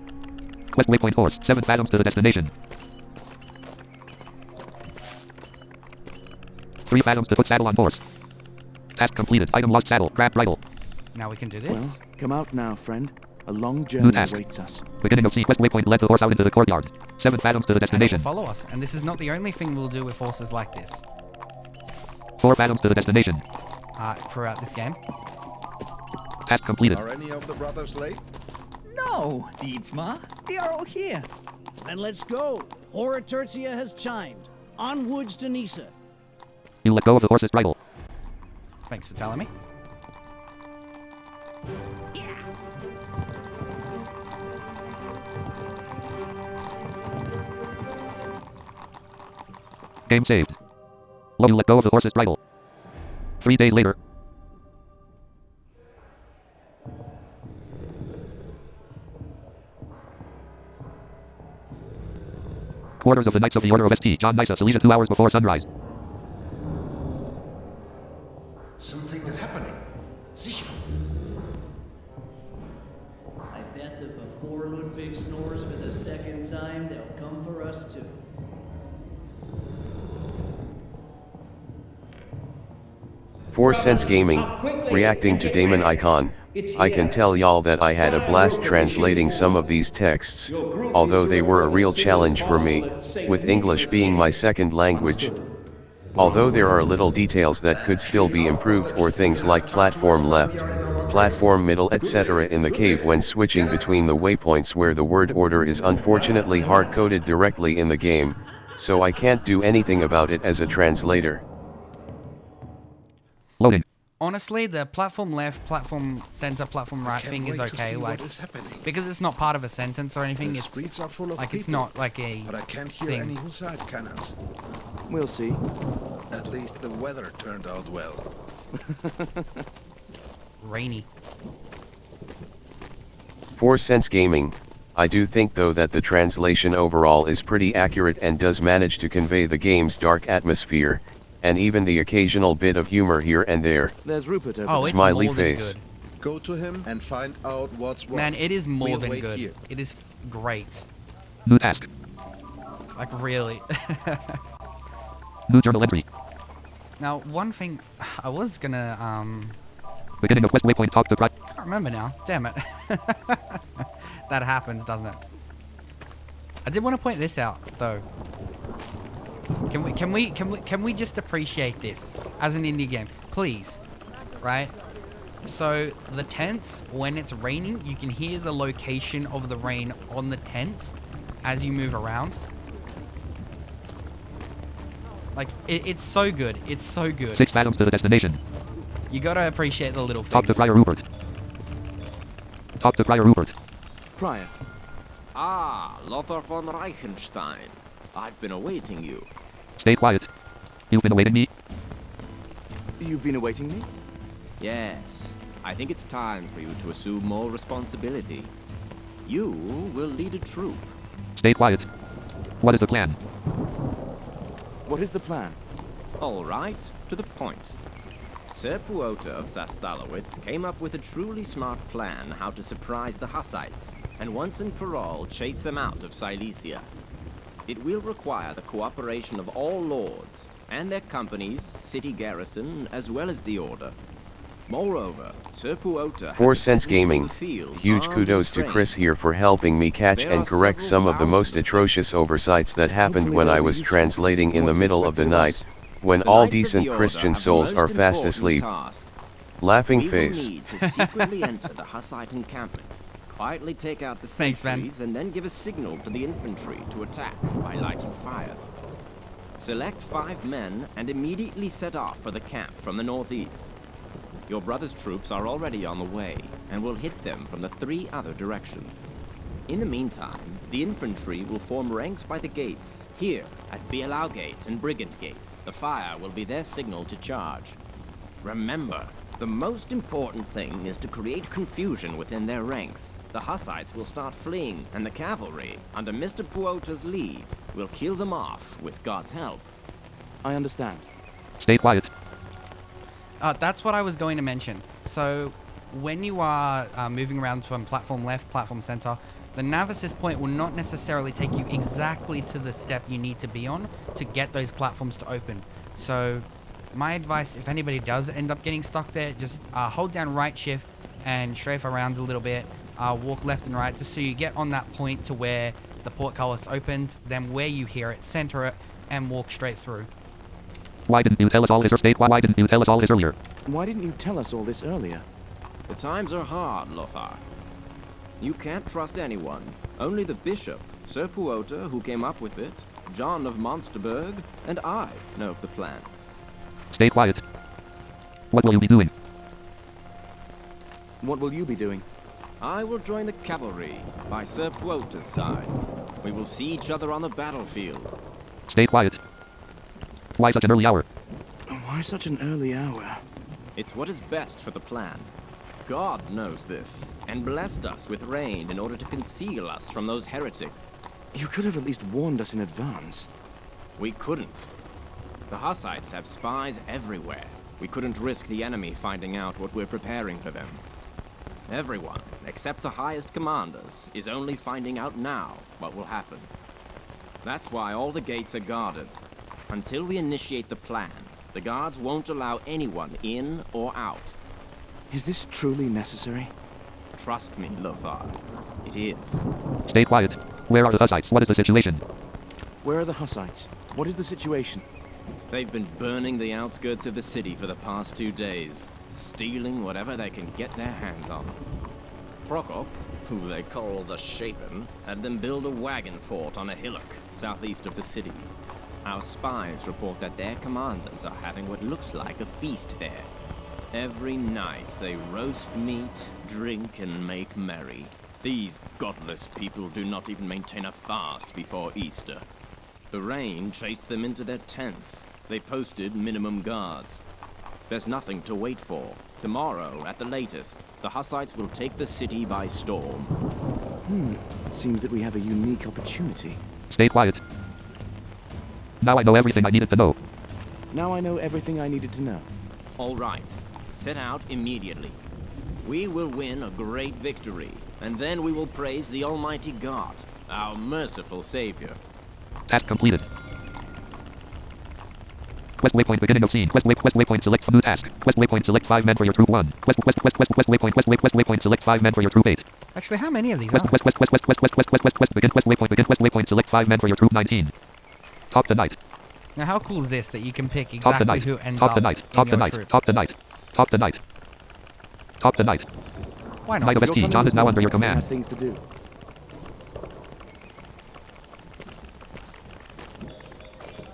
Speaker 1: Quest waypoint horse. 7 fathoms to the destination. 3 fathoms to put saddle on horse. Task completed. Item lost. Saddle. Grab bridle.
Speaker 2: Now we can do this.
Speaker 15: Well, come out now, friend. A long
Speaker 1: New
Speaker 15: journey
Speaker 1: task.
Speaker 15: awaits us.
Speaker 1: Beginning of scene. Quest waypoint led the horse out into the courtyard. 7 fathoms to the
Speaker 2: And it will
Speaker 1: destination.
Speaker 2: follow us, and this is not the only thing we'll do with horses like this
Speaker 1: 4 fathoms to the destination.
Speaker 2: throughout this game.
Speaker 1: Task completed.
Speaker 17: Are any of the brothers late?
Speaker 18: No, Dietmar. They are all here.
Speaker 9: Then let's go. Hora Tertia has chimed. Onwards to Nysa.
Speaker 1: You let go of the horse's bridle.
Speaker 2: Thanks for telling me.
Speaker 1: Game saved. Low, you let go of the horse's bridle. 3 days later. Quarters of the Knights of the Order of St. John Nyssa, Silesia, 2 hours before sunrise.
Speaker 17: Something is happening. Sicher.
Speaker 9: I bet that before Ludwig snores for the second time, they'll come for us too.
Speaker 3: Sense Gaming, reacting to Damon Icon, I can tell y'all that I had a blast translating some of these texts, although they were a real challenge for me, with English being my second language. Although there are little details that could still be improved, or things like platform left, platform middle, etc. in the cave when switching between the waypoints, where the word order is unfortunately hard-coded directly in the game, so I can't do anything about it as a translator.
Speaker 1: Loading.
Speaker 2: Honestly, the platform left, platform center, platform right thing is okay, like, because it's not part of a sentence or anything.
Speaker 17: The
Speaker 2: It's
Speaker 17: streets are full of
Speaker 2: like
Speaker 17: people,
Speaker 2: it's not like a
Speaker 17: but I can't hear
Speaker 2: thing.
Speaker 17: any Hussite cannons.
Speaker 15: We'll see.
Speaker 17: At least the weather turned out well.
Speaker 2: Rainy.
Speaker 3: Sense Gaming, I do think though that the translation overall is pretty accurate and does manage to convey the game's dark atmosphere, and even the occasional bit of humor here and there.
Speaker 15: There's Rupert over there.
Speaker 3: Smiley face.
Speaker 2: Good.
Speaker 17: Go to him and find out what's what.
Speaker 2: Man, it is more
Speaker 17: We'll
Speaker 2: than
Speaker 17: wait
Speaker 2: good.
Speaker 17: here.
Speaker 2: It is great.
Speaker 1: New task.
Speaker 2: Like, really.
Speaker 1: New journal entry.
Speaker 2: Now, one thing I was gonna,
Speaker 1: Beginning of quest waypoint, talk to
Speaker 2: I can't remember now. Damn it. That happens, doesn't it? I did want to point this out, though. Can we just appreciate this as an indie game, please? Right? So the tents, when it's raining, you can hear the location of the rain on the tents as you move around. Like, it's so good. It's so good.
Speaker 1: 6 fathoms to the destination.
Speaker 2: You gotta appreciate the little things.
Speaker 1: Talk to Prior Rupert. Talk to Prior Rupert.
Speaker 15: Prior.
Speaker 19: Ah, Lothar von Reichenstein. I've been awaiting you.
Speaker 1: Stay quiet. You've been awaiting me?
Speaker 15: You've been awaiting me?
Speaker 19: Yes. I think it's time for you to assume more responsibility. You will lead a troop.
Speaker 1: Stay quiet. What is the plan?
Speaker 15: What is the plan?
Speaker 19: All right, to the point. Sir Puota of Zastalowitz came up with a truly smart plan how to surprise the Hussites, and once and for all chase them out of Silesia. It will require the cooperation of all lords, and their companies, city garrison, as well as the Order. Moreover, Sir Puota
Speaker 3: Sense Gaming, huge kudos to Chris here for helping me catch and correct some of the most atrocious oversights that happened when I was translating in the middle of the night, when all decent Christian souls are fast asleep. Laughing face.
Speaker 19: We will need to secretly enter the Hussite encampment, quietly take out the sentries, and then give a signal to the infantry to attack by lighting fires. Select 5 men and immediately set off for the camp from the northeast. Your brother's troops are already on the way, and will hit them from the 3 other directions. In the meantime, the infantry will form ranks by the gates, here at Bielau Gate and Brigand Gate. The fire will be their signal to charge. Remember, the most important thing is to create confusion within their ranks. The Hussites will start fleeing, and the cavalry, under Mr. Puota's lead, will kill them off with God's help.
Speaker 15: I understand.
Speaker 1: Stay quiet.
Speaker 2: That's what I was going to mention. So, when you are moving around from platform left, platform center, the nav assist point will not necessarily take you exactly to the step you need to be on to get those platforms to open. So, my advice, if anybody does end up getting stuck there, just hold down right shift and strafe around a little bit, walk left and right, just so you get on that point to where the portcullis opens, then where you hear it, center it, and walk straight through.
Speaker 1: Why didn't you tell us all this, or state? Why didn't you tell us all this earlier?
Speaker 15: Why didn't you tell us all this earlier?
Speaker 19: The times are hard, Lothar. You can't trust anyone. Only the bishop, Sir Puota, who came up with it, John of Monsterburg, and I know of the plan.
Speaker 1: Stay quiet. What will you be doing?
Speaker 15: What will you be doing?
Speaker 19: I will join the cavalry by Sir Puota's side. We will see each other on the battlefield.
Speaker 1: Stay quiet. Why such an early hour?
Speaker 15: Why such an early hour?
Speaker 19: It's what is best for the plan. God knows this, and blessed us with rain in order to conceal us from those heretics.
Speaker 15: You could have at least warned us in advance.
Speaker 19: We couldn't. The Hussites have spies everywhere. We couldn't risk the enemy finding out what we're preparing for them. Everyone, except the highest commanders, is only finding out now what will happen. That's why all the gates are guarded. Until we initiate the plan, the guards won't allow anyone in or out.
Speaker 15: Is this truly necessary?
Speaker 19: Trust me, Lothar. It is.
Speaker 1: Stay quiet. Where are the Hussites? What is the situation?
Speaker 15: Where are the Hussites? What is the situation?
Speaker 19: They've been burning the outskirts of the city for the past 2 days, stealing whatever they can get their hands on. Prokop, who they call the Shaven, had them build a wagon fort on a hillock southeast of the city. Our spies report that their commanders are having what looks like a feast there. Every night they roast meat, drink, and make merry. These godless people do not even maintain a fast before Easter. The rain chased them into their tents. They posted minimum guards. There's nothing to wait for. Tomorrow, at the latest, the Hussites will take the city by storm.
Speaker 15: It seems that we have a unique opportunity.
Speaker 1: Stay quiet. Now I know everything I needed to know.
Speaker 15: Now I know everything I needed to know.
Speaker 19: All right. Set out immediately. We will win a great victory, and then we will praise the Almighty God, our merciful Savior.
Speaker 1: Task completed. Quest waypoint beginning of scene. Quest waypoint select new task. Quest waypoint select 5 men for your troop 1. Quest waypoint select 5 men for your troop 8.
Speaker 2: Actually, how many of these
Speaker 1: Quest waypoint select 5 men for your troop 19. Top the night.
Speaker 2: Now, how cool is this that you can pick exactly who ends up in your troop?
Speaker 1: Top the night. Top the night.
Speaker 2: Why not?
Speaker 1: Knight of ST. John is now under your command.
Speaker 15: Things to do.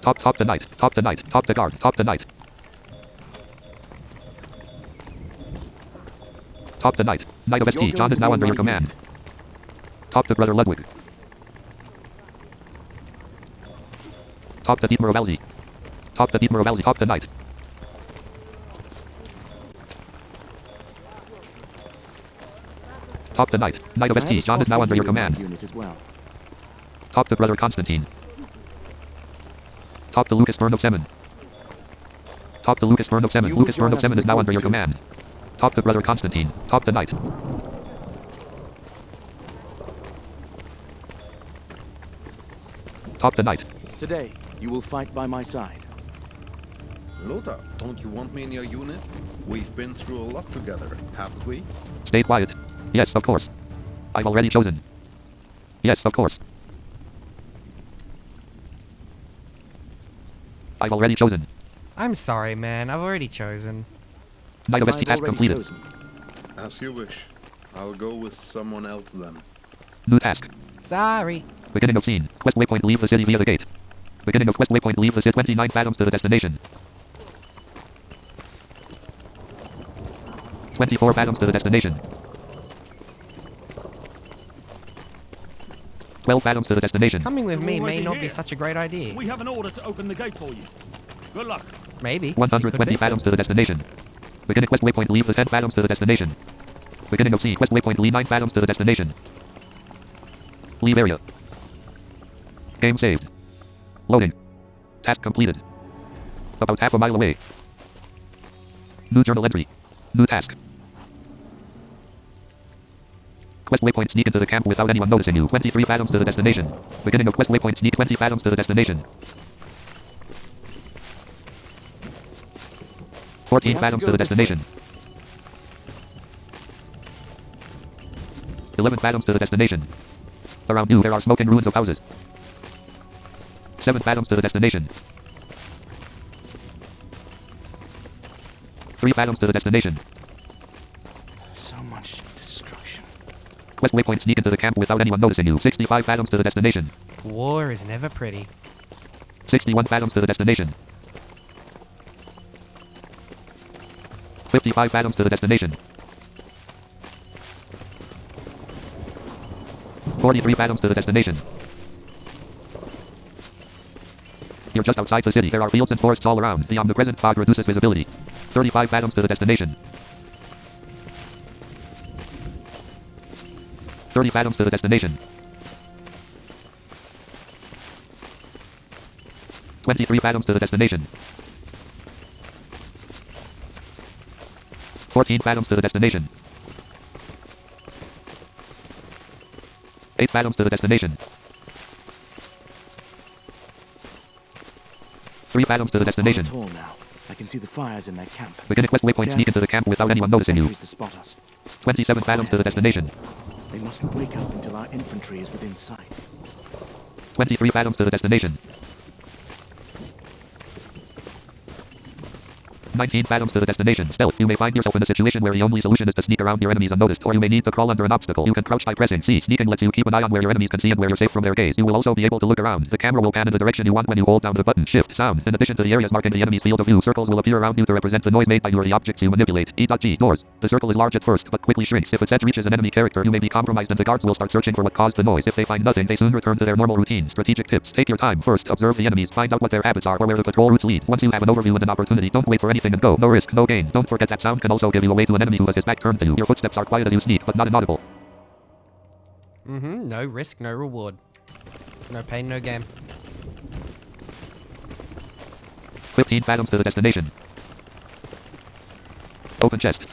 Speaker 1: Top the night. Top the night. Top the guard. Top the night. Top the night. Knight of ST. John is now under your command. Top the brother Ludwig. Top the Dietmar of Elsie. Top the Dietmar of Elsie. Top the night. Top the night. Knight of ST. John is now under your command. Top the brother Constantine. Top the Lucas Fern of Semen. Top the Lucas Fern of Semen. Lucas Fern of Semen is now under your command. Top the brother Constantine. Top the night. Top the night.
Speaker 15: Today, you will fight by my side.
Speaker 17: Lothar, don't you want me in your unit? We've been through a lot together, haven't we?
Speaker 1: Stay quiet. Yes, of course. I've already chosen. Yes, of course. I've already chosen.
Speaker 2: I'm sorry, man. I've already chosen.
Speaker 1: Knight of ST task completed.
Speaker 17: Chosen. As you wish. I'll go with someone else then.
Speaker 1: New task.
Speaker 2: Sorry.
Speaker 1: Beginning of scene. Quest waypoint leave the city via the gate. Beginning of quest waypoint leave the city 29 fathoms to the destination. 24 fathoms to the destination. 12 fathoms to the destination.
Speaker 2: Coming with me may not be such a great idea.
Speaker 12: We have an order to open the gate for you. Good luck.
Speaker 2: Maybe.
Speaker 1: 120 fathoms to the destination. Beginning quest waypoint leave the 10 fathoms to the destination. Beginning of scene. Quest waypoint leave 9 fathoms to the destination. Leave area. Game saved. Loading. Task completed. About half a mile away. New journal entry. New task. Quest waypoint sneak into the camp without anyone noticing you. 23 fathoms to the destination. Beginning of quest waypoint sneak 20 fathoms to the destination. 14 fathoms to the destination. 11 fathoms to the destination. Around you there are smoking ruins of houses. 7 fathoms to the destination. 3 fathoms to the destination.
Speaker 15: So much destruction.
Speaker 1: Quest waypoint sneak into the camp without anyone noticing you. 65 fathoms to the destination.
Speaker 2: War is never pretty.
Speaker 1: 61 fathoms to the destination. 55 fathoms to the destination. 43 fathoms to the destination. You're just outside the city. There are fields and forests all around. The omnipresent fog reduces visibility. 35 fathoms to the destination. 30 fathoms to the destination. 23 fathoms to the destination. 14 fathoms to the destination. 8 fathoms to the destination. 3 fathoms to the destination.
Speaker 15: Tall now. I can see the fires in their camp.
Speaker 1: Begin a quest waypoint. Sneak into the camp without anyone noticing you.
Speaker 15: To spot us.
Speaker 1: 27 fathoms to the destination.
Speaker 15: They mustn't wake up until our infantry is within sight.
Speaker 1: 23 fathoms to the destination. 19 fathoms to the destination. Stealth. You may find yourself in a situation where the only solution is to sneak around your enemies unnoticed, or you may need to crawl under an obstacle. You can crouch by pressing C. Sneaking lets you keep an eye on where your enemies can see and where you're safe from their gaze. You will also be able to look around. The camera will pan in the direction you want when you hold down the button. Shift. Sound. In addition to the areas marking the enemy's field of view, circles will appear around you to represent the noise made by you or the objects you manipulate. E.G. Doors. The circle is large at first, but quickly shrinks. If its edge reaches an enemy character, you may be compromised and the guards will start searching for what caused the noise. If they find nothing, they soon return to their normal routine. Strategic tips. Take your time. First, observe the enemies. Find out what their habits are or where the patrol routes lead. Once you have an overview and an opportunity, don't wait for anything and go. No risk, no gain. Don't forget that sound can also give you away to an enemy who has his back turned to you. Your footsteps are quiet as you sneak, but not inaudible.
Speaker 2: No risk, no reward. No pain, no gain.
Speaker 1: 15 fathoms to the destination. Open chest.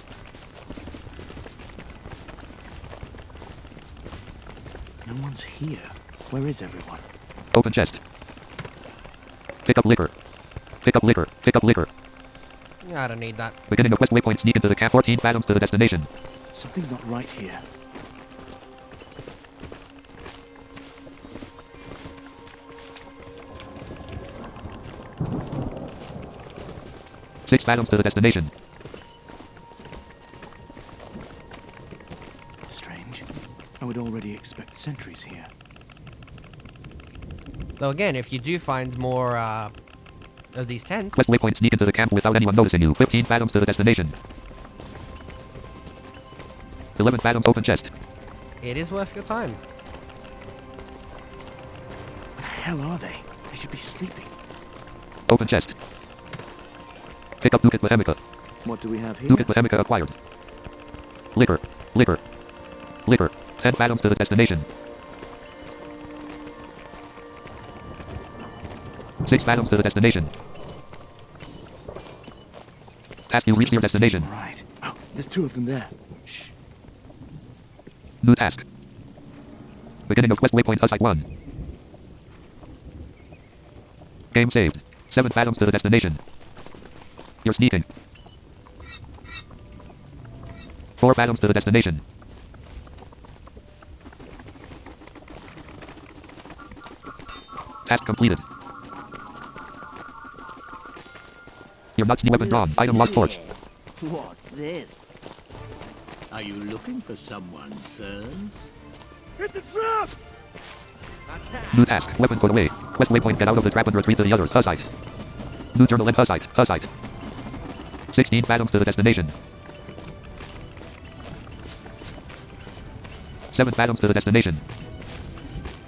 Speaker 15: No one's here. Where is everyone?
Speaker 1: Open chest. Pick up liquor. Pick up liquor. Pick up liquor.
Speaker 2: I don't need that.
Speaker 1: Beginning of quest waypoint. Sneak into the camp. 14 fathoms to the destination.
Speaker 15: Something's not right here.
Speaker 1: Six fathoms to the destination.
Speaker 15: Strange. I would already expect sentries here.
Speaker 2: Though again, if you do find more of these tents...
Speaker 1: Quest waypoint. Sneak into the camp without anyone noticing you. 15 fathoms to the destination. 11 fathoms. Open chest.
Speaker 2: It is worth your time.
Speaker 15: What the hell are they? They should be sleeping.
Speaker 1: Open chest. Pick up Ducat Bohemica.
Speaker 15: What do we have here?
Speaker 1: Ducat Bohemica acquired. Liquor. Liquor. Liquor. 10 fathoms to the destination. 6 fathoms to the destination. Task you reach your destination.
Speaker 15: Right. Oh, there's two of them there. Shh.
Speaker 1: New task. Beginning of quest waypoint Hussite 1. Game saved. 7 fathoms to the destination. You're sneaking. 4 fathoms to the destination. Task completed. Your nuts new weapon drawn. Item lost torch.
Speaker 11: What's this? Are you looking for someone, sirs?
Speaker 13: It's a trap!
Speaker 1: New task. Weapon put away. Quest waypoint. Get out of the trap and retreat to the others. Hussite. New journal and Hussite. Hussite. 16 fathoms to the destination. 7 fathoms to the destination.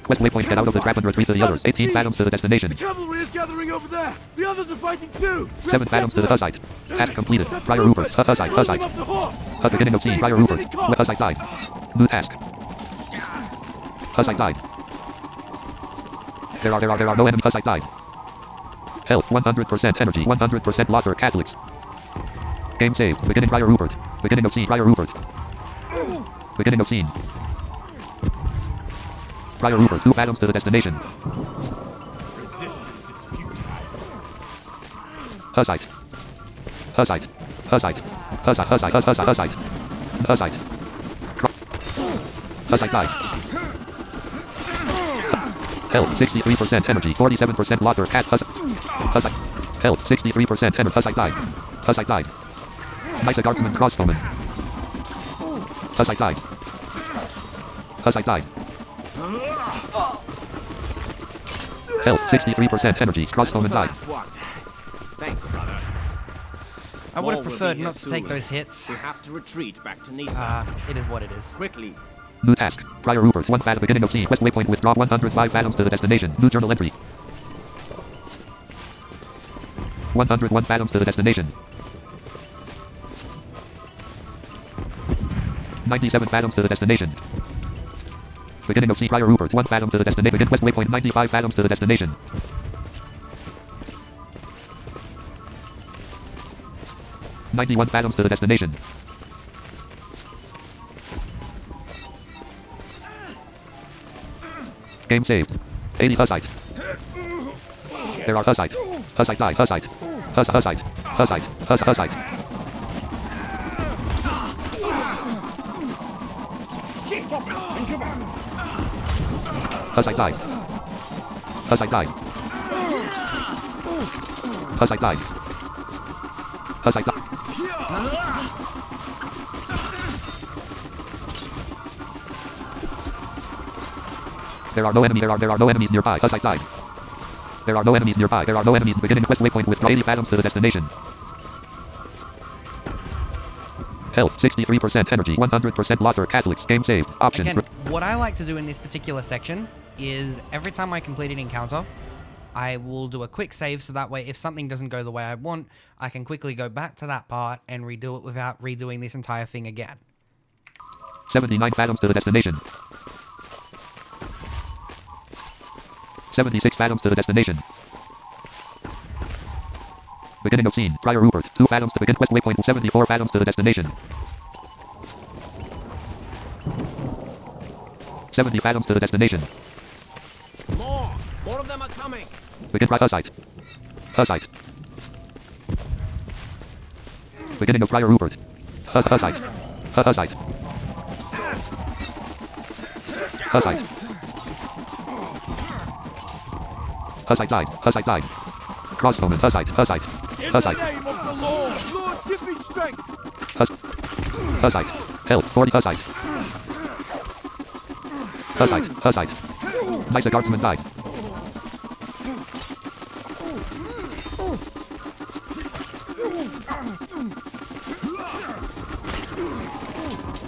Speaker 1: Quest waypoint. Get out of the trap and retreat to the others. 18 fathoms to the destination.
Speaker 13: The cavalry is gathering over there! The others are fighting too!
Speaker 1: 7 fathoms to the Hussite. Task completed. Prior Rupert. Hussite. Hussite. Beginning of scene. Prior Rupert. Hussite died. New task. Hussite died. There are no enemy. Hussite died. Health 100%. Energy 100%. Locker. Catholics. Game saved. Beginning Prior Rupert. Beginning of scene. Prior Rupert. Beginning of scene. Prior Rupert. 2 fathoms to the destination.
Speaker 13: Resistance is futile.
Speaker 1: Hussite. Hussite. Hussite. Hussite. Hussite. Hussite. Hussite. Hussite. Hussite died. Health 63%. Energy 47%. Locker. Cat. Hussite. Health 63%. Energy. Hussite died. Hussite died. Nice guardsman crossbowman. Hussite died. Hussite died. Health 63%. Energy. Crossbowman died.
Speaker 10: Thanks, brother.
Speaker 2: I would have preferred not to take those hits.
Speaker 10: We have to retreat back to Nisa.
Speaker 2: It is what it is.
Speaker 10: Quickly.
Speaker 1: New task. Prior Rupert. 1 fathom. Beginning of scene. Quest waypoint. Withdraw 105 fathoms to the destination. New journal entry. 101 fathoms to the destination. 97 fathoms to the destination. Beginning of sea. Prior Rupert. 1 fathom to the destination. Begin quest waypoint. 95 fathoms to the destination. 91 fathoms to the destination. Game saved. 80 Hussite. There are Hussite. Hussite died. Hussite. Hussite. Hussite. Hussite. Hussite died. Hussite died. Hussite died. Hussite died. There are no enemies. There are no enemies nearby. Hussite died. There are no enemies nearby. There are no enemies. Beginning quest waypoint with 80 fathoms to the destination. Health 63%, energy 100%. Lothar Catholics. Game saved. Options.
Speaker 2: Again, what I like to do in this particular section is every time I complete an encounter, I will do a quick save so that way if something doesn't go the way I want, I can quickly go back to that part and redo it without redoing this entire thing again.
Speaker 1: 79 fathoms to the destination. 76 fathoms to the destination. Beginning of scene. Prior Rupert. 2 fathoms to begin quest waypoint. 74 fathoms to the destination. 70 fathoms to the destination.
Speaker 10: More of them are coming.
Speaker 1: Begin Hussite. Hussite. Beginning of Prior Rupert. Hussite. Hussite. Hussite. Hussite died. Hussite died. Crossbowman. Hussite. Hussite. Hussite.
Speaker 13: In the name of the Lord, Lord, give me strength.
Speaker 1: Hussite. Health 40. Hussite. Hussite. Hussite. Nice guardsman died.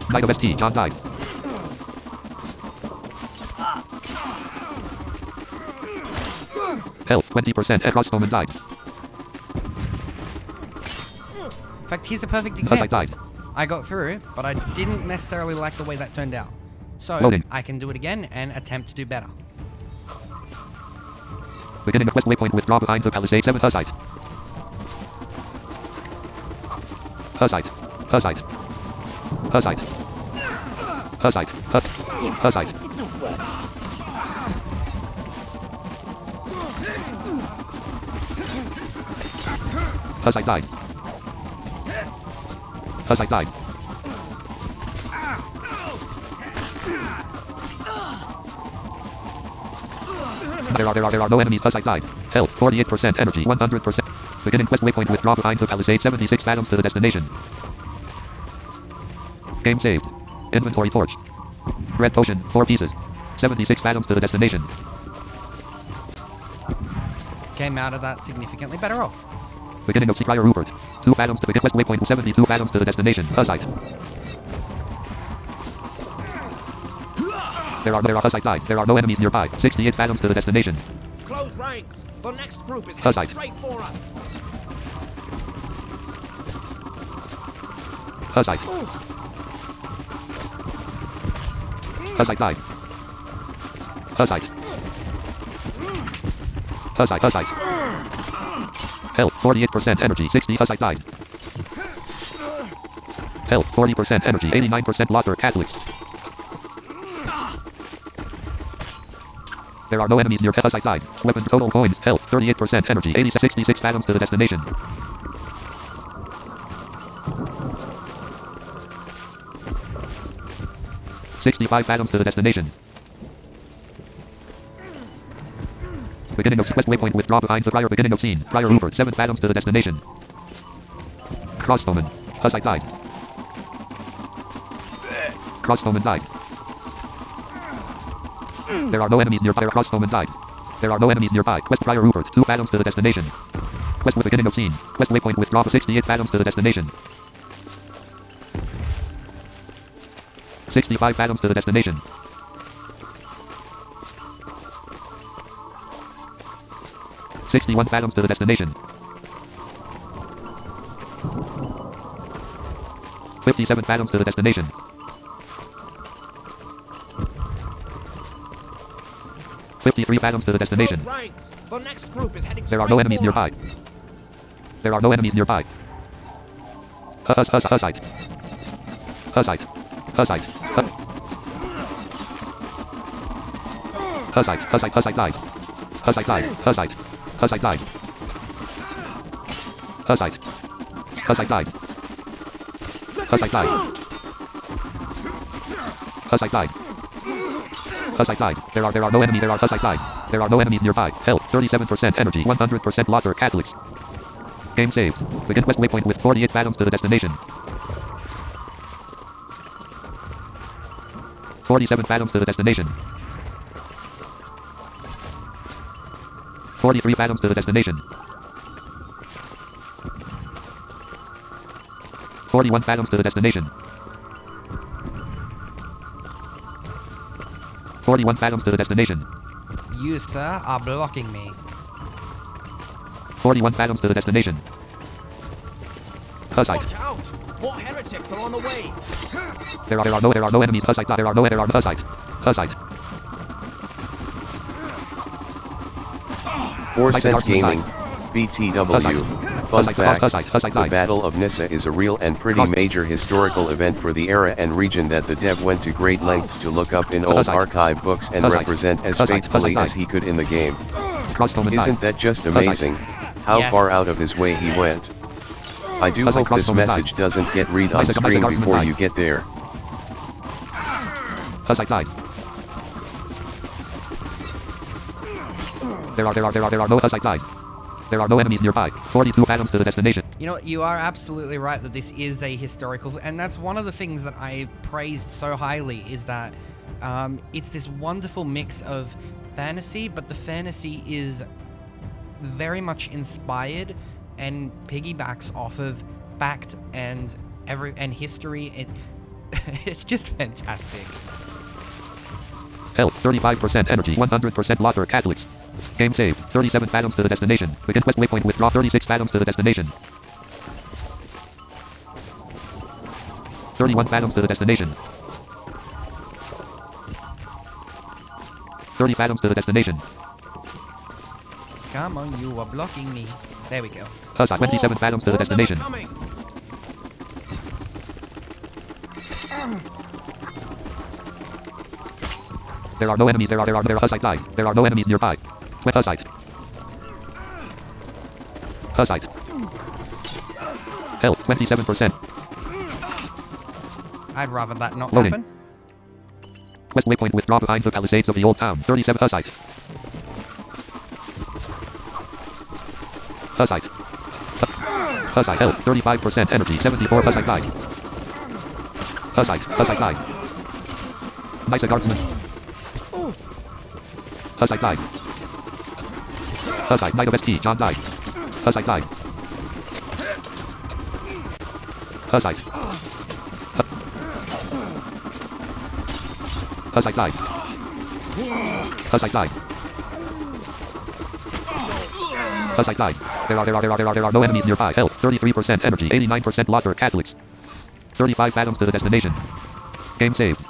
Speaker 1: Knight of ST. John died. Health 20%. Crossbowman died.
Speaker 2: In fact, here's a perfect
Speaker 1: Hussite
Speaker 2: example.
Speaker 1: died.
Speaker 2: I got through, but I didn't necessarily like the way that turned out. So
Speaker 1: Loading.
Speaker 2: I can do it again and attempt to do better.
Speaker 1: Beginning of quest waypoint. Withdraw behind the palisade. 7 Hussite. Hussite. Hussite. Hussite. Hussite. Hussite.
Speaker 14: It's not working.
Speaker 1: Hussite died. Hussite died. There are no enemies. Hussite died. Health 48%, energy 100%. Beginning quest waypoint. Withdraw behind the palisade. 76 fathoms to the destination. Game saved. Inventory torch. Red potion 4 pieces. 76 fathoms to the destination.
Speaker 2: Came out of that significantly better off.
Speaker 1: Beginning of Prior Rupert. 2 fathoms to begin quest waypoint. 72 fathoms to the destination. Hussite. There are Hussite died. There are no enemies nearby. 68 fathoms to the destination.
Speaker 10: Close ranks. The next group is
Speaker 1: Hussite.
Speaker 10: heading straight for us.
Speaker 1: Hussite. Hussite died. Hussite. Hussite. Hussite. Health 48%, energy 60. Hussite died. Health 40%, energy 89%. Lothar Catholics. There are no enemies near. Hussite died. Weapons total coins. Health 38%, energy 66 fathoms to the destination. $65 fathoms to the destination. Beginning of quest waypoint. Withdraw behind the prior. Beginning of scene. Prior Rupert. 7 fathoms to the destination. Crossbowman. Hussite died. Crossbowman died. There are no enemies nearby. Crossbowman died. There are no enemies nearby. Quest Prior Rupert. 2 fathoms to the destination. Quest with beginning of scene. Quest waypoint. Withdraw 68 fathoms to the destination. 65 fathoms to the destination. $61 fathoms to the destination. 57 fathoms to the destination. 53 fathoms to the destination.
Speaker 10: Ranks. The next group is heading
Speaker 1: There are no
Speaker 10: straight
Speaker 1: enemies
Speaker 10: for us.
Speaker 1: nearby. There are no enemies nearby. Hussite. Hussite. Hussite. Hussite. Hussite. Hussite died. Hussite died. Hussite. Hussite died. Hussite. Hussite died. Hussite died. Hussite died. Hussite died. There are no enemies. There are Hussite died. There are no enemies nearby. Health 37% energy 100% Lothar Catholics. Game saved. Begin quest waypoint with 48 fathoms to the destination. 47 fathoms to the destination. 43 fathoms to the destination. 41 fathoms to the destination. 41 fathoms to the destination.
Speaker 2: You, sir, are blocking me.
Speaker 1: 41 fathoms to the destination. Hussite.
Speaker 10: Watch out! More heretics are on the way!
Speaker 1: There are no enemies. Hussite. There are Hussite. Hussite.
Speaker 3: 4 Cents Gaming, BTW. Fun fact, the Battle of Nyssa is a real and pretty major historical event for the era and region that the dev went to great lengths to look up in old archive books and represent as faithfully as he could in the game. Isn't that just amazing, how far out of his way he went? I do hope this message doesn't get read on screen before you get there.
Speaker 1: Hussite died. There are no Hussite died. There are no enemies nearby. 42 fathoms to the destination.
Speaker 2: You know, you are absolutely right that this is a historical, and that's one of the things that I praised so highly, is that it's this wonderful mix of fantasy, but the fantasy is very much inspired and piggybacks off of fact and history. It's just fantastic.
Speaker 1: Health 35% energy 100% Lothar Catholics. Game saved. 37 fathoms to the destination. Begin quest waypoint. Withdraw 36 fathoms to the destination. 31 fathoms to the destination. 30 fathoms to the destination.
Speaker 2: Come on, you are blocking me. There we go.
Speaker 1: Hussite 27 fathoms to the destination. There are no enemies. There are Hussite died. There are no enemies nearby. Hussite. Hussite. Health 27%.
Speaker 2: I'd rather that not
Speaker 1: Loading.
Speaker 2: happen.
Speaker 1: Quest waypoint. Withdraw behind the palisades of the old town. 37 Hussite. Hussite. Hussite. Health 35% energy 74 Hussite died. Hussite died. Nice guardsman. Hussite died. Hussite, Knight of ST, John died. Hussite died. Hussite. Hussite died. Hussite died. Hussite died. There are no enemies nearby. Health 33% energy 89% Lothar Catholics. 35 fathoms to the destination. Game saved.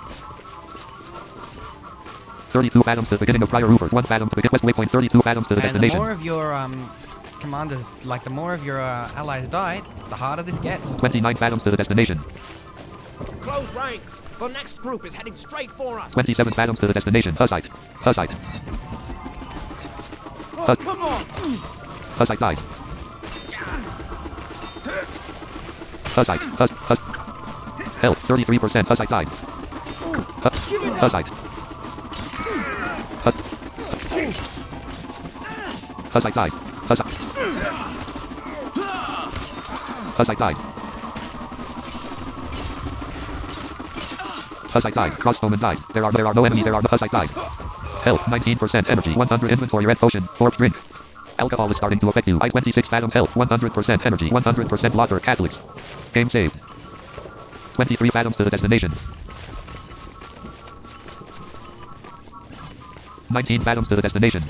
Speaker 1: 32 fathoms to the beginning of Friar Rupert. 1 fathom to begin quest waypoint. 32 fathoms to the destination.
Speaker 2: The more of your commanders, like the more of your allies die, the harder this gets.
Speaker 1: 29 fathoms to the destination.
Speaker 10: Close ranks! The next group is heading straight for us!
Speaker 1: 27 fathoms to the destination. Hussite. Hussite.
Speaker 10: Come on!
Speaker 1: Hussite died. Hussite. Health 33%. Hussite died. Hussite. Hussite died. Hussite died. Hussite died. Crossbowman died. There are no enemies. There are no Hussite died. Health 19% energy 100 inventory red potion 4 drink. Alcohol is starting to affect you. 26 fathoms health 100% energy 100% Lothar Catholics. Game saved. 23 fathoms to the destination. 19 fathoms to the destination.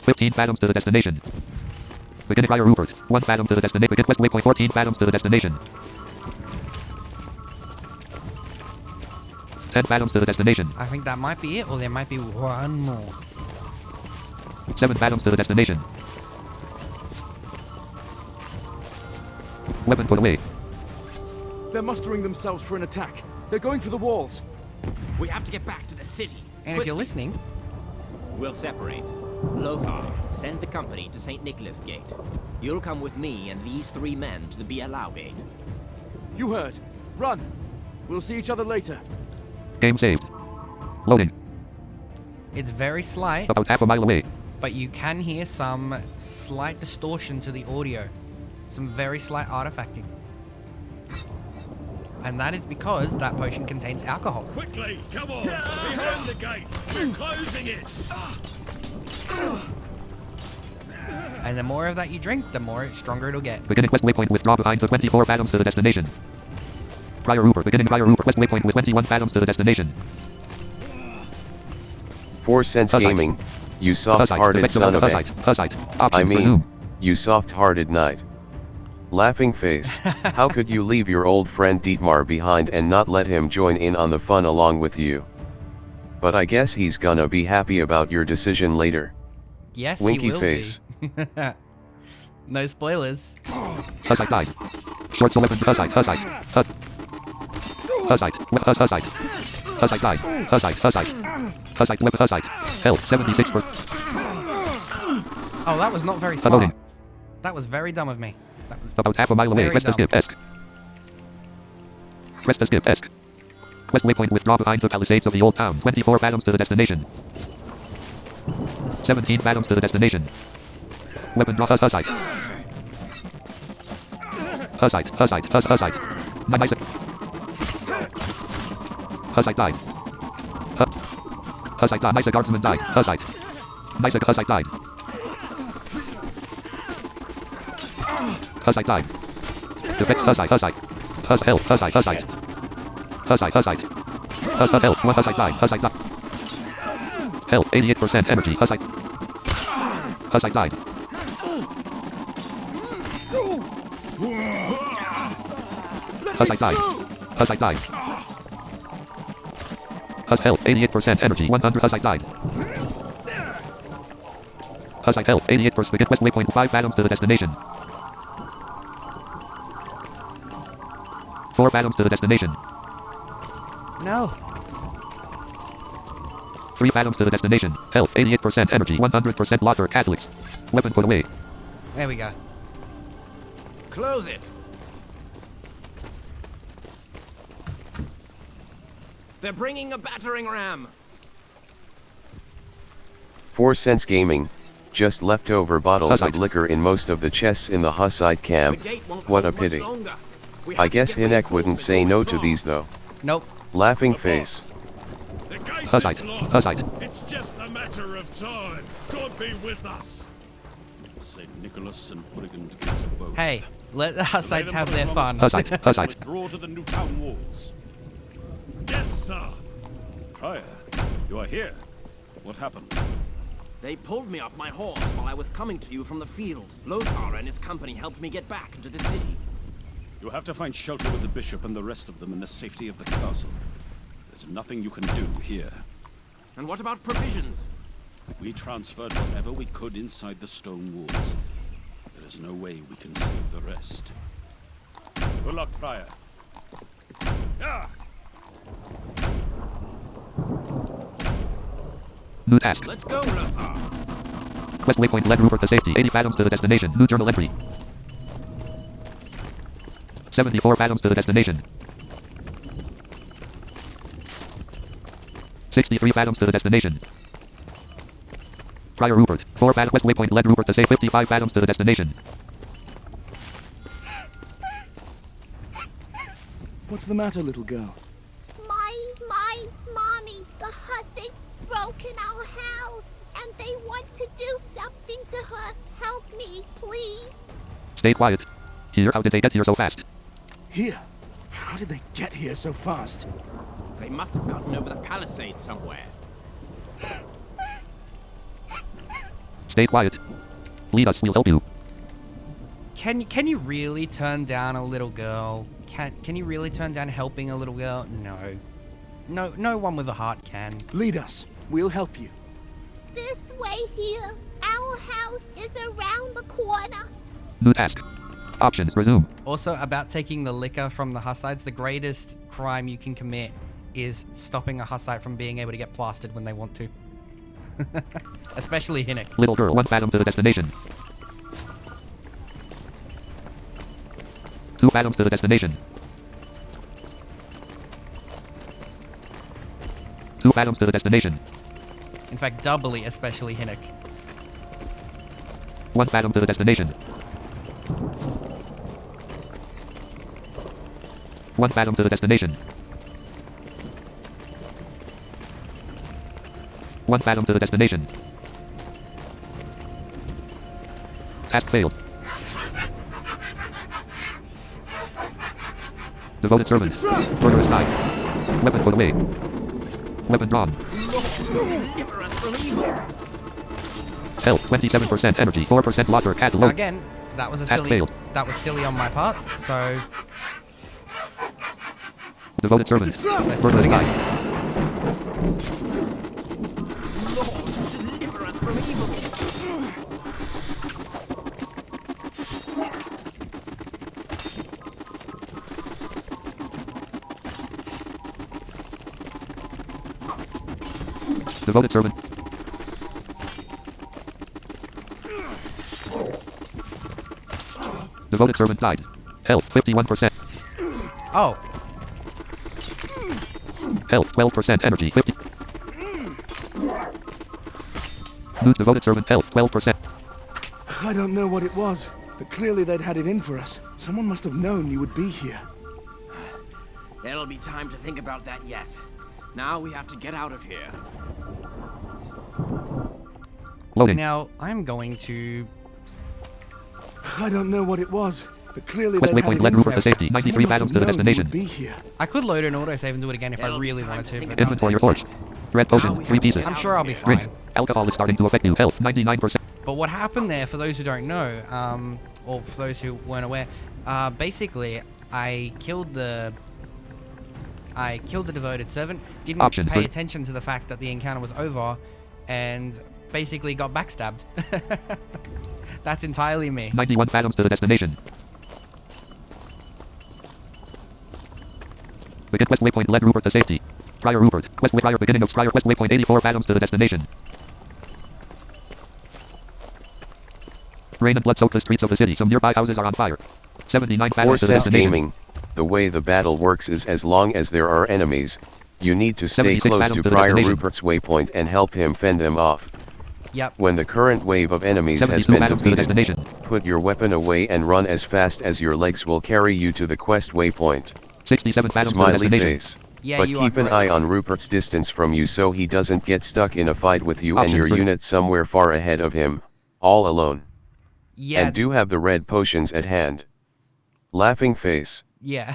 Speaker 1: 15 fathoms to the destination. Begin Friar Rupert. 1 fathom to the destination. Begin quest waypoint. 14 fathoms to the destination. 10 fathoms to the destination.
Speaker 2: I think that might be it, or there might be one more.
Speaker 1: 7 fathoms to the destination. Weapon put away.
Speaker 20: They're mustering themselves for an attack. They're going for the walls.
Speaker 10: We have to get back to the city.
Speaker 2: And if you're listening...
Speaker 10: We'll separate. Lothar, send the company to St. Nicholas Gate. You'll come with me and these 3 men to the Bielau Gate.
Speaker 20: You heard. Run. We'll see each other later.
Speaker 1: Game saved. Loading.
Speaker 2: It's very slight.
Speaker 1: About half a mile away.
Speaker 2: But you can hear some slight distortion to the audio. Some very slight artifacting. And that is because that potion contains alcohol.
Speaker 6: Quickly, come on! Behind the gate! We're closing it!
Speaker 2: And the more of that you drink, the more stronger it'll get.
Speaker 1: Beginning quest waypoint, withdraw behind the 24 fathoms to the destination. Prior Rupert, beginning Prior Rupert, quest waypoint with 21 fathoms to the destination.
Speaker 3: 4 Cents Gaming, you soft-hearted son of a... I mean, you soft-hearted knight. Laughing face, how could you leave your old friend Dietmar behind and not let him join in on the fun along with you? But I guess he's gonna be happy about your decision later.
Speaker 2: Yes,
Speaker 3: Winky
Speaker 2: he will
Speaker 3: face.
Speaker 2: Be. No spoilers.
Speaker 1: Hussite died. Short sword weapon, Hussite, Hussite. Hussite, Hussite. Hussite died. Hussite, Hussite. Hussite, weapon, Hussite. Health, 76%.
Speaker 2: Oh, that was not very smart.
Speaker 1: Unloading.
Speaker 2: That was very dumb of me. That was
Speaker 1: about half a mile away. Press the skip, Esk. Press the skip, Esk. Quest waypoint, withdraw behind the palisades of the old town. 24 fathoms to the destination. 17 fathoms to the destination. Weapon draw, Hussite. Hussite, Hussite, Hussite. Nice. Hussite died. Hussite died. Nice guardsman died. Hussite. Nice Hussite died. Hussite died. Defects Hussite, Hussite. Health, Hussite, Hussite. Hussite, Hussite. Health, 1 Hussite died. Hussite died. Health, 88% energy. Hussite. Hussite died. Hussite died. Hussite died. Health, 88% energy. 100 Hussite died. Hussite health, 88%. Begin quest waypoint 5 fathoms to the destination. 4 fathoms to the destination.
Speaker 2: No.
Speaker 1: 3 fathoms to the destination. Health, 88% energy. 100% Lothar Catholics. Weapon put away.
Speaker 2: There we go.
Speaker 10: Close it. They're bringing a battering ram.
Speaker 3: 4 Cents Gaming, just leftover bottles of liquor in most of the chests in the Hussite camp. What a pity. I guess Hinek wouldn't say no to these though.
Speaker 2: Nope.
Speaker 3: Laughing face.
Speaker 1: Hussite. Hussite.
Speaker 6: It's just a matter of time. God be with us.
Speaker 12: St. Nicholas and Brigand Gates of both.
Speaker 2: Hey, let the Hussites have their fun.
Speaker 1: Hussite. Hussite.
Speaker 12: Withdraw to the new town walls.
Speaker 6: Yes, sir.
Speaker 12: Prior, you are here. What happened?
Speaker 10: They pulled me off my horse while I was coming to you from the field. Lothar and his company helped me get back into the city.
Speaker 12: You have to find shelter with the bishop and the rest of them in the safety of the castle. There's nothing you can do here.
Speaker 10: And what about provisions?
Speaker 12: We transferred whatever we could inside the stone walls. There is no way we can save the rest. Good luck, Prior. Ah!
Speaker 1: New task.
Speaker 10: Let's go, Lothar.
Speaker 1: Quest waypoint led Rupert to safety. 80 fathoms to the destination. New journal entry. 74 fathoms to the destination. 63 fathoms to the destination. Prior Rupert. 4 fathoms. Quest waypoint led Rupert to safe. 55 fathoms to the destination.
Speaker 20: What's the matter, little girl?
Speaker 21: My mommy, the Hussites broke in our house, and they want to do something to her. Help me, please.
Speaker 1: Stay quiet. Here, how did they get here so fast?
Speaker 20: Here? How did they get here so fast?
Speaker 10: They must have gotten over the palisade somewhere.
Speaker 1: Stay quiet. Lead us, we'll help you.
Speaker 2: Can you really turn down a little girl? Can you really turn down helping a little girl? No. No one with a heart can.
Speaker 20: Lead us. We'll help you.
Speaker 21: This way here. Our house is around the corner.
Speaker 1: New task. Options. Resume.
Speaker 2: Also, about taking the liquor from the Hussites, the greatest crime you can commit is stopping a Hussite from being able to get plastered when they want to. Especially Hinnick.
Speaker 1: Little girl. 1 fathom to the destination. 2 fathoms to the destination. 2 fathoms to the destination.
Speaker 2: In fact, doubly, especially Hinnick.
Speaker 1: 1 fathom to the destination. 1 fathom to the destination. 1 fathom to the destination. Task failed. Devoted servant. Murderous died. Weapon put away. Weapon drawn. Health 27%, energy 4%, water cat
Speaker 2: Now
Speaker 1: low.
Speaker 2: again, that was a
Speaker 1: Task
Speaker 2: silly.
Speaker 1: failed.
Speaker 2: That was silly on my part. So
Speaker 1: Devoted servant.
Speaker 2: Let's do it
Speaker 1: Murderous
Speaker 2: again.
Speaker 1: died.
Speaker 10: Deliver us from evil.
Speaker 1: Devoted servant. Devoted servant died. Health 51%.
Speaker 2: Oh.
Speaker 1: Health 12%, energy 50. New devoted servant health 12%.
Speaker 13: I don't know what it was, but clearly they'd had it in for us. Someone must have known you would be here.
Speaker 10: There'll be time to think about that yet. Now we have to get out of here.
Speaker 1: Loading.
Speaker 2: Now I'm going to.
Speaker 13: I don't know what it was, but clearly
Speaker 1: West
Speaker 13: they'd had
Speaker 1: waypoint
Speaker 13: it
Speaker 1: led
Speaker 13: in
Speaker 1: route
Speaker 13: for
Speaker 1: to
Speaker 13: us.
Speaker 1: safety. 93
Speaker 13: Someone must
Speaker 1: fathoms
Speaker 13: have
Speaker 1: to the
Speaker 13: known you
Speaker 1: destination.
Speaker 13: would be here.
Speaker 2: I could load an autosave and do it again if I really wanted to. But
Speaker 1: Inventory report. Red potion 3 pieces.
Speaker 2: I'm sure I'll be fine.
Speaker 1: Drink. Alcohol is starting to affect you. Health 99%.
Speaker 2: But what happened there, for those who don't know, or for those who weren't aware, basically I killed the devoted servant. Didn't
Speaker 1: Options,
Speaker 2: pay
Speaker 1: but-
Speaker 2: attention to the fact that the encounter was over, and basically got backstabbed. That's entirely me.
Speaker 1: 91 fathoms to the destination. Begin quest waypoint led Rupert to safety. Prior Rupert. Quest prior beginning of prior quest waypoint 84 fathoms to the destination. Rain and blood soak the streets of the city. Some nearby houses are on fire. 79
Speaker 3: For
Speaker 1: fathoms to the
Speaker 3: Sense
Speaker 1: destination.
Speaker 3: Gaming, the way the battle works is as long as there are enemies, you need to stay
Speaker 1: 76
Speaker 3: close
Speaker 1: fathoms
Speaker 3: to
Speaker 1: to the
Speaker 3: Prior
Speaker 1: destination.
Speaker 3: Rupert's waypoint and help him fend them off.
Speaker 2: Yep.
Speaker 3: When the current wave of enemies has
Speaker 1: 72
Speaker 3: been
Speaker 1: fathoms to the
Speaker 3: defeated,
Speaker 1: destination.
Speaker 3: put your weapon away and run as fast as your legs will carry you to the quest waypoint.
Speaker 1: 67 fathoms to the
Speaker 3: Smiley
Speaker 1: destination.
Speaker 3: face.
Speaker 2: Yeah,
Speaker 3: But
Speaker 2: you
Speaker 3: keep
Speaker 2: are
Speaker 3: an eye
Speaker 2: correct.
Speaker 3: on Rupert's distance from you so he doesn't get stuck in a fight with you and
Speaker 1: Options
Speaker 3: your
Speaker 1: first.
Speaker 3: unit somewhere far ahead of him, all alone.
Speaker 2: Yeah.
Speaker 3: And do have the red potions at hand. Laughing face.
Speaker 2: Yeah.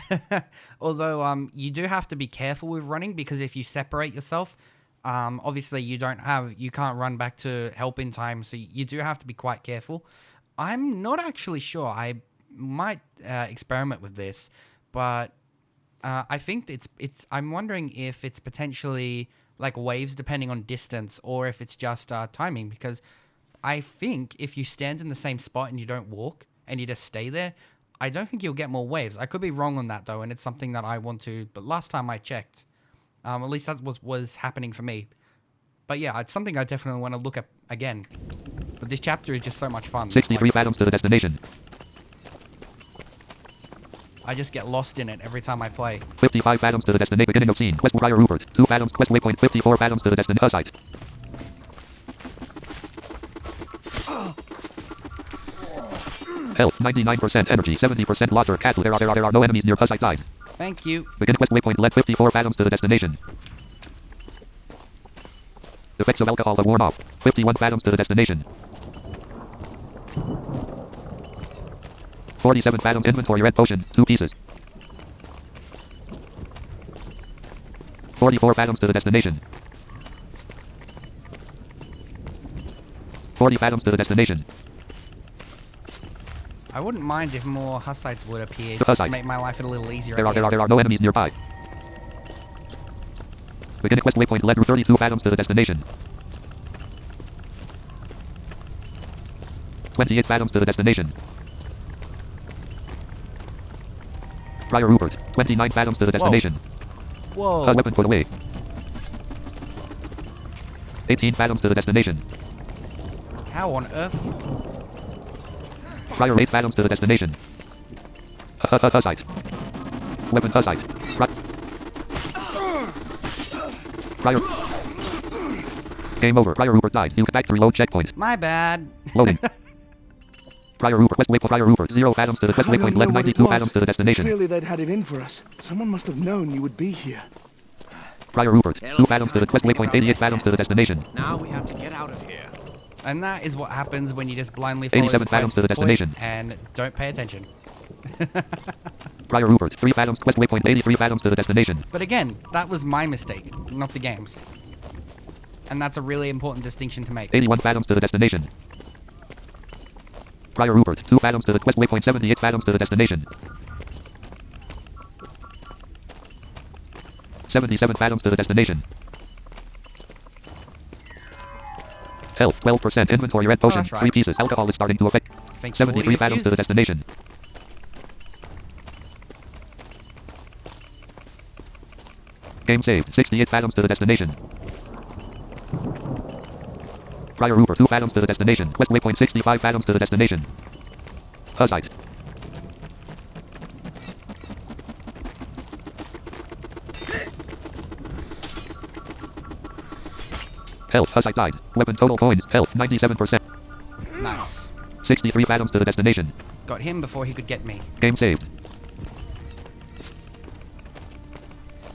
Speaker 2: Although you do have to be careful with running, because if you separate yourself, obviously you can't run back to help in time, so you do have to be quite careful. I'm not actually sure. I might experiment with this, but I think I'm wondering if it's potentially like waves depending on distance, or if it's just timing, because I think if you stand in the same spot and you don't walk and you just stay there, I don't think you'll get more waves. I could be wrong on that though, and it's something that I want to, but last time I checked, at least that was happening for me. But yeah, it's something I definitely want to look at again. But this chapter is just so much fun.
Speaker 1: 63 fathoms to the destination.
Speaker 2: I just get lost in it every time I play.
Speaker 1: 55 fathoms to the destination. Beginning of scene. Quest Prior Rupert. 2 fathoms. Quest waypoint 54 fathoms to the destination. Site. Health 99%, energy 70%, water cat. There are no enemies near. Site died.
Speaker 2: Thank you.
Speaker 1: Begin quest waypoint led 54 fathoms to the destination. Effects of alcohol have worn off. 51 fathoms to the destination. 47 fathoms inventory red potion, 2 pieces. 44 fathoms to the destination. 40 fathoms to the destination.
Speaker 2: I wouldn't mind if more Hussites would appear,
Speaker 1: The
Speaker 2: just to
Speaker 1: Hussite.
Speaker 2: make my life a little easier.
Speaker 1: There
Speaker 2: again.
Speaker 1: are no enemies nearby. Begin quest waypoint led 32 fathoms to the destination. 28 fathoms to the destination. Friar Rupert. 29 fathoms to the destination.
Speaker 2: Whoa.
Speaker 1: Weapon put away. 18 fathoms to the destination.
Speaker 2: How on earth?
Speaker 1: Friar 8 fathoms to the destination. Hussite. Weapon Hussite. Friar. Game over. Friar Rupert died. You get back to reload checkpoint.
Speaker 2: My bad.
Speaker 1: Loading. Friar Rupert. West waypoint. Friar Rupert. 0 fathoms to the west waypoint. 1192 fathoms to the destination.
Speaker 13: Clearly they'd had it in for us. Someone must have known you would be here.
Speaker 1: Friar Rupert. 2 fathoms to the west waypoint. 88 fathoms to the destination.
Speaker 10: Now we have to get out of here.
Speaker 2: And that is what happens when you just blindly follow
Speaker 1: 87 fathoms to the destination.
Speaker 2: And don't pay attention.
Speaker 1: Friar Rupert. 3 fathoms. West waypoint. 83 fathoms to the destination.
Speaker 2: But again, that was my mistake, not the game's. And that's a really important distinction to make.
Speaker 1: 81 fathoms to the destination. Friar Rupert. 2 fathoms to the west waypoint. 78 fathoms to the destination. 77 fathoms to the destination. Health 12%. Inventory red potion.
Speaker 2: Right.
Speaker 1: 3 pieces. Alcohol is starting to affect. 73 fathoms to the destination. Game saved. 68 fathoms to the destination. Friar Rupert. 2 fathoms to the destination. West waypoint. 65 fathoms to the destination. Hussite. Health. Hussite died. Weapon total points. Health 97%.
Speaker 2: Nice.
Speaker 1: 63 fathoms to the destination.
Speaker 2: Got him before he could get me.
Speaker 1: Game saved.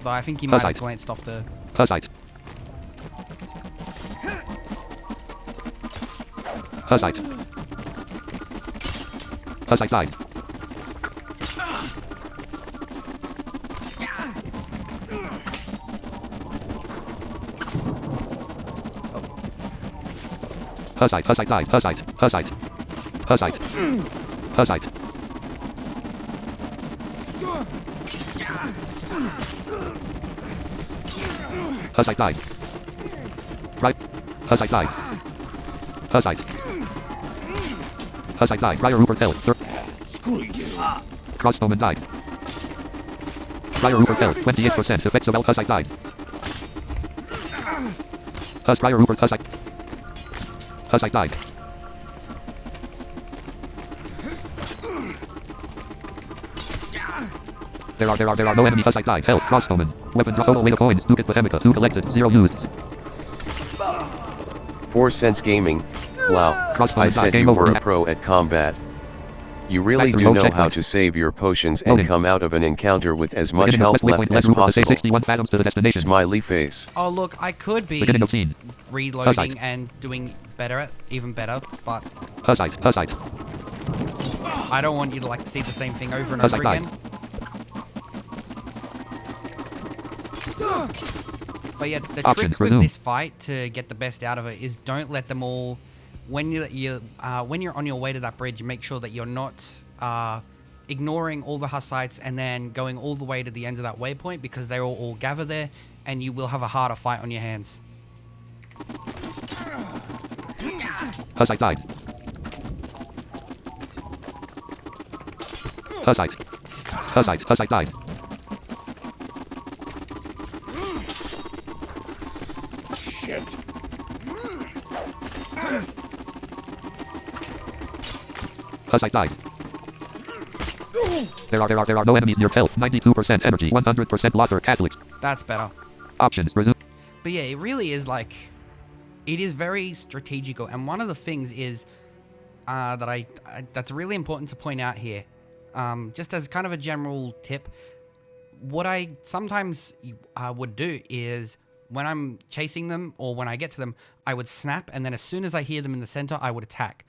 Speaker 2: Though I think he might have
Speaker 1: Hussite.
Speaker 2: glanced off the...
Speaker 1: Hussite. Hussite. Hussite died. Hussite. Hussite died. Hussite. Hussite. Hussite. Hussite. Hussite died. Right. Hussite died. Hussite. Hussite died. Friar Rupert health.
Speaker 14: Screw you.
Speaker 1: Crossbowman died. Friar Rupert health. 28%. Effects of Hussite died. Friar Rupert Hussite. Hussite died. There are no enemy. Hussite died. Health. Crossbowman. Weapon drop. Total weight of coins. 2 Githemica. 2 collected. 0 used.
Speaker 3: 4 Cents Gaming. Wow.
Speaker 1: Crossbowman
Speaker 3: I
Speaker 1: died.
Speaker 3: said
Speaker 1: Game
Speaker 3: you
Speaker 1: over.
Speaker 3: were a pro at combat. You really
Speaker 1: Back to
Speaker 3: do
Speaker 1: reload
Speaker 3: know how
Speaker 1: checkpoint.
Speaker 3: to save your potions and
Speaker 1: Loading.
Speaker 3: come out of an encounter with as much
Speaker 1: Beginning of
Speaker 3: health
Speaker 1: west
Speaker 3: left
Speaker 1: waypoint.
Speaker 3: as
Speaker 1: Left Rupert to say
Speaker 3: possible.
Speaker 1: 61 fathoms to the destination.
Speaker 3: Smiley face.
Speaker 2: Oh, look, I could be
Speaker 1: Beginning of scene.
Speaker 2: reloading
Speaker 1: Hussite.
Speaker 2: and doing better, even better, but
Speaker 1: Hussite. Hussite.
Speaker 2: I don't want you to like see the same thing over and
Speaker 1: Hussite
Speaker 2: over
Speaker 1: died.
Speaker 2: again. But yeah, the
Speaker 1: Options,
Speaker 2: trick with
Speaker 1: resume.
Speaker 2: this fight to get the best out of it is don't let them all. When you're on your way to that bridge, make sure that you're not ignoring all the Hussites and then going all the way to the end of that waypoint, because they will all gather there, and you will have a harder fight on your hands.
Speaker 1: Hussite died. Hussite. Hussite. Hussite died.
Speaker 14: Shit.
Speaker 1: Hussite died. There are no enemies near. Health 92%. Energy 100%. Lothar. Catholics.
Speaker 2: That's better.
Speaker 1: Options. Resume.
Speaker 2: But yeah, it really is like, it is very strategical. And one of the things is that's really important to point out here, just as kind of a general tip, what I sometimes would do is when I'm chasing them or when I get to them, I would snap, and then as soon as I hear them in the center, I would attack.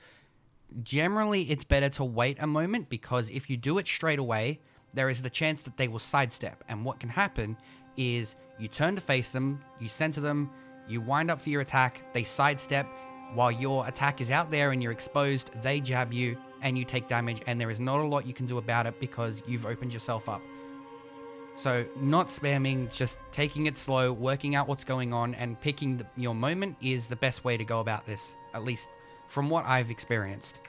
Speaker 2: Generally, it's better to wait a moment, because if you do it straight away, there is the chance that they will sidestep. And what can happen is you turn to face them, you center them, you wind up for your attack, they sidestep. While your attack is out there and you're exposed, they jab you and you take damage, and there is not a lot you can do about it because you've opened yourself up. So not spamming, just taking it slow, working out what's going on, and picking your moment is the best way to go about this, at least from what I've experienced.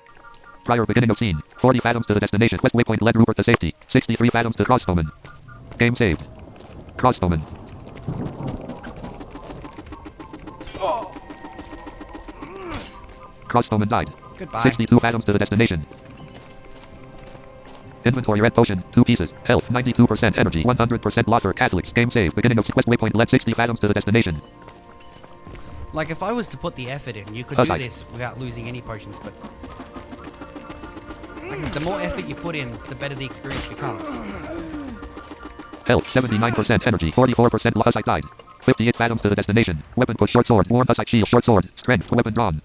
Speaker 1: Prior beginning of scene. 40 fathoms to the destination. Quest waypoint led Rupert to safety. 63 fathoms to crossbowman. Game saved. Crossbowman. Crossbowman died.
Speaker 2: Goodbye.
Speaker 1: 62 fathoms to the destination. Inventory red potion, 2 pieces. Health, 92% energy, 100% Lothar Catholics. Game save. Beginning of quest waypoint led 60 fathoms to the destination.
Speaker 2: Like, if I was to put the effort in, you could do this without losing any potions, but... Like, the more effort you put in, the better the experience becomes.
Speaker 1: Health, 79% energy, 44% Hussite died. 58 fathoms to the destination. Weapon push, short sword, worn Hussite shield, short sword, strength, weapon drawn.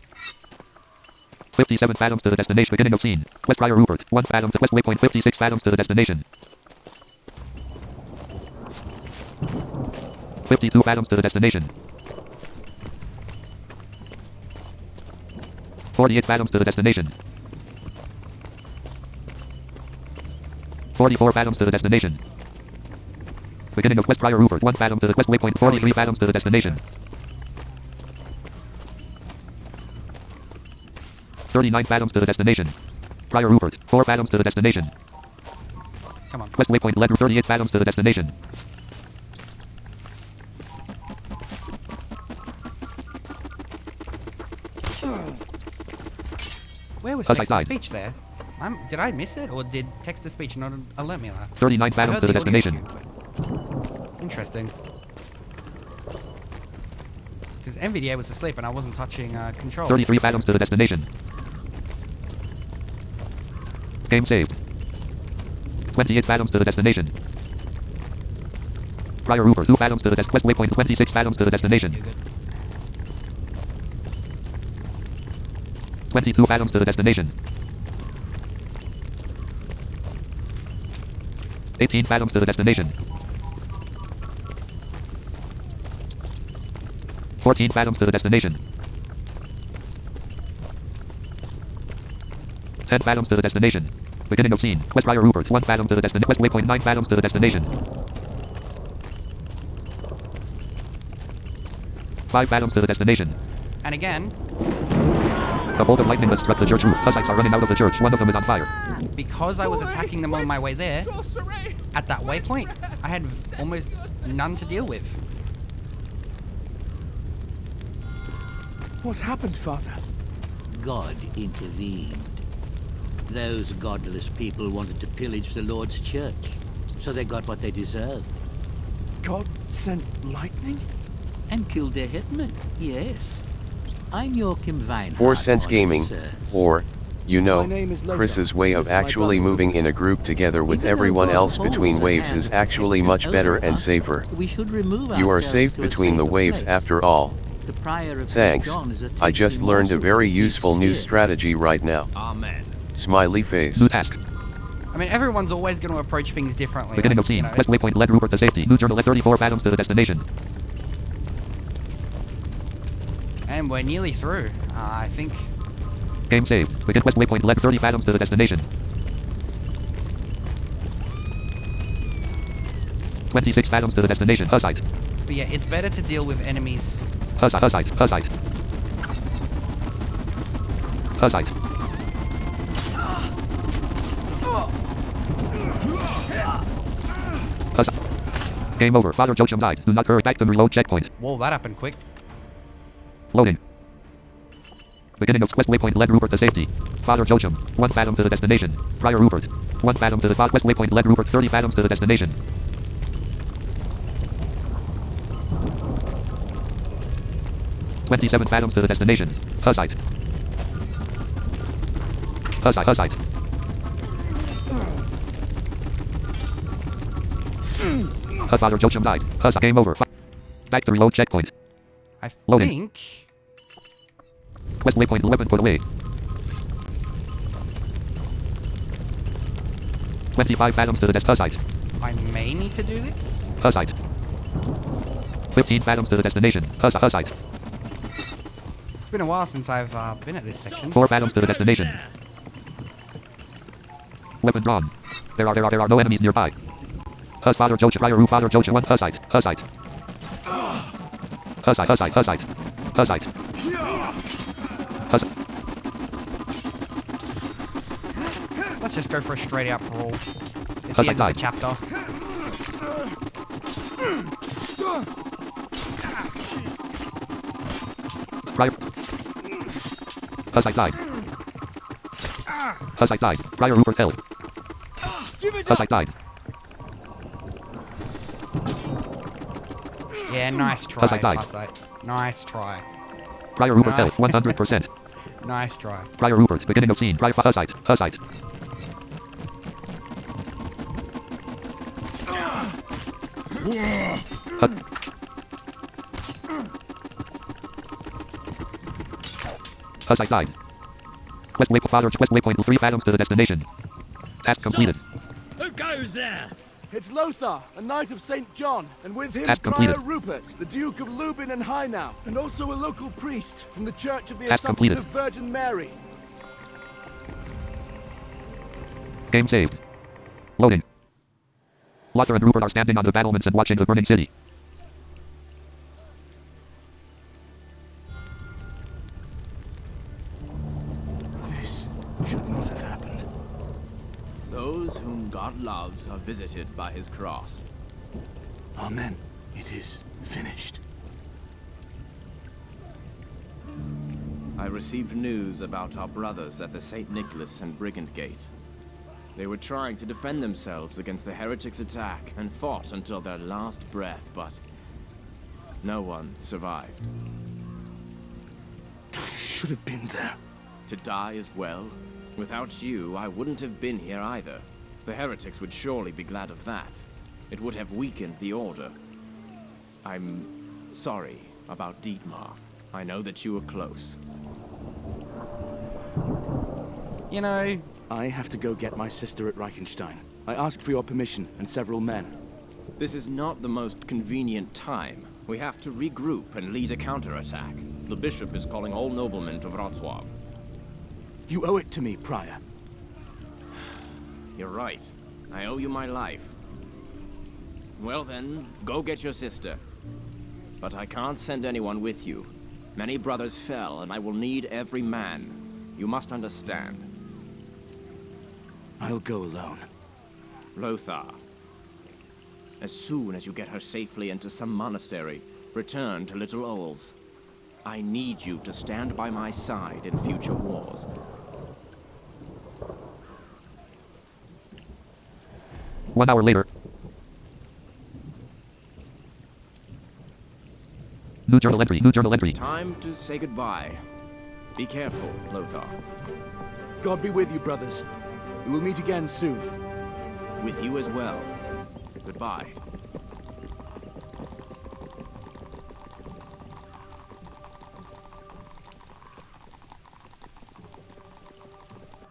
Speaker 1: 57 fathoms to the destination. Beginning of scene. Quest prior Rupert. 1 fathom to quest waypoint. 56 fathoms to the destination. 52 fathoms to the destination. 48 fathoms to the destination. 44 fathoms to the destination. Beginning of quest prior Rupert. 1 fathom to the quest waypoint. 43 fathoms to the destination. 39 fathoms to the destination. Prior Rupert. 4 fathoms to the destination.
Speaker 2: Come on.
Speaker 1: Quest waypoint led 38 fathoms to the destination.
Speaker 2: Where was
Speaker 1: Hussite
Speaker 2: text-to-speech
Speaker 1: died.
Speaker 2: there? Did I miss it, or did text-to-speech not alert me on that?
Speaker 1: 39 fathoms to the destination.
Speaker 2: Interesting. Because NVDA was asleep and I wasn't touching control.
Speaker 1: 33 fathoms to the destination. Game saved. 28 fathoms to the destination. Prior Rupert. 2 fathoms to the quest waypoint. 26 fathoms to the destination. 22 fathoms to the destination. 18 fathoms to the destination. 14 fathoms to the destination. 10 fathoms to the destination. Beginning of scene. Quest prior Rupert. 1 fathom to the destination. Quest waypoint. 9 fathoms to the destination. 5 fathoms to the destination.
Speaker 2: And again,
Speaker 1: a bolt of lightning has struck the church roof. Hussites are running out of the church. One of them is on fire.
Speaker 2: because I was attacking them on my way there, at that waypoint, I had almost none to deal with.
Speaker 13: What happened, Father?
Speaker 11: God intervened. Those godless people wanted to pillage the Lord's church, so they got what they deserved.
Speaker 13: God sent lightning?
Speaker 11: And killed their hitman, yes. I'm Joachim Weinhardt.
Speaker 3: 4 Cents Gaming,
Speaker 11: sirs.
Speaker 3: or, you know,
Speaker 13: My name is Lothar.
Speaker 3: Chris's way of
Speaker 13: This is my
Speaker 3: actually
Speaker 13: brother.
Speaker 3: moving in a group together with
Speaker 11: Even though
Speaker 3: everyone
Speaker 11: God
Speaker 3: else
Speaker 11: holds
Speaker 3: between
Speaker 11: a
Speaker 3: waves
Speaker 11: hand
Speaker 3: is
Speaker 11: of
Speaker 3: actually much
Speaker 11: protection
Speaker 3: better
Speaker 11: over
Speaker 3: and
Speaker 11: us,
Speaker 3: safer.
Speaker 11: We should remove
Speaker 3: You are
Speaker 11: ourselves
Speaker 3: safe
Speaker 11: to a
Speaker 3: between the
Speaker 11: safer
Speaker 3: waves
Speaker 11: place.
Speaker 3: after all.
Speaker 11: The prior of St.
Speaker 3: Thanks,
Speaker 11: John is a
Speaker 3: I just
Speaker 11: taking
Speaker 3: learned a
Speaker 11: morsel
Speaker 3: very
Speaker 11: of the
Speaker 3: useful new
Speaker 11: beast's
Speaker 3: strategy right now.
Speaker 10: Amen.
Speaker 3: Smiley face.
Speaker 1: New task.
Speaker 2: I mean, everyone's always going to approach things differently.
Speaker 1: Beginning
Speaker 2: like,
Speaker 1: of scene.
Speaker 2: you know,
Speaker 1: Quest
Speaker 2: it's-
Speaker 1: waypoint led Rupert to safety. New journal at 34 fathoms to the destination.
Speaker 2: And we're nearly through. I think.
Speaker 1: Game saved. Begin quest waypoint led 30 fathoms to the destination. 26 fathoms to the destination. Hussite.
Speaker 2: But yeah, it's better to deal with enemies.
Speaker 1: Hussite. Hussite. Hussite. Hussite. Hussite. Game over. Father Joachim died. Do not hurry back to reload checkpoint.
Speaker 2: Whoa, that happened quick.
Speaker 1: Loading. Beginning of quest waypoint led Rupert to safety. Father Joachim. 1 fathom to the destination. Prior Rupert. 1 fathom to the quest waypoint led Rupert 30 fathoms to the destination. "27 fathoms to the destination. Hussite. Hussite. Hussite. Father Joachim died. Hussite. Game over. Back to reload checkpoint.
Speaker 2: I
Speaker 1: Loading.
Speaker 2: think.
Speaker 1: Quest waypoint weapon put away. 25 fathoms to the Hussite.
Speaker 2: I may need to do this.
Speaker 1: Hussite. 15 fathoms to the destination. Hussite.
Speaker 2: It's been a while since I've been at this section.
Speaker 1: 4 fathoms to the destination. Weapon drawn. There are no enemies nearby. Father Joachim. Prior roof. Father Joachim. 1 Hussite. Hussite. Hussite. Hussite. Hussite. Hussite. Hussite.
Speaker 2: just go for a straight out brawl. It's the
Speaker 1: Hussite
Speaker 2: end of the
Speaker 1: died.
Speaker 2: chapter.
Speaker 1: Prior. Hussite died. Hussite died. Prior Rupert held. Hussite died.
Speaker 2: Yeah, nice try,
Speaker 1: Hussite died.
Speaker 2: Hussite. Nice try.
Speaker 1: Prior Rupert held. 100%.
Speaker 2: Nice try.
Speaker 1: Prior Rupert. Beginning of scene. Prior Hussite. Hussite. Hussite died. Quest waypoint father. Quest waypoint 3 fathoms to the destination. Task completed.
Speaker 20: Who goes there? It's Lothar, a knight of St. John, and with him
Speaker 1: Task
Speaker 20: Prior
Speaker 1: completed.
Speaker 20: Rupert, the Duke of Lubin and Hainau, and also a local priest from the Church of the
Speaker 1: Task
Speaker 20: Assumption
Speaker 1: completed.
Speaker 20: of Virgin Mary.
Speaker 1: Game saved. Loading. Lothar and Rupert are standing on the battlements and watching the burning city.
Speaker 20: This should not have happened.
Speaker 19: Those whom God loves are visited by his cross.
Speaker 20: Amen. It is finished.
Speaker 19: I received news about our brothers at the St. Nicholas and Brigand Gate. They were trying to defend themselves against the heretics' attack and fought until their last breath, but no one survived.
Speaker 20: Should have been there.
Speaker 19: To die as well? Without you, I wouldn't have been here either. The heretics would surely be glad of that. It would have weakened the Order. I'm sorry about Dietmar. I know that you were close.
Speaker 2: You know...
Speaker 20: I have to go get my sister at Reichenstein. I ask for your permission and several men.
Speaker 19: This is not the most convenient time. We have to regroup and lead a counterattack. The bishop is calling all noblemen to Wrocław.
Speaker 20: You owe it to me, Prior.
Speaker 19: You're right. I owe you my life. Well then, go get your sister. But I can't send anyone with you. Many brothers fell, and I will need every man. You must understand.
Speaker 20: I'll go alone.
Speaker 19: Lothar. As soon as you get her safely into some monastery, return to Little Ols. I need you to stand by my side in future wars.
Speaker 1: One hour later. New journal entry. New journal entry.
Speaker 19: It's time to say goodbye. Be careful, Lothar.
Speaker 20: God be with you, brothers. We will meet again soon.
Speaker 19: With you as well. Goodbye.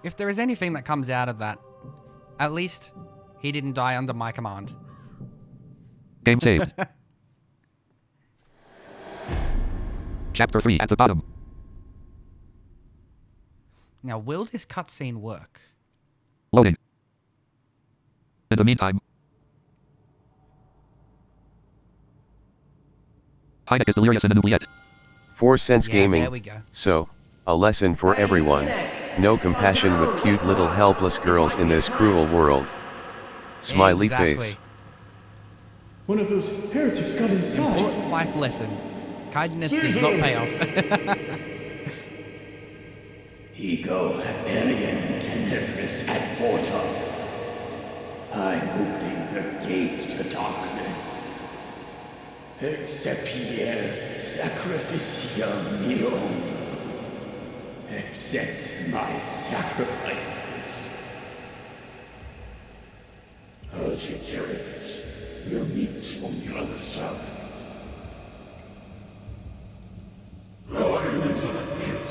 Speaker 2: If there is anything that comes out of that, at least he didn't die under my command.
Speaker 1: Game saved. Chapter 3 at the bottom.
Speaker 2: Now, will this cutscene work?
Speaker 1: Loading. In the meantime, Heineck is delirious in an oubliette.
Speaker 3: 4 Cents
Speaker 2: Yeah,
Speaker 3: Gaming.
Speaker 2: there we go.
Speaker 3: So, a lesson for everyone. No compassion with cute little helpless girls in this cruel world. Smiley face.
Speaker 13: One of those heretics got inside.
Speaker 2: Important life lesson. Kindness does not pay off.
Speaker 14: Ego Hyperion Tenebris ad Portum. I'm opening the gates to darkness. Excepier sacrificium meum. Accept my sacrifices. How's your carriage? Your meat's on the other side. Welcome into the pit.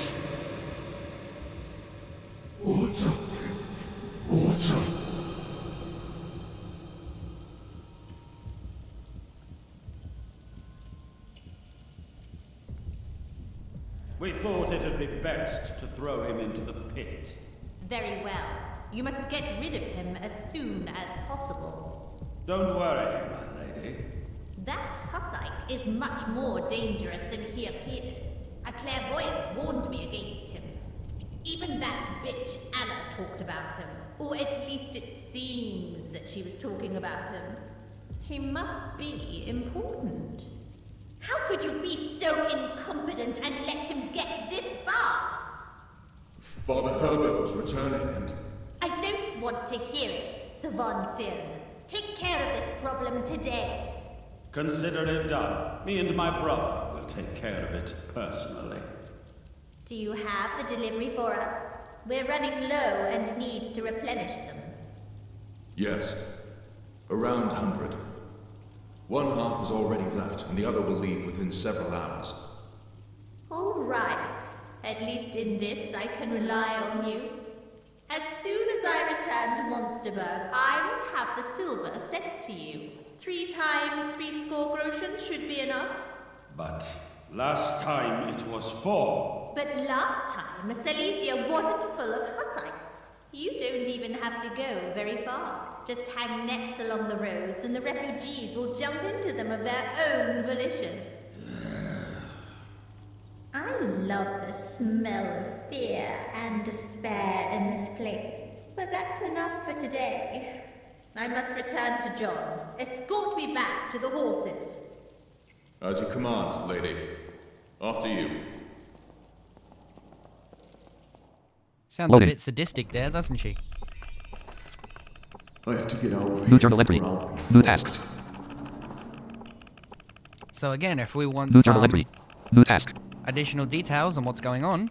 Speaker 14: What's up? What's up?
Speaker 8: We thought it'd be best to throw him into the pit.
Speaker 22: Very well. You must get rid of him as soon as possible.
Speaker 8: Don't worry, my lady.
Speaker 22: That Hussite is much more dangerous than he appears. A clairvoyant warned me against him. Even that bitch Anna talked about him. Or at least it seems that she was talking about him. He must be important. How could you be so incompetent and let him get this far?
Speaker 4: Father Herbert was returning and...
Speaker 22: I don't want to hear it, Savon Sin. Take care of this problem today.
Speaker 8: Consider it done. Me and my brother will take care of it personally.
Speaker 22: Do you have the delivery for us? We're running low and need to replenish them.
Speaker 4: Yes. Around 100. One half is already left, and the other will leave within several hours.
Speaker 22: All right. At least in this I can rely on you. As soon as I return to Monsterburg, I will have the silver sent to you. 3 times 3 score groschen should be enough.
Speaker 8: But last time it was 4.
Speaker 22: But last time, Silesia wasn't full of Hussites. You don't even have to go very far. Just hang nets along the roads and the refugees will jump into them of their own volition. I love the smell of fear and despair in this place. But that's enough for today. I must return to John. Escort me back to the horses.
Speaker 4: As you command, lady. After you.
Speaker 2: Sounds a bit sadistic there, doesn't she?
Speaker 7: I have to get out of here.
Speaker 1: New journal entry. New task.
Speaker 2: So again, if we want
Speaker 1: New journal entry. New task.
Speaker 2: additional details on what's going on.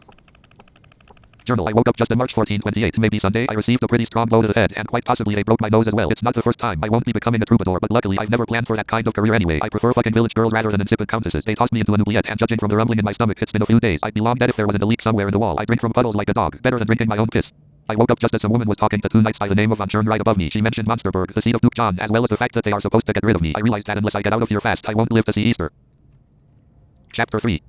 Speaker 1: Journal. I woke up just on March 14, 28. Maybe Sunday. I received a pretty strong blow to the head, and quite possibly they broke my nose as well. It's not the first time. I won't be becoming a troubadour, but luckily I've never planned for that kind of career anyway. I prefer fucking village girls rather than insipid countesses. They tossed me into an oubliette, and judging from the rumbling in my stomach, it's been a few days. I'd be long dead if there wasn't a leak somewhere in the wall. I drink from puddles like a dog. Better than drinking my own piss. I woke up just as some woman was talking to two knights by the name of Von Schirn right above me. She mentioned Monsterburg, the seat of Duke John, as well as the fact that they are supposed to get rid of me. I realized that unless I get out of here fast, I won't live to see Easter. Chapter 3.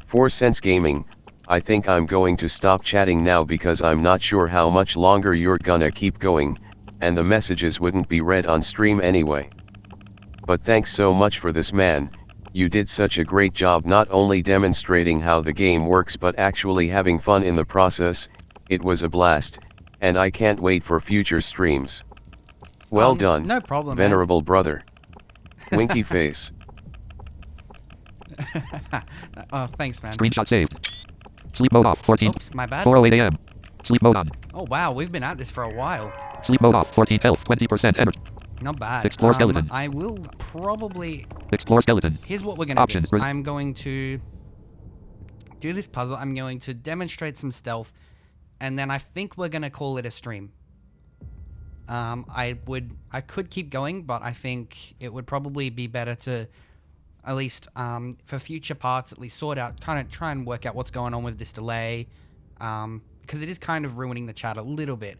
Speaker 3: 4 Cents Gaming. I think I'm going to stop chatting now because I'm not sure how much longer you're gonna keep going, and the messages wouldn't be read on stream anyway. But thanks so much for this, man. You did such a great job not only demonstrating how the game works but actually having fun in the process. It was a blast, and I can't wait for future streams. Well done,
Speaker 2: no problem,
Speaker 3: venerable brother. Winky face.
Speaker 2: Oh, thanks, man.
Speaker 1: Screenshot saved. Sleep mode off, 14.
Speaker 2: Oops, my bad.
Speaker 1: 4:08 a.m. Sleep mode on.
Speaker 2: Oh, wow, we've been at this for a while.
Speaker 1: Sleep mode off, 14 health, 20% energy.
Speaker 2: Not bad.
Speaker 1: Explore skeleton.
Speaker 2: I will probably...
Speaker 1: Explore skeleton.
Speaker 2: Here's what we're going to
Speaker 1: Options.
Speaker 2: do. I'm going to do this puzzle. I'm going to demonstrate some stealth, and then I think we're going to call it a stream. I could keep going, but I think it would probably be better to, at least for future parts, at least sort out, kind of try and work out what's going on with this delay, because it is kind of ruining the chat a little bit.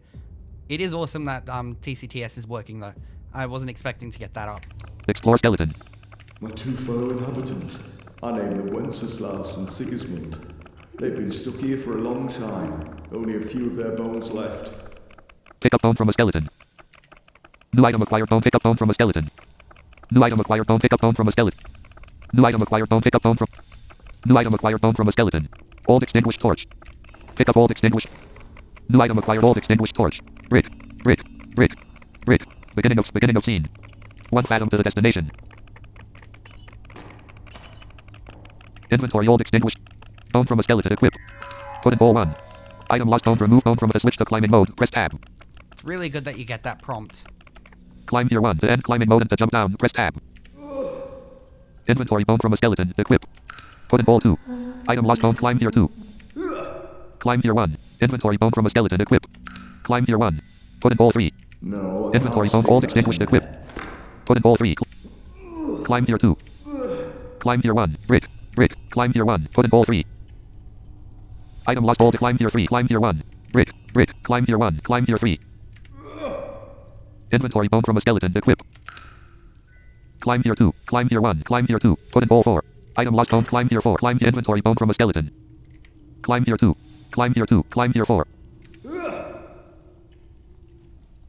Speaker 2: It is awesome that TCTS is working, though. I wasn't expecting to get that up.
Speaker 1: Explore skeleton.
Speaker 7: My two fellow inhabitants. I named them Wenceslas and Sigismund. They've been stuck here for a long time. Only a few of their bones left.
Speaker 1: Pick up bone from a skeleton. New item acquired bone. Pick up bone from a skeleton. New item acquired bone. Pick up bone from a skeleton. New item acquired bone. Pick up bone from. New item acquired bone from a skeleton. Old extinguished torch. Pick up old extinguished. New item acquired old extinguished torch. Brick. Brick. Brick. Brick. Beginning of scene. 1 fathom to the destination. Inventory old extinguished. Bone from a skeleton equipped. Put in bowl 1. Item lost bone. Remove bone from the switch to climbing mode. Press tab.
Speaker 2: It's really good that you get that prompt.
Speaker 1: Climb here 1 to end climbing mode and to jump down. Press tab. Inventory bone from a skeleton equipped. Put in bowl 2. Item lost bone. Climb here 2. Climb here 1. Inventory bone from a skeleton equipped. Climb here 1. Put in bowl 3.
Speaker 7: No.
Speaker 1: Inventory bone old extinguished equipped. Put in bowl 3. Climb here 2. Climb here 1. Brick. Brick. Climb here 1. Put in bowl 3. Item lost bowl. Climb here 3. Climb here 1. Brick. Brick. Climb here 1. Climb here 3. Inventory bone from a skeleton equipped. Climb here 2. Climb here 1. Climb here 2. Put in bowl 4. Item lost bone. Climb here 4. Climb inventory bone from a skeleton. Climb here 2. Climb here 2. Climb here 4.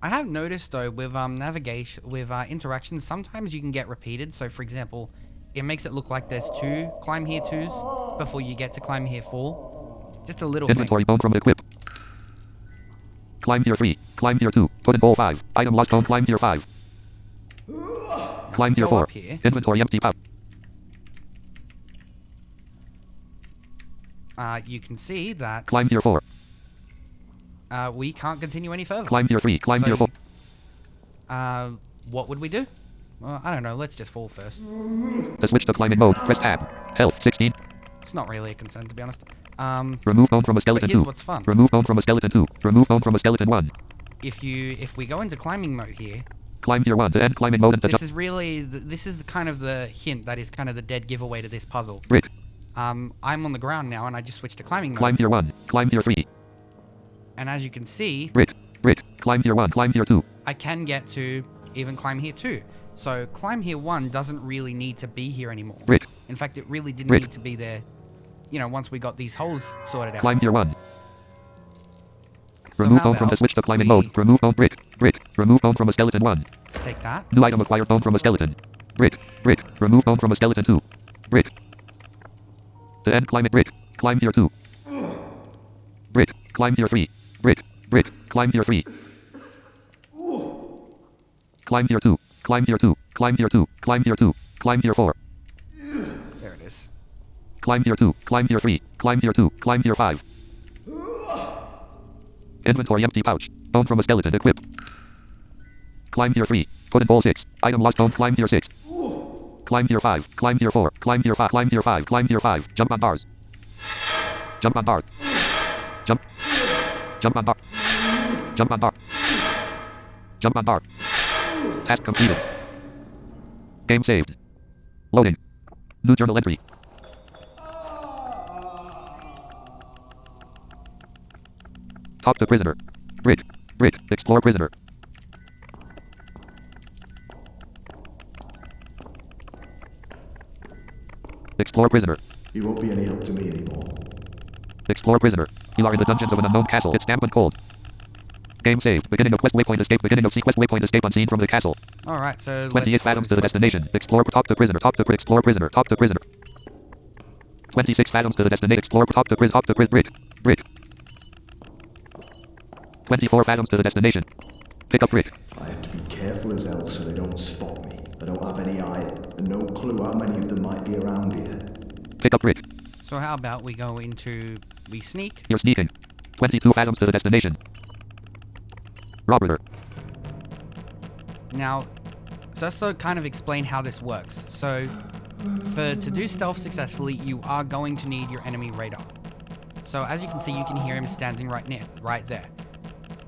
Speaker 2: I have noticed though with navigation, with interactions, sometimes you can get repeated. So for example, it makes it look like there's 2 climb here 2s before you get to climb here 4. Just a little
Speaker 1: inventory
Speaker 2: thing.
Speaker 1: bone from equip. Climb here 3. Climb here 2. Put in bowl 5. Item lost home. Climb here 5. Climb here
Speaker 2: Go
Speaker 1: 4.
Speaker 2: up here.
Speaker 1: Inventory empty pouch.
Speaker 2: You can see that...
Speaker 1: Climb here 4.
Speaker 2: We can't continue any further.
Speaker 1: Climb here 3. Climb here 4.
Speaker 2: What would we do? Well, I don't know. Let's just fall first.
Speaker 1: To switch to climbing mode, press tab. Health 16.
Speaker 2: It's not really a concern, to be honest.
Speaker 1: Remove bone from a skeleton
Speaker 2: but here's
Speaker 1: 2.
Speaker 2: what's fun.
Speaker 1: Remove bone from a skeleton 2. Remove bone from a skeleton 1.
Speaker 2: If we go into climbing mode here,
Speaker 1: Climb here 1 to end climbing mode and to
Speaker 2: this
Speaker 1: jump.
Speaker 2: is really this is kind of the hint that is kind of the dead giveaway to this puzzle.
Speaker 1: Brick.
Speaker 2: I'm on the ground now, and I just switched to climbing mode.
Speaker 1: Climb here 1. Climb here 3.
Speaker 2: And as you can see,
Speaker 1: Brick. Climb here 1. Climb here 2.
Speaker 2: I can get to even climb here 2. So climb here 1 doesn't really need to be here anymore.
Speaker 1: Brick.
Speaker 2: In fact, it really didn't
Speaker 1: Brick.
Speaker 2: need to be there. You know, once we got these holes sorted out.
Speaker 1: Climb here 1.
Speaker 2: So
Speaker 1: Remove
Speaker 2: how
Speaker 1: bone from the
Speaker 2: about
Speaker 1: switch to climbing
Speaker 2: we
Speaker 1: mode. Remove bone. Brick. Remove bone from a skeleton 1.
Speaker 2: Take that.
Speaker 1: New item acquired bone from a skeleton. Brick. Remove bone from a skeleton 2. Brick. To end climb it. Brick. Climb here 2. Brick. Climb here 3. Brick. Climb here 3. Climb here 2. Climb here 2. Climb here 2. Climb here 2. Climb here 4.
Speaker 2: There it is.
Speaker 1: Climb here 2. Climb here 3. Climb here 2. Climb here 5. Inventory empty pouch. Bone from a skeleton. Equip. Climb here 3. Put in bowl 6. Item lost bone. Climb here 6. Climb here 5. Climb here 4. Climb here 5. Climb here 5. Climb here 5. Jump on bars. Jump on bar. Jump. Jump on bar. Jump on bar. Jump on bar. Task completed. Game saved. Loading. New journal entry. Talk to prisoner. Brick. Explore prisoner. Explore prisoner.
Speaker 7: You won't be any help to me anymore.
Speaker 1: Explore prisoner. You are in the dungeons of an unknown castle. It's damp and cold. Game saved. Beginning of quest waypoint escape. Beginning of sequence waypoint escape unseen from the castle.
Speaker 2: Alright, so
Speaker 1: 28 fathoms to the destination. Explore. Talk to prisoner. Talk to explore prisoner. Talk to prisoner. 26 fathoms to the destination. Explore. Talk to Brick. 24 fathoms to the destination. Pick up Brick.
Speaker 7: I have to be careful as hell so they don't spot me. I don't have any iron, and no clue how many of them might be around here.
Speaker 1: Pick up Brick.
Speaker 2: So how about we go into... we sneak?
Speaker 1: You're sneaking. 22 fathoms to the destination. Robber.
Speaker 2: Now, just to kind of explain how this works. So, to do stealth successfully, you are going to need your enemy radar. So as you can see, you can hear him standing right there.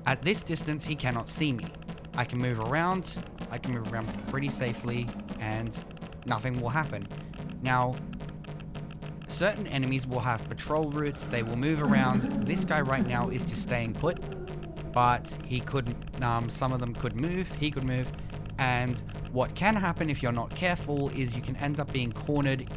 Speaker 2: At this distance, he cannot see me. I can move around pretty safely, and nothing will happen. Now, certain enemies will have patrol routes, they will move around. This guy right now is just staying put, but he couldn't, some of them could move, he could move, and what can happen if you're not careful is you can end up being cornered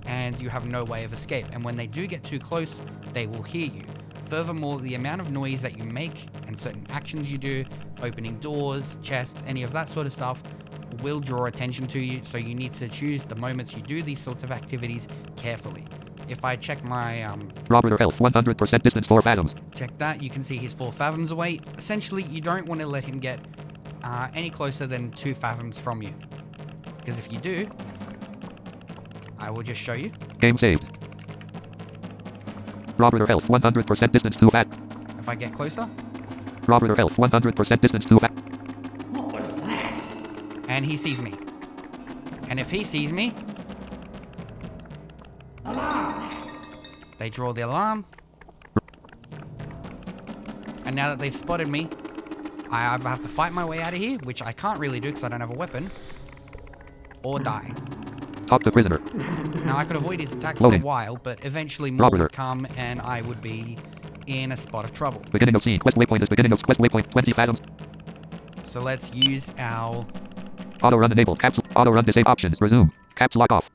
Speaker 2: and you have no way of escape. And when they do get too close, they will hear you. Furthermore, the amount of noise that you make and certain actions you do, opening doors, chests, any of that sort of stuff, will draw attention to you, so you need to choose the moments you do these sorts of activities carefully. If I check my
Speaker 1: Robert Elf, 100% distance 4 fathoms.
Speaker 2: Check that, you can see he's 4 fathoms away. Essentially, you don't want to let him get any closer than 2 fathoms from you. Because if you do, I will just show you.
Speaker 1: Game saved. Robert Elf, 100% distance 2 fat.
Speaker 2: If I get closer.
Speaker 1: Robert Elf, 100% distance 2 fat.
Speaker 14: What was that?
Speaker 2: And he sees me. And if he sees me,
Speaker 14: Alarm!
Speaker 2: They draw the alarm. And now that they've spotted me, I either have to fight my way out of here, which I can't really do because I don't have a weapon, or die.
Speaker 1: Talk to prisoner.
Speaker 2: Now I could avoid his attacks
Speaker 1: Loading.
Speaker 2: for a while, but eventually more
Speaker 1: Robert.
Speaker 2: would come and I would be in a spot of trouble.
Speaker 1: Beginning of scene. Quest waypoint is beginning of quest waypoint. 20 fathoms.
Speaker 2: So let's use our...
Speaker 1: Auto run enabled. Caps. Auto run disable. Options. Resume. Caps lock off.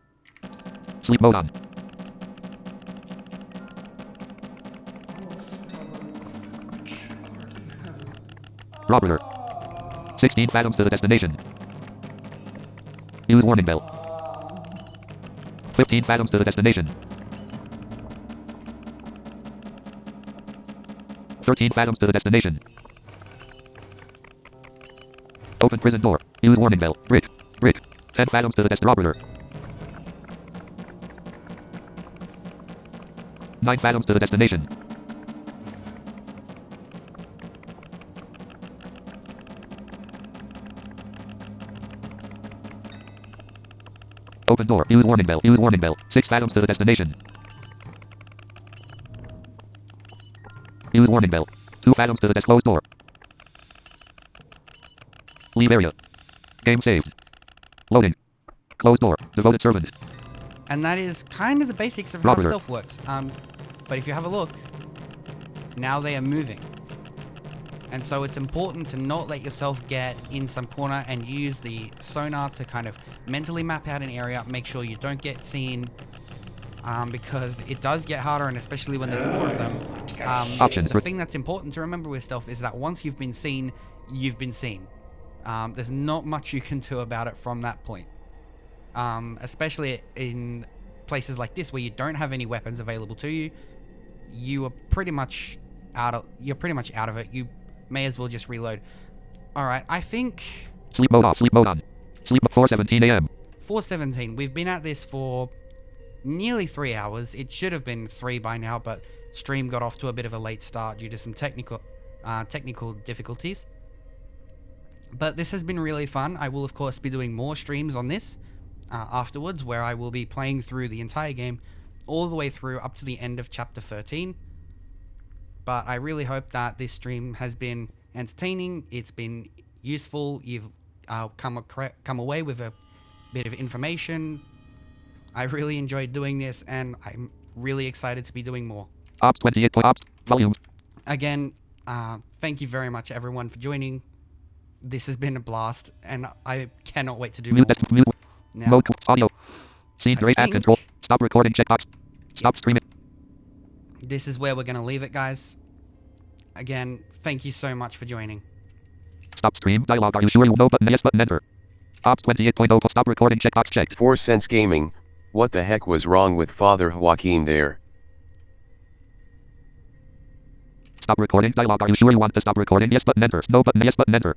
Speaker 1: Sleep mode on. Robber. 16 fathoms to the destination. Use warning bell. 15 fathoms to the destination. 13 fathoms to the destination. Open prison door. Use warning bell. Brick. Brick. 10 fathoms to the destroyer. 9 fathoms to the destination. Open door. Use warning bell. Use warning bell. 6 fathoms to the destination. Use warning bell. 2 fathoms to the closed door. Leave area. Game saved. Loading. Closed door. Devoted servant.
Speaker 2: And that is kind of the basics of how stealth works. But if you have a look, now they are moving. And so it's important to not let yourself get in some corner and use the sonar to kind of mentally map out an area, make sure you don't get seen, because it does get harder, and especially when there's more of them. The thing that's important to remember with stealth is that once you've been seen, you've been seen. There's not much you can do about it from that point. Especially in places like this where you don't have any weapons available to you, you're pretty much out of it. You may as well just reload. Alright, I think...
Speaker 1: Sleep mode off, sleep mode on. Sleep at 4:17 a.m.
Speaker 2: 4:17. We've been at this for nearly 3 hours. It should have been 3 by now, but stream got off to a bit of a late start due to some technical difficulties. But this has been really fun. I will, of course, be doing more streams on this afterwards, where I will be playing through the entire game all the way through up to the end of Chapter 13. But I really hope that this stream has been entertaining. It's been useful. You've come away with a bit of information. I really enjoyed doing this, and I'm really excited to be doing more.
Speaker 1: Ops 28. Ops volumes.
Speaker 2: Again, thank you very much, everyone, for joining. This has been a blast, and I cannot wait to do more. Now,
Speaker 1: Mode audio. Scene duration and control. Stop recording checkbox. Stop streaming.
Speaker 2: This is where we're going to leave it, guys. Again, thank you so much for joining.
Speaker 1: Stop stream dialog. Are you sure you know button? Yes button enter. Ops 28.0. Stop recording checkbox checked.
Speaker 3: 4 Cents Gaming. What the heck was wrong with Father Joaquin there?
Speaker 1: Stop recording dialog. Are you sure you want to stop recording? Yes button enter. No button. Yes button enter.